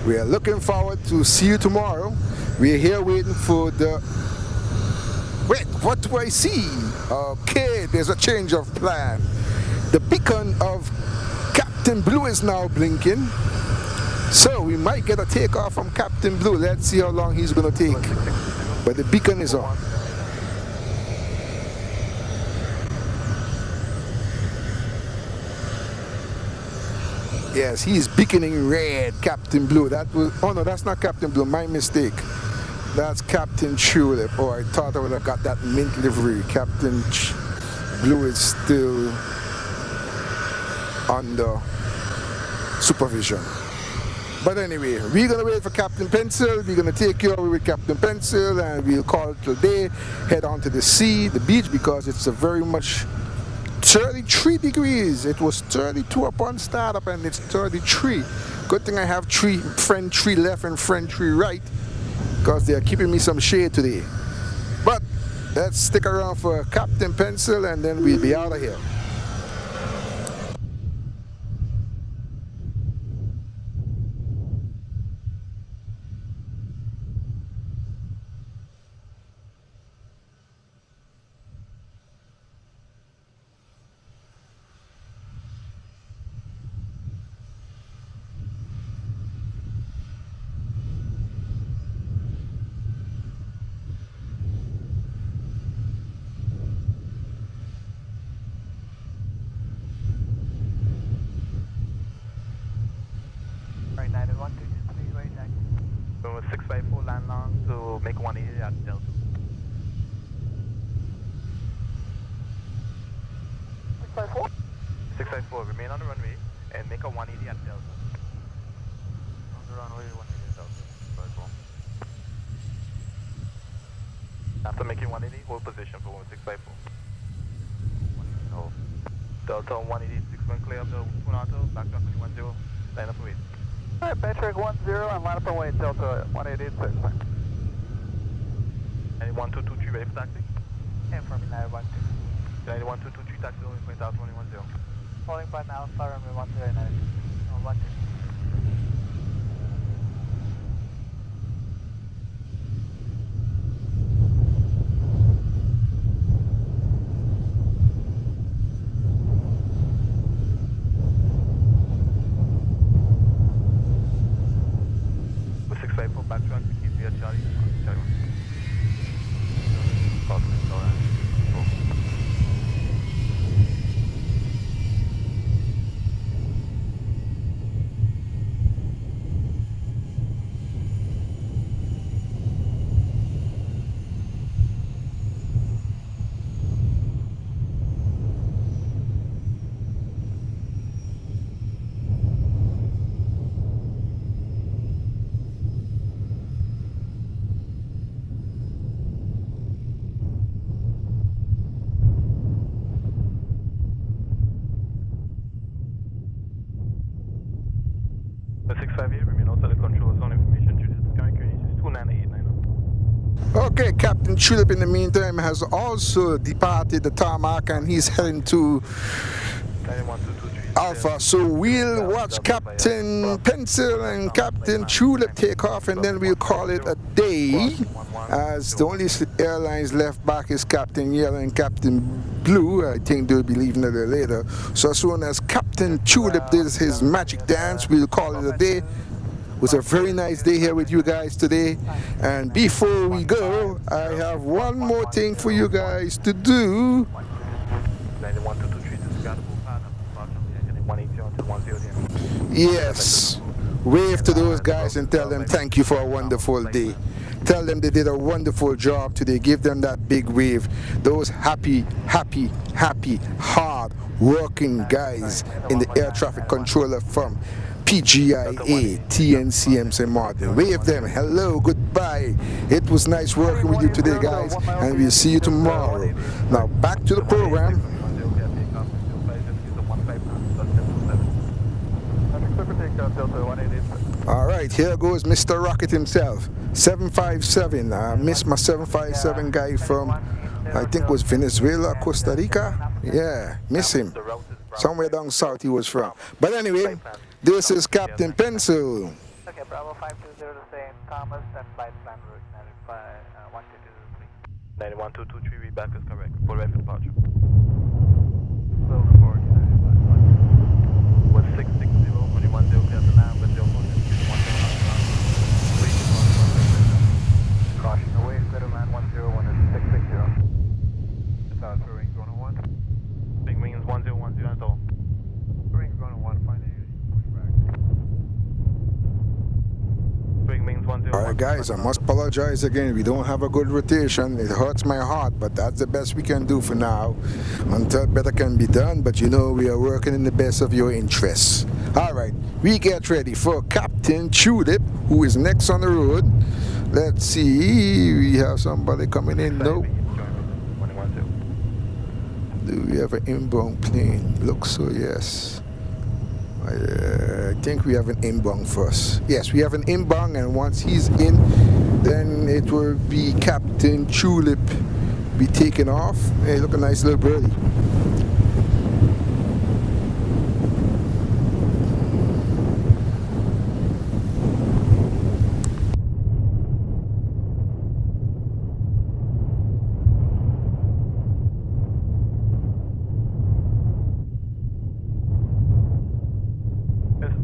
we are looking forward to see you tomorrow. We are here waiting for the... Wait, what do I see? Okay, there's a change of plan. The beacon of Captain Blue is now blinking. So we might get a takeoff from Captain Blue. Let's see how long he's going to take. But the beacon is on. Yes, he's beaconing red, Captain Blue. That was, oh no, that's not Captain Blue, my mistake. That's Captain Tulip. Oh, I thought I would have got that mint livery. Captain Blue is still under supervision. But anyway, we're going to wait for Captain Pencil. We're going to take you over with Captain Pencil, and we'll call it today. Head on to the sea, the beach, because it's a very much 33 degrees. It was 32 upon startup, and it's 33. Good thing I have friend tree left and friend tree right, because they are keeping me some shade today. But let's stick around for Captain Pencil, and then we'll be out of here. 180 at Delta. 654? 654, remain on the runway and make a 180 at Delta. On the runway, 180 at Delta. 654. After making 180, hold position for 1654. No. Delta 180, 61 clear up the Punata, back to 10, line up and wait. Alright, Patrick 10 and line up and wait, Delta 186. 91223 ready for taxi? Confirm 912. 91223 taxi only point out 110. Holding by now, fire runway 1090. 12. With 654 back to keep via Charlie. Charlie 1. With 658, remain outside the control zone information. Juliet, current QNH is 29890. Okay, Captain Tulip in the meantime has also departed the tarmac and he's heading to 91223. Alpha. So we'll watch Captain Pencil and Captain Tulip take off and then we'll call it a day, as the only airlines left back is Captain Yellow and Captain Blue. I think they'll be leaving a little later. So as soon as Captain Tulip does his magic dance, we'll call it a day. It was a very nice day here with you guys today. And before we go, I have one more thing for you guys to do. 91223 disregard the path. Unfortunately, 180 until 10. Yes, wave to those guys and tell them thank you for a wonderful day. Tell them they did a wonderful job today. Give them that big wave. Those happy, hard working guys in the air traffic controller from PGIA, TNCM St. Martin. Wave them hello, goodbye. It was nice working with you today, guys, and we'll see you tomorrow. Now back to the program. All right, here goes Mr. Rocket himself. 757. I missed my 757 guy from, I think it was Venezuela, Costa Rica. Yeah, miss him. Somewhere down south he was from. But anyway, this is Captain Pencil. Okay, Bravo 520 to St. Thomas and flight plan route 1223. 91223 read back is correct. Report right for departure. Slow report, Was 660, only 10 clear to land, but 0 Caution away, clear to land 101 is 660. South for wings 101. Big wings 1010 and all. Wings 101, find a pushback. Big wings 1010. Alright guys, I must apologize again. We don't have a good rotation. It hurts my heart, but that's the best we can do for now until better can be done. But you know, we are working in the best of your interests. Alright, we get ready for Captain Tulip, who is next on the road. Let's see, we have somebody coming in. No. Do we have an inbound plane? Looks so, yes. I think we have an inbound first. Yes, we have an inbound, and once he's in, then it will be Captain Tulip be taken off. Hey, look, a nice little birdie.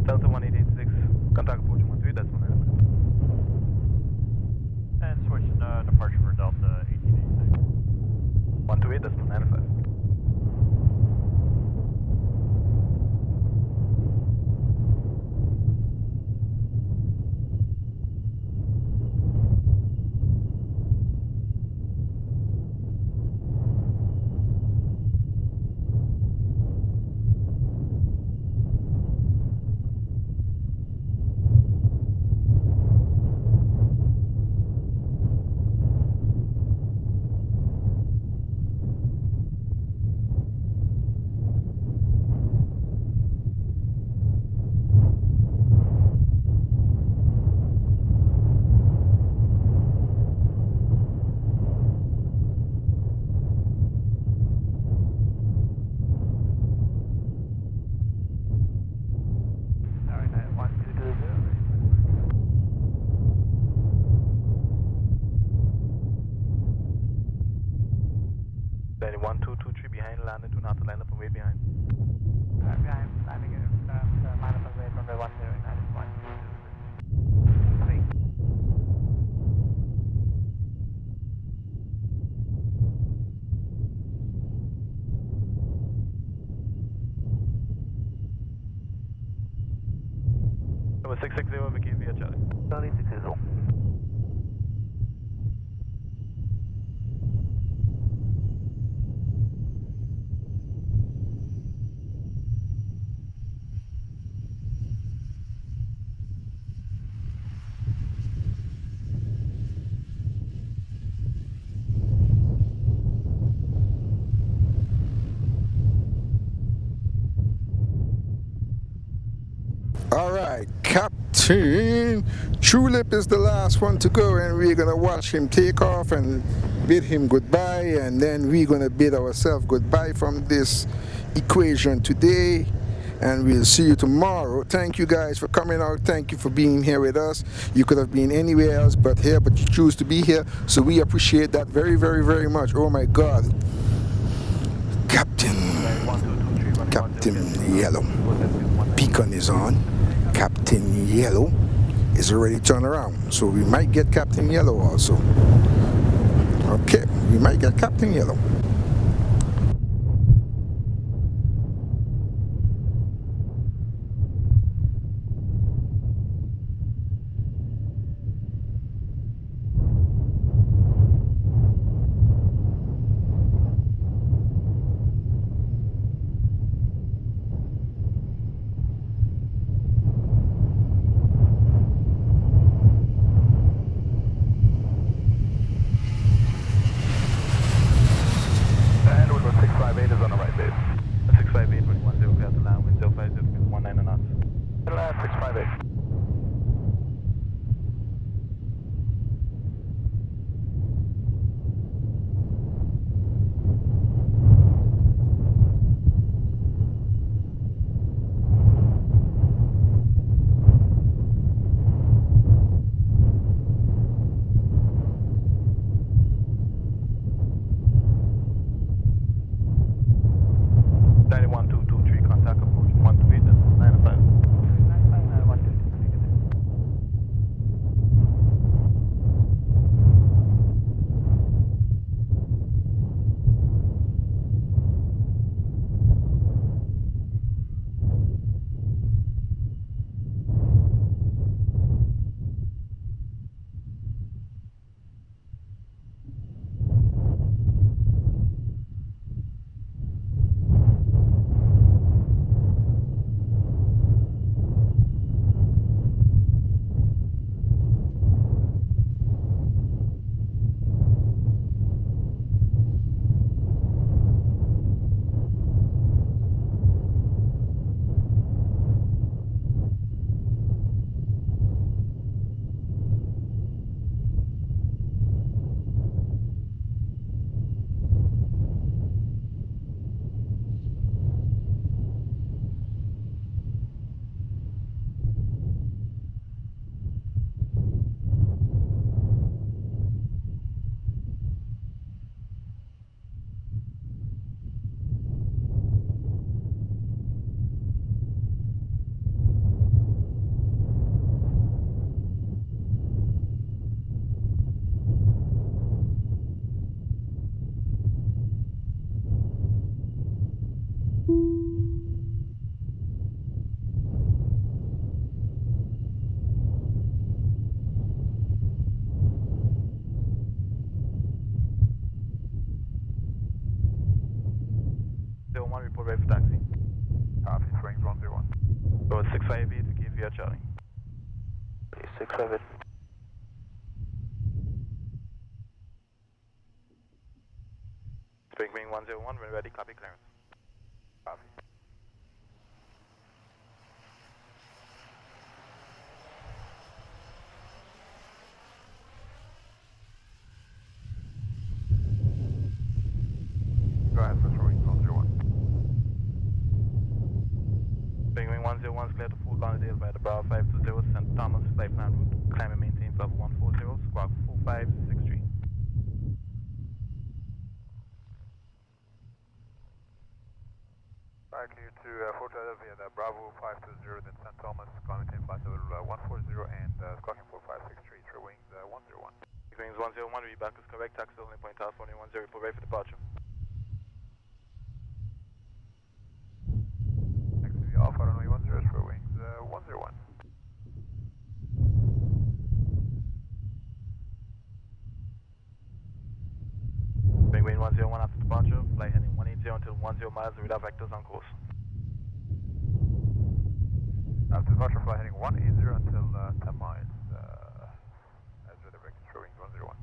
Delta 1886, contact approach 13, that's 195. And switch departure for Delta 1886. 128, that's 195. 1223 behind, landing to not line up and wait behind. Behind, landing in line up and wait, runway 10, United 1. 3. Number 660, Vicky via Charlie. Charlie 660. All right, Captain Tulip is the last one to go, and we're gonna watch him take off and bid him goodbye, and then we're gonna bid ourselves goodbye from this equation today, and we'll see you tomorrow. Thank you guys for coming out. Thank you for being here with us. You could have been anywhere else but here, but you choose to be here, so we appreciate that very, very, very much. Oh my God, Captain Yellow beacon is on. Captain Yellow is already turned around, so we might get Captain Yellow also. Okay, we might get Captain Yellow. Report ready for taxi. Copy, range 101. Go at 658, we give via Charlie. 658. Spring wing 101, when ready, copy clearance. Copy. Go ahead, first range 101. Spring wing 101 is clear to Fort Lauderdale by the Bravo 520 St. Thomas flight plan route. Climb and maintain level 140, squawk 4563. clear to Fort Lauderdale via the Bravo 520, then St. Thomas, contact by level 140 and squawking 4563, true wings 101. Wings 101, read back is correct, taxi only point California 10, report ready for departure. Taxi via Alpha runway 10, true wings 101. Penguin 101 after departure, flight heading 180 until 10 miles, radar vectors on course. After departure, flight heading 180 until 10 miles, as radar vector showing 101.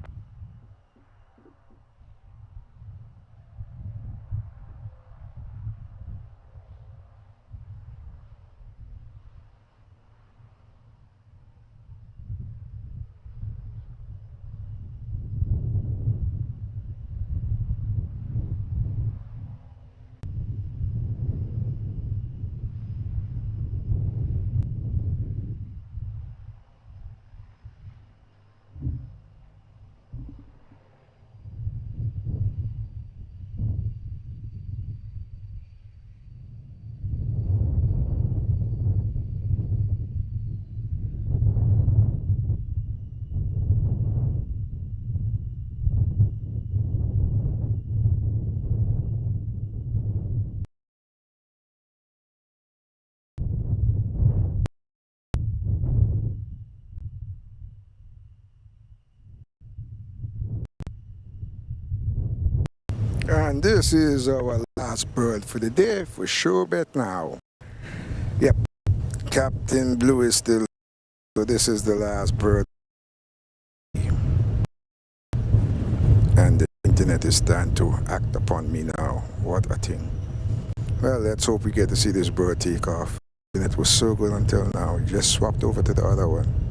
And this is our last bird for the day, for sure bet now. Yep, Captain Blue is still, so this is the last bird. And the internet is starting to act upon me now. What a thing. Well, let's hope we get to see this bird take off. The internet was so good until now, it just swapped over to the other one.